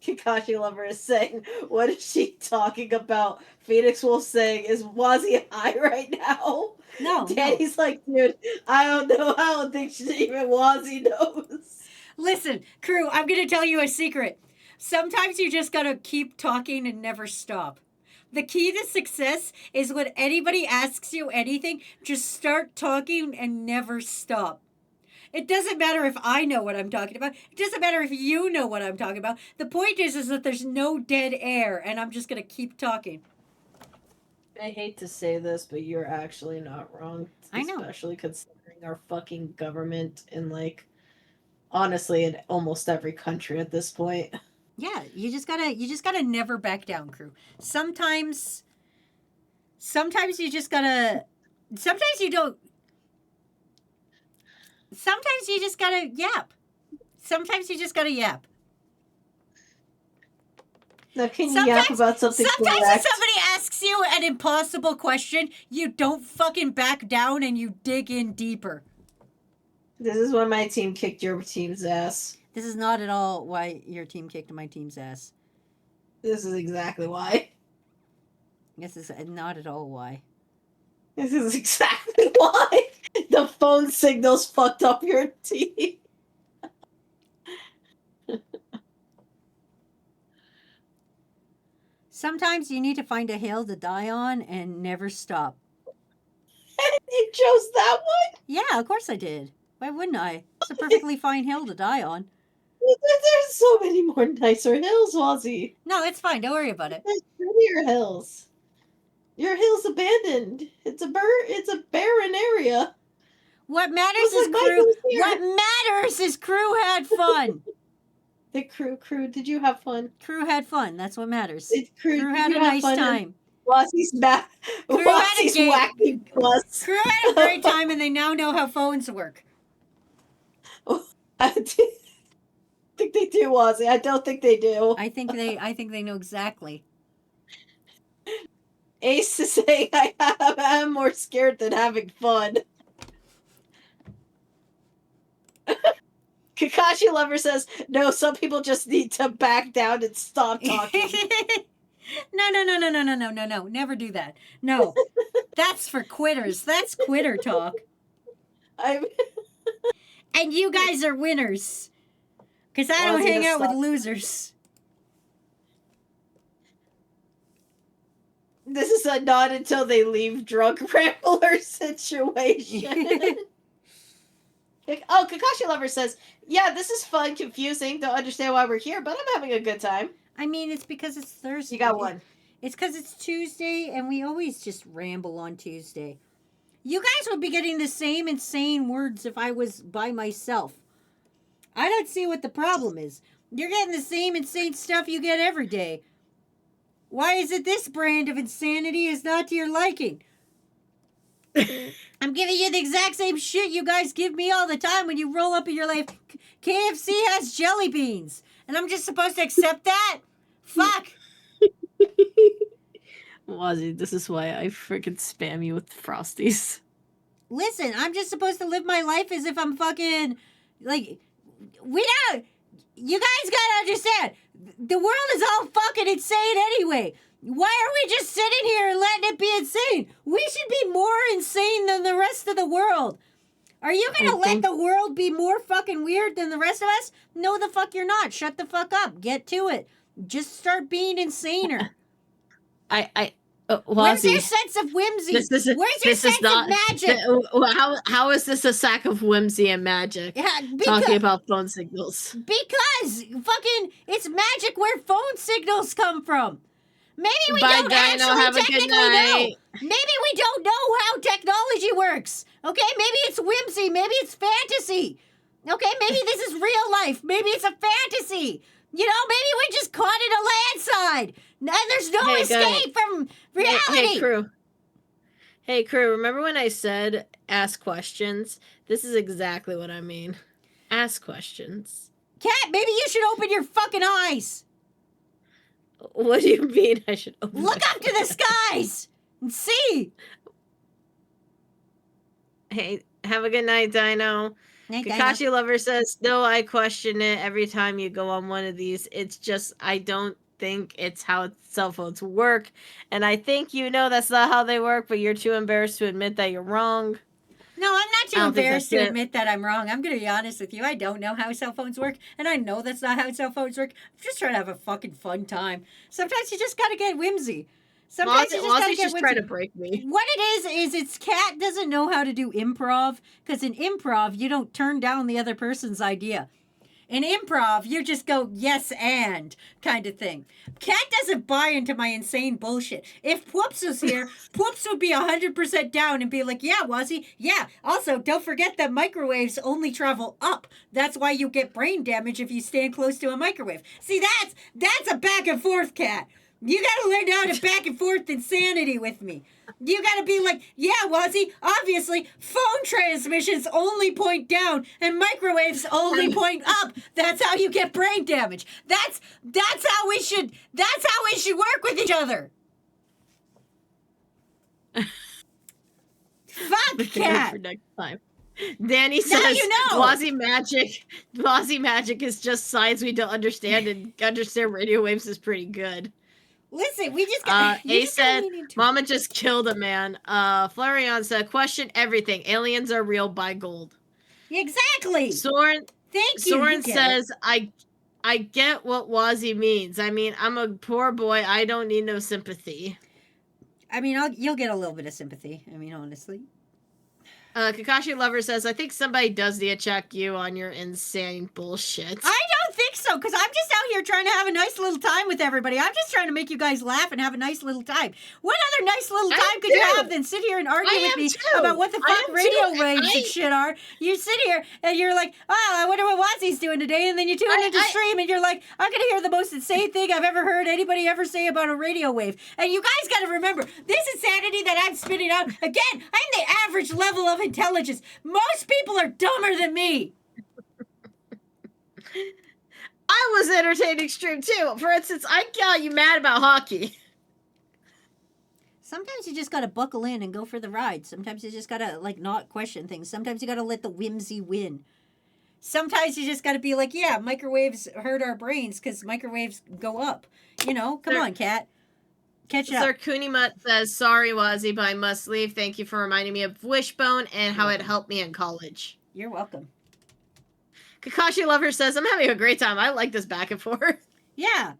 Kakashi Lover is saying, what is she talking about? Phoenix Wolf saying, is Wazzy high right now? No. Danny's like, dude, I don't know. I don't think even Wazzy knows. Listen, crew, I'm going to tell you a secret. Sometimes you just got to keep talking and never stop. The key to success is when anybody asks you anything, just start talking and never stop. It doesn't matter if I know what I'm talking about. It doesn't matter if you know what I'm talking about. The point is that there's no dead air, and I'm just going to keep talking. I hate to say this, but you're actually not wrong. I know. Especially considering our fucking government in, like, honestly, in almost every country at this point. Yeah, you just gotta never back down, crew. Sometimes you just gotta. Sometimes you don't. Sometimes you just gotta yap. Sometimes you just gotta yap. Now, can you yap about something Sometimes correct? if somebody asks you an impossible question, you don't fucking back down and you dig in deeper. This is when my team kicked your team's ass. This is not at all why your team kicked my team's ass. This is exactly why. This is not at all why. This is exactly why. The phone signals fucked up your team. Sometimes you need to find a hill to die on and never stop. You chose that one? Yeah, of course I did. Why wouldn't I? It's a perfectly fine hill to die on. There's so many more nicer hills, Wazzy. No, it's fine. Don't worry about it. There's prettier hills. Your hill's abandoned. It's a barren area. What matters Looks is like crew. Michael's here. What matters is crew had fun. The crew, did you have fun? Crew had fun. That's what matters. Crew Crew had did a you have nice fun? time. Wazzy's back. Crew had a Wazzy's game. wacky plus. Crew had a great time, and they now know how phones work. I think they do, Wazzy. I don't think they do. I think they know exactly. Ace is saying I'm more scared than having fun. Kakashi Lover says, no, some people just need to back down and stop talking. No. Never do that. No. That's for quitters. That's quitter talk. And you guys are winners. Because I don't Wazzy hang has out with stopped. losers. This is a not until they leave drunk rambler situation. Oh, Kakashi Lover says, yeah, this is fun, confusing, don't understand why we're here, but I'm having a good time. I mean, it's because it's Thursday. You got one. It's because it's Tuesday, and we always just ramble on Tuesday. You guys would be getting the same insane words if I was by myself. I don't see what the problem is. You're getting the same insane stuff you get every day. Why is it this brand of insanity is not to your liking? I'm giving you the exact same shit you guys give me all the time when you roll up in your life. KFC has jelly beans, and I'm just supposed to accept that? Fuck. Wazzy, this is why I freaking spam you with Frosties. Listen, I'm just supposed to live my life as if I'm fucking, like, we don't, you guys gotta understand, the world is all fucking insane anyway. Why are we just sitting here and letting it be insane? We should be more insane than the rest of the world. Are you gonna let the world be more fucking weird than the rest of us? No, the fuck you're not. Shut the fuck up. Get to it. Just start being insaner. Where's your sense of whimsy? Where's your sense of magic? How is this a sack of whimsy and magic? Yeah, Talking about phone signals. Because fucking it's magic where phone signals come from. Maybe we Bye, don't Dino. actually Have a good technically night. know. Maybe we don't know how technology works. Okay, maybe it's whimsy. Maybe it's fantasy. Okay, maybe this is real life. Maybe it's a fantasy. You know, maybe we just caught in a landslide. And there's no escape from reality. Hey, crew, remember when I said ask questions? This is exactly what I mean. Ask questions. Cat, maybe you should open your fucking eyes. What do you mean I should open Look my up to the skies and see. Hey, have a good night, Dino. Night, Dino. Kakashi Lover says, no, I question it every time you go on one of these. It's just, I don't think it's how cell phones work. And I think you know that's not how they work, but you're too embarrassed to admit that you're wrong. No, I'm not too I don't think embarrassed that's to it. admit that I'm wrong. I'm going to be honest with you. I don't know how cell phones work, and I know that's not how cell phones work. I'm just trying to have a fucking fun time. Sometimes you just got to get whimsy. Sometimes you just got to get whimsy. trying to break me. What it is its cat doesn't know how to do improv, because in improv, you don't turn down the other person's idea. In improv, you just go yes and kind of thing. Cat doesn't buy into my insane bullshit. If Whoops was here, Whoops would be 100% down and be like, yeah, Wazzy, yeah. Also, don't forget that microwaves only travel up. That's why you get brain damage if you stand close to a microwave. See, that's a back and forth, Cat. You gotta learn how to back and forth insanity with me. You gotta be like, yeah, Wazzy, obviously, phone transmissions only point down and microwaves only point up. That's how you get brain damage. That's how we should work with each other. Fuck, Cat. For next time. Danny says you know. Wazzy magic is just science we don't understand, and understand radio waves is pretty good. Listen, we just got. A said, Mama just killed a man. Flareon said, question everything. Aliens are real, buy gold. Exactly. Soren Thank you. Soren You get says, I get what Wazzy means. I mean, I'm a poor boy. I don't need no sympathy. I mean, you'll get a little bit of sympathy. I mean, honestly. Kakashi Lover says, I think somebody does need to check you on your insane bullshit. I don't think so, because I'm just out here trying to have a nice little time with everybody. I'm just trying to make you guys laugh and have a nice little time. What other nice little time could you have than sit here and argue with me about what the fuck radio waves and shit are? You sit here and you're like, oh, I wonder what Wazzy's doing today, and then you tune into stream and you're like, I'm going to hear the most insane thing I've ever heard anybody ever say about a radio wave. And you guys got to remember, this insanity that I'm spitting out, again, I'm the average level of intelligence. Most people are dumber than me. I was entertaining stream too. For instance, I got you mad about hockey. Sometimes you just gotta buckle in and go for the ride. Sometimes you just gotta not question things. Sometimes you gotta let the whimsy win. Sometimes you just gotta be like, yeah, microwaves hurt our brains because microwaves go up. Come on, Cat. Catch up. Sir Kunimut says, sorry, Wazzy, but I must leave. Thank you for reminding me of Wishbone and how it helped me in college. You're welcome. Kakashi Lover says, I'm having a great time. I like this back and forth. Yeah.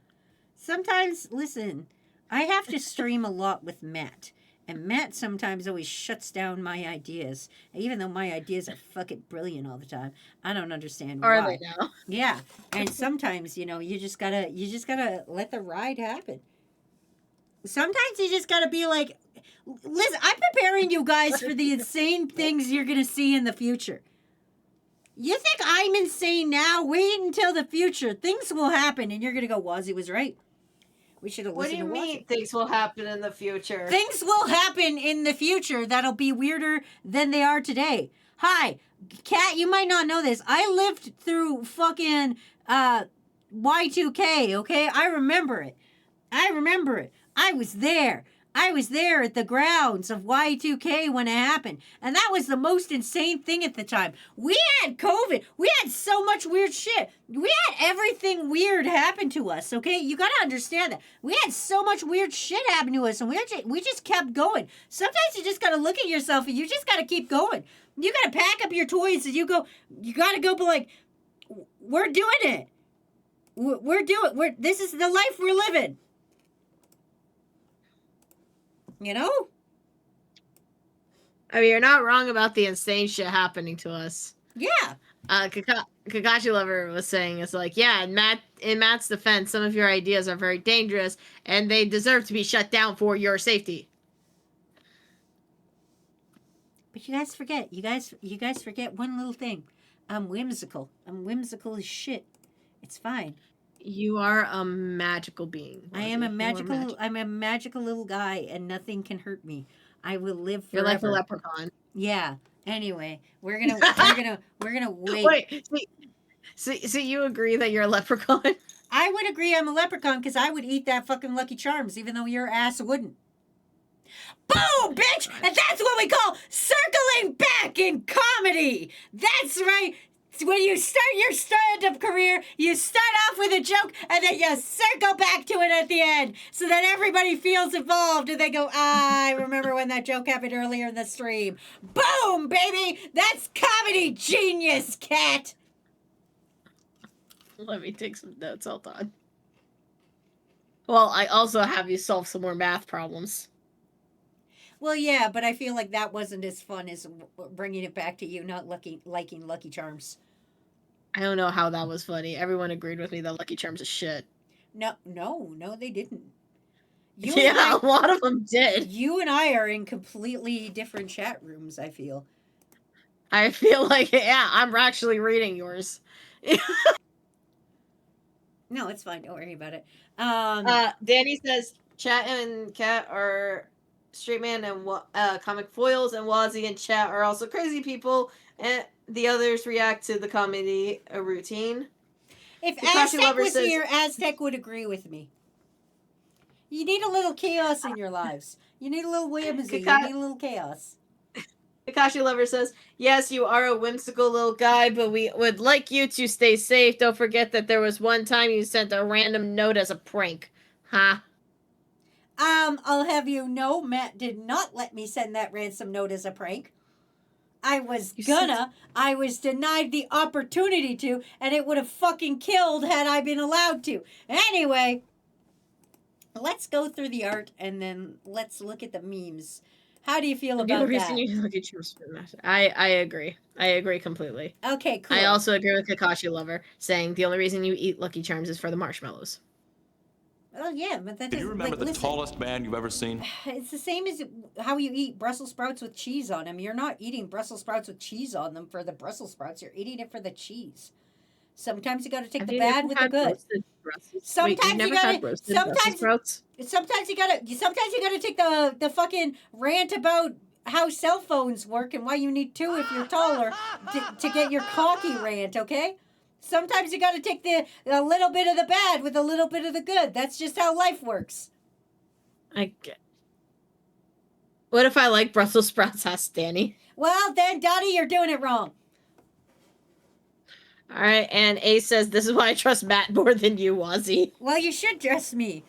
Sometimes, listen, I have to stream a lot with Matt. And Matt sometimes always shuts down my ideas. Even though my ideas are fucking brilliant all the time. I don't understand why. Are they now? Yeah. And sometimes, you just gotta let the ride happen. Sometimes you just gotta be like, listen, I'm preparing you guys for the insane things you're gonna see in the future. You think I'm insane now? Wait until the future. Things will happen, and you're gonna go, Wazzy was right. We should have listened to Wazzy. What do you mean things will happen in the future? Things will happen in the future that'll be weirder than they are today. Hi, Kat, you might not know this. I lived through fucking Y2K, okay? I remember it. I was there. I was there at the grounds of Y2K when it happened. And that was the most insane thing at the time. We had COVID. We had so much weird shit. We had everything weird happen to us, okay? You gotta understand that. We had so much weird shit happen to us, and we just kept going. Sometimes you just gotta look at yourself and you just gotta keep going. You gotta pack up your toys and you gotta go be like, we're doing it. This is the life we're living. You know? I mean, you're not wrong about the insane shit happening to us. Yeah. Kakashi Lover was saying, it's like, yeah, in Matt's defense, some of your ideas are very dangerous, and they deserve to be shut down for your safety. But you guys forget. You guys forget one little thing. I'm whimsical. I'm whimsical as shit. It's fine. You are a magical being. I am a magical. I'm a magical little guy, and nothing can hurt me. I will live forever. You're like a leprechaun. Yeah. Anyway, we're gonna wait. Wait. So you agree that you're a leprechaun? I would agree I'm a leprechaun because I would eat that fucking Lucky Charms, even though your ass wouldn't. Boom, bitch! And that's what we call circling back in comedy. That's right. When you start your stand-up career, you start off with a joke, and then you circle back to it at the end, so that everybody feels involved, and they go, I remember when that joke happened earlier in the stream. Boom, baby! That's comedy genius, Cat! Let me take some notes, hold on. Well, I also have you solve some more math problems. Well, yeah, but I feel like that wasn't as fun as bringing it back to you not liking Lucky Charms. I don't know how that was funny. Everyone agreed with me that Lucky Charms is shit. No, they didn't. Yeah, a lot of them did. You and I are in completely different chat rooms, I feel. I feel like, yeah, I'm actually reading yours. No, it's fine. Don't worry about it. Danny says Chat and Cat are straight man and comic foils, and Wazzy and Chat are also crazy people, and the others react to the comedy routine. If Kakashi Aztec Lover was says- here, Aztec would agree with me. You need a little chaos in your lives. You need a little whimsy. You need a little chaos. Kakashi Lover says, yes, you are a whimsical little guy, but we would like you to stay safe. Don't forget that there was one time you sent a random note as a prank. Huh? I'll have you know, Matt did not let me send that ransom note as a prank. I was I was denied the opportunity to, and it would have fucking killed had I been allowed to. Anyway, let's go through the art and then let's look at the memes. How do you feel about that? I agree. I agree completely. Okay, cool. I also agree with Kakashi Lover saying the only reason you eat Lucky Charms is for the marshmallows. Oh yeah, but that Do you doesn't remember the listen, tallest man you've ever seen? It's the same as how you eat Brussels sprouts with cheese on them. You're not eating Brussels sprouts with cheese on them for the Brussels sprouts. You're eating it for the cheese. Sometimes you got to take the bad with the good. Sometimes you gotta. Sometimes you gotta take the fucking rant about how cell phones work and why you need two if you're taller to get your cocky rant. Okay. Sometimes you gotta take a little bit of the bad with a little bit of the good. That's just how life works. What if I like Brussels sprouts? Asked Danny. Well, then, Dottie, you're doing it wrong. All right, and Ace says this is why I trust Matt more than you, Wazzy. Well, you should trust me.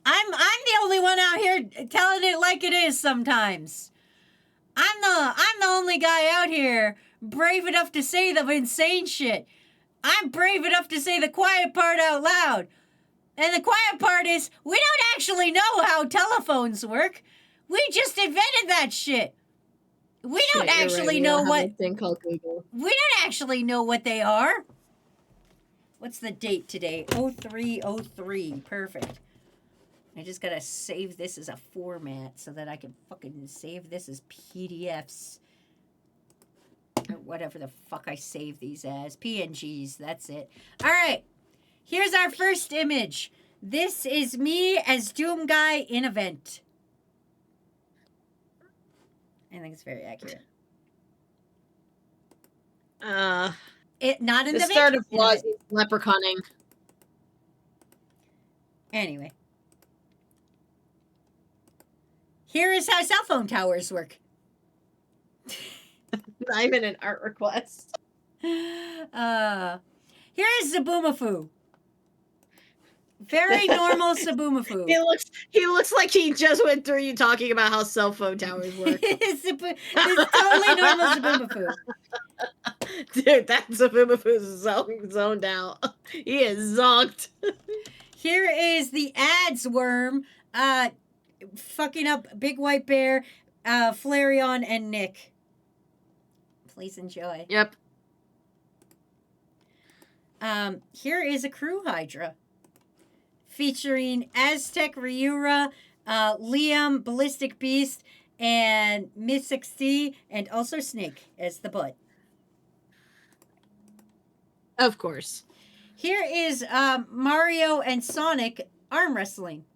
I'm the only one out here telling it like it is sometimes. I'm the only guy out here brave enough to say the insane shit. I'm brave enough to say the quiet part out loud. And the quiet part is we don't actually know how telephones work. We just invented that shit. We don't actually know what thing called Google. We don't actually know what they are. What's the date today? 0303. Perfect. I just gotta save this as a format so that I can fucking save this as PDFs. Or whatever the fuck I save these as. PNGs, that's it. Alright. Here's our first image. This is me as Doom Guy in a vent. I think it's very accurate. It not in the start of in the vent. leprechauning. Anyway. Here is how cell phone towers work. Not even an art request. Here is Zaboomafoo. Very normal Zaboomafoo. He looks like he just went through you talking about how cell phone towers work. It's totally normal Zaboomafoo. Dude, that Zaboomafoo's zoned out. He is zonked. Here is the ads worm, fucking up Big White Bear, Flareon, and Nick. Please enjoy. Yep. Here is a crew Hydra. Featuring Aztec Ryura, Liam, Ballistic Beast, and Mystic C, and also Snake as the butt. Of course. Here is Mario and Sonic arm wrestling.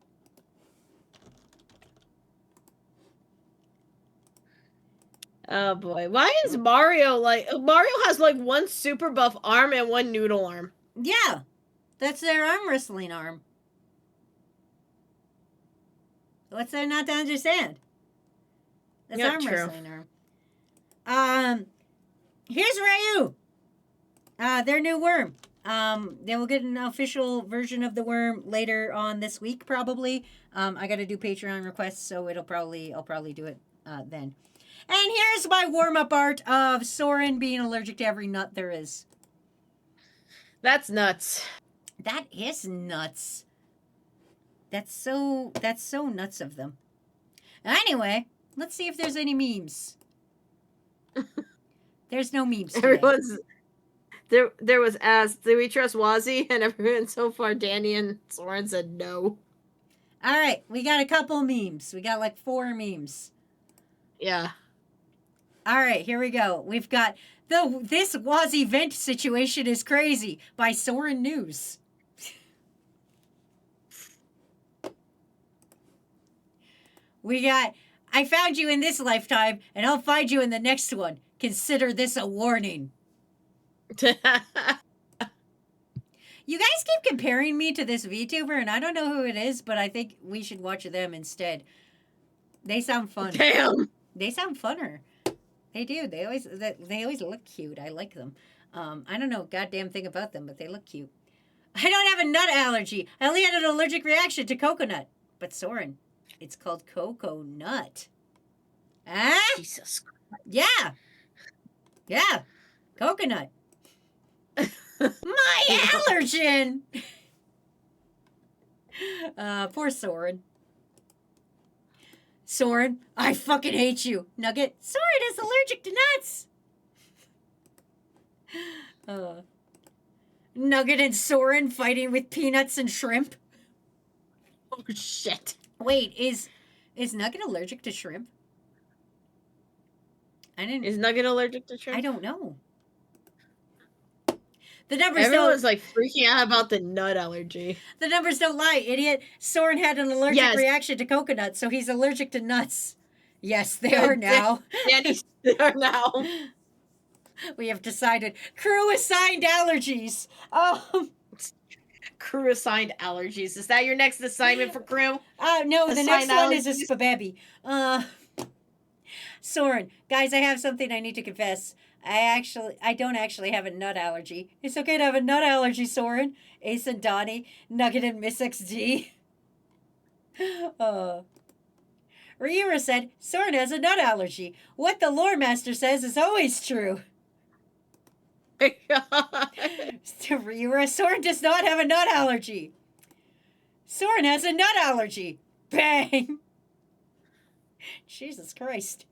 Oh boy. Why is Mario has like one super buff arm and one noodle arm? Yeah. That's their arm wrestling arm. What's there not to understand? That's Yeah, arm true. wrestling arm. Here's Ryu. Their new worm. They will get an official version of the worm later on this week, probably. I got to do Patreon requests, so I'll probably do it then. And here's my warm-up art of Soren being allergic to every nut there is. That's nuts. That is nuts. That's so nuts of them. Anyway, let's see if there's any memes. There's no memes today. There was asked, do we trust Wazzy? And everyone so far, Danny and Soren said no. All right, we got a couple memes. We got like 4 memes. Yeah. All right, here we go. We've got this Wazzy vent situation is crazy by Soren News. We got, I found you in this lifetime, and I'll find you in the next one. Consider this a warning. You guys keep comparing me to this VTuber, and I don't know who it is, but I think we should watch them instead. They sound fun. Damn. They sound funner. They do. They always look cute. I like them. I don't know a goddamn thing about them, but they look cute. I don't have a nut allergy. I only had an allergic reaction to coconut. But Soren, it's called cocoa nut. Ah? Jesus Christ. Yeah. Yeah. Coconut. My allergen. Poor Soren. Soren, I fucking hate you. Nugget, Soren is allergic to nuts. Nugget and Soren fighting with peanuts and shrimp. Oh shit. Wait, is Nugget allergic to shrimp? Is Nugget allergic to shrimp? I don't know. The numbers Everyone's don't. like freaking out about the nut allergy. The numbers don't lie, idiot. Soren had an allergic reaction to coconut, so he's allergic to nuts. Yes, they are now. Danny's there now. We have decided. Crew assigned allergies. Crew assigned allergies. Is that your next assignment for crew? No, the Assigned next one is a allergies? spababy. Soren, guys, I have something I need to confess. I don't actually have a nut allergy. It's okay to have a nut allergy, Soren. Ace and Donnie, Nugget and Miss XD. Ryura said, Soren has a nut allergy. What the lore master says is always true. Ryura, Soren does not have a nut allergy. Soren has a nut allergy. Bang. Jesus Christ.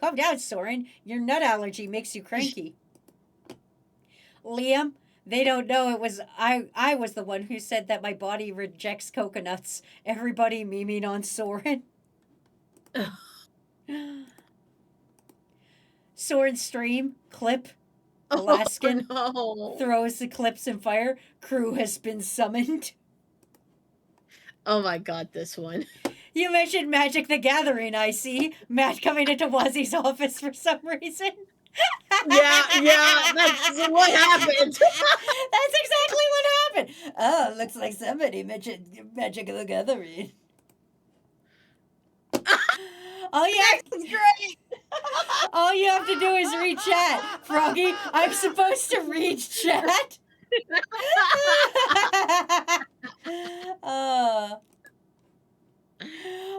Calm down, Soren. Your nut allergy makes you cranky. Liam, they don't know it was I was the one who said that my body rejects coconuts. Everybody memeing on Soren. Soren stream, clip, Alaskan, throws the clips in fire. Crew has been summoned. Oh my god, this one. You mentioned Magic the Gathering, I see. Matt coming into Wazzy's office for some reason. Yeah, that's what happened. That's exactly what happened. Oh, looks like somebody mentioned Magic the Gathering. Oh yeah, That's great. all you have to do is read chat, Froggy. I'm supposed to read chat.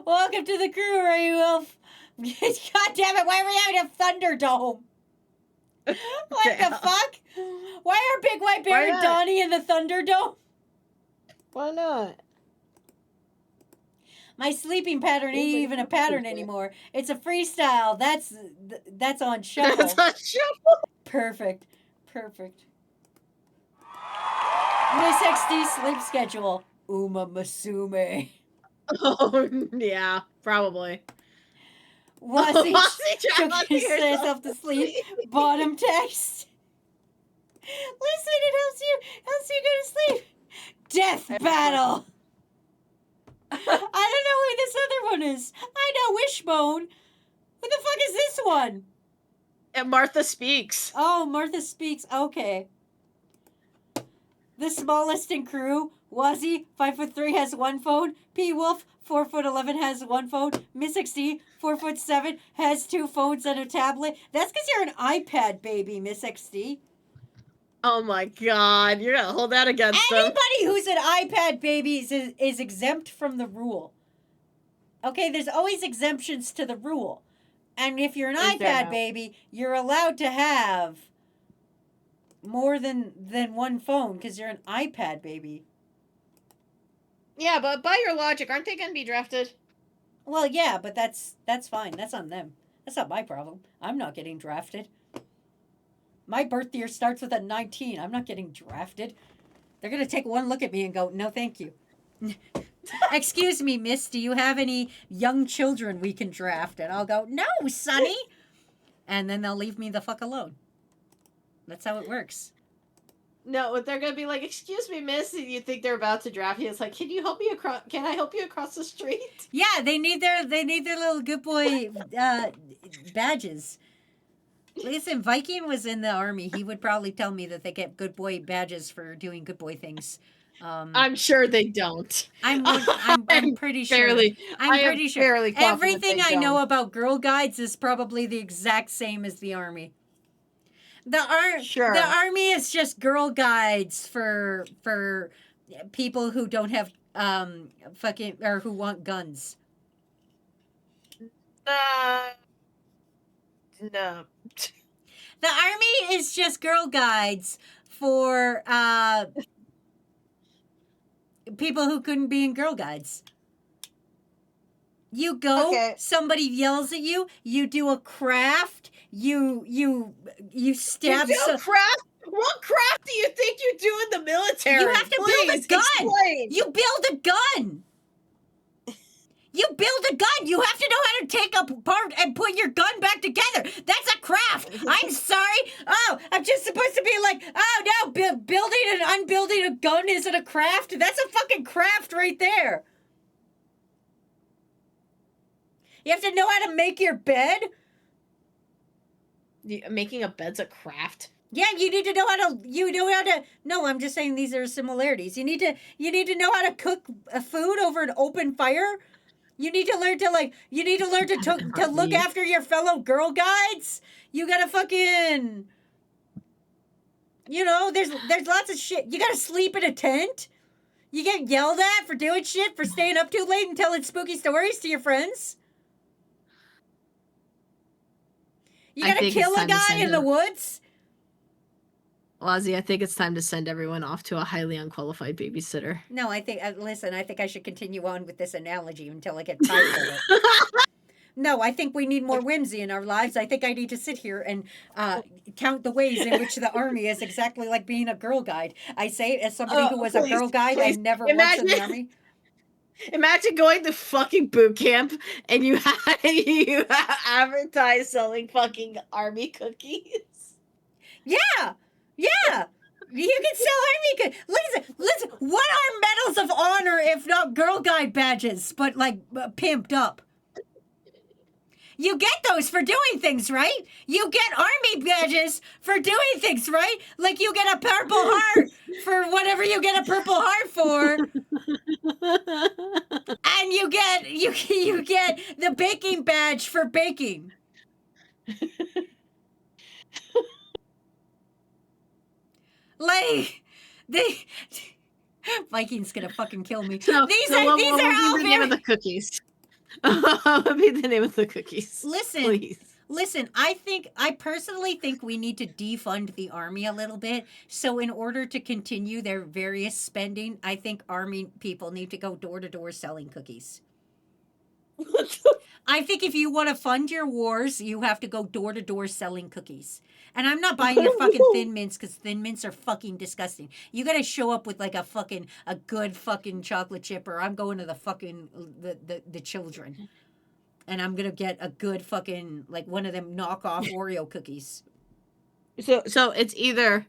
Welcome to the crew, Ray Wolf. God damn it, why are we having a Thunderdome? What the fuck? Why are Big White Bear and Donnie in the Thunderdome? Why not? My sleeping pattern ain't even a pattern anymore. It's a freestyle. That's on shuffle. That's on shuffle. Perfect. Miss XD sleep schedule. Uma Masume. Oh, yeah, probably. Wazzy took Wazzy herself to sleep. Bottom text. Listen, it helps you go to sleep. Death battle. I don't know who this other one is. I know Wishbone. Who the fuck is this one? And Martha Speaks. Oh, Martha Speaks. Okay. The smallest in crew. Wazzy, 5'3", has one phone. P Wolf, 4'11", has one phone. Miss XD, 4'7", has two phones and a tablet. That's because you're an iPad baby, Miss XD. Oh my god, you're gonna hold that against them. Anybody who's an iPad baby is exempt from the rule. Okay, there's always exemptions to the rule. And if you're an iPad baby, you're allowed to have more than one phone because you're an iPad baby. Yeah, but by your logic, aren't they gonna be drafted? Well, yeah, but that's fine. That's on them. That's not my problem. I'm not getting drafted. My birth year starts with a 19. I'm not getting drafted. They're going to take one look at me and go, no, thank you. Excuse me, miss, do you have any young children we can draft? And I'll go, no, sonny. And then they'll leave me the fuck alone. That's how it works. No, they're gonna be like, "Excuse me, miss," and you think they're about to draft you. It's like, "Can you help me across? Can I help you across the street?" Yeah, they need their little good boy badges. Listen, Viking was in the army. He would probably tell me that they get good boy badges for doing good boy things. I'm sure they don't. I'm pretty sure. Fairly, I'm pretty sure. fairly confident Everything they I know don't. about Girl Guides is probably the exact same as the army. Sure. The army is just Girl Guides for people who don't have fucking or who want guns. No. The army is just Girl Guides for people who couldn't be in Girl Guides. You go, Okay. somebody yells at you, you do a craft, you stab. You do craft? What craft do you think you do in the military? You have to build a Please gun. explain. You build a gun. You build a gun. You have to know how to take apart and put your gun back together. That's a craft. I'm sorry. Oh, I'm just supposed to be like, oh no, building and unbuilding a gun isn't a craft. That's a fucking craft right there. You have to know how to make your bed. Making a bed's a craft. Yeah, you need to know how to. No, I'm just saying these are similarities. You need to know how to cook a food over an open fire. You need to learn to look after your fellow Girl Guides. You gotta fucking, there's lots of shit. You gotta sleep in a tent. You get yelled at for doing shit, for staying up too late and telling spooky stories to your friends. You gotta kill a guy in the woods. Ozzy, I think it's time to send everyone off to a highly unqualified babysitter. No, I think, listen, I think I should continue on with this analogy until I get tired of it. No, I think we need more whimsy in our lives. I think I need to sit here and count the ways in which the army is exactly like being a Girl Guide. I say it as somebody who was a Girl Guide and never worked in the army. Imagine going to fucking boot camp and you advertise selling fucking army cookies. Yeah. Yeah. You can sell army cookies. Listen, what are medals of honor if not Girl Guide badges, but like pimped up? You get those for doing things, right? You get army badges for doing things, right? Like you get a purple heart for whatever you get a purple heart for. And you get the baking badge for baking. Like Viking's gonna fucking kill me. These are all the name of the cookies. What would be the name of the cookies? Listen, I personally think we need to defund the army a little bit. So in order to continue their various spending, I think army people need to go door to door selling cookies. I think if you want to fund your wars, you have to go door to door selling cookies. And I'm not buying your fucking Thin Mints because Thin Mints are fucking disgusting. You gotta show up with like a good fucking chocolate chip, or I'm going to the fucking the children, and I'm gonna get a good fucking like one of them knockoff Oreo cookies. So it's either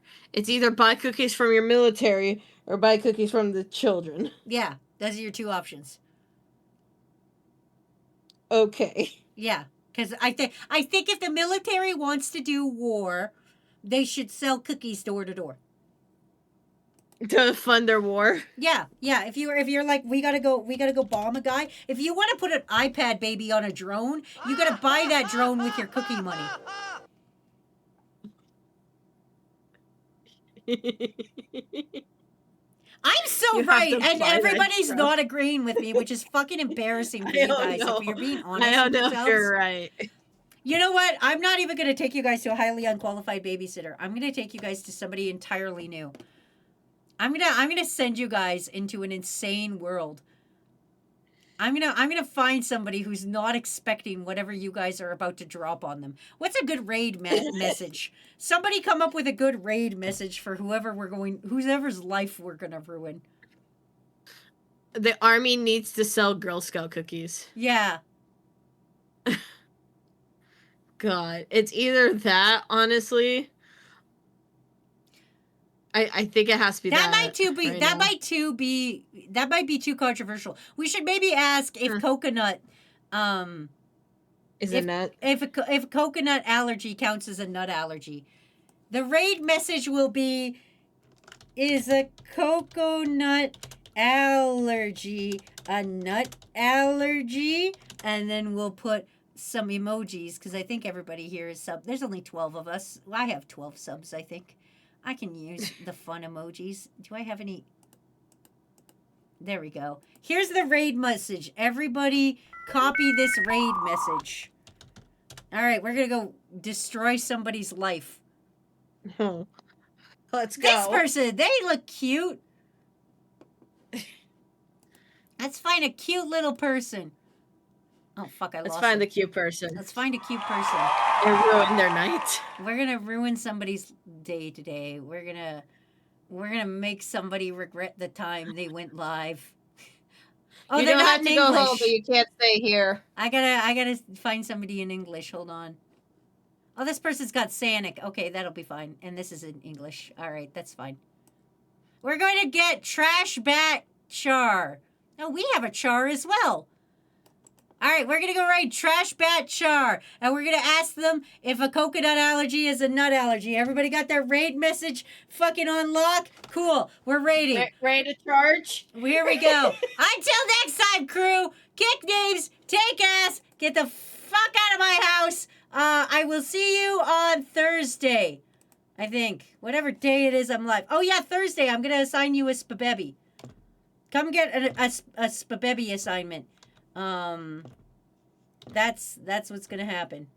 buy cookies from your military or buy cookies from the children. Yeah, those are your two options. Okay. Yeah, because I think if the military wants to do war, they should sell cookies door to door. To fund their war. Yeah. If you're like, we gotta go bomb a guy. If you want to put an iPad baby on a drone, you gotta buy that drone with your cookie money. I'm so right, and everybody's not agreeing with me, which is fucking embarrassing for you guys. If you're being honest, I don't know yourselves. if you're right. You know what? I'm not even going to take you guys to a highly unqualified babysitter. I'm going to take you guys to somebody entirely new. I'm gonna send you guys into an insane world. I'm gonna find somebody who's not expecting whatever you guys are about to drop on them. What's a good raid message? Somebody come up with a good raid message for whoever's life we're gonna ruin. The army needs to sell Girl Scout cookies. Yeah. God, it's either that, honestly. I think it has to be that. That might be too controversial. We should maybe ask if coconut Is a nut. if coconut allergy counts as a nut allergy. The raid message will be, is a coconut allergy a nut allergy? And then we'll put some emojis, because I think everybody here is sub. There's only 12 of us. Well, I have 12 subs, I think. I can use the fun emojis. Do I have any? There we go. Here's the raid message. Everybody copy this raid message. All right, we're going to go destroy somebody's life. Let's go. This person, they look cute. Let's find a cute little person. Oh, fuck, I lost Let's find them. the cute person. Let's find a cute person. They ruined their night. We're going to ruin somebody's day today. We're going to make somebody regret the time they went live. Oh, You they're don't not have in to English. go home, but you can't stay here. I gotta find somebody in English. Hold on. Oh, this person's got Sanic. Okay, that'll be fine. And this is in English. All right, that's fine. We're going to get Trash Bat Char. Oh, we have a Char as well. All right, we're going to go raid Trash Bat Char. And we're going to ask them if a coconut allergy is a nut allergy. Everybody got their raid message fucking on lock? Cool. We're raiding. Ready to charge? Here we go. Until next time, crew. Kick names, take ass, get the fuck out of my house. I will see you on Thursday, I think. Whatever day it is I'm live. Oh, yeah, Thursday. I'm going to assign you a Spabebi. Come get a Spabebi assignment. That's what's going to happen.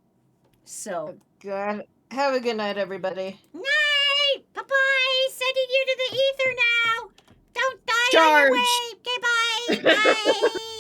So. God. Have a good night, everybody. Night! Bye-bye! Sending you to the ether now! Don't die Charge! on your way! Okay, bye! Bye!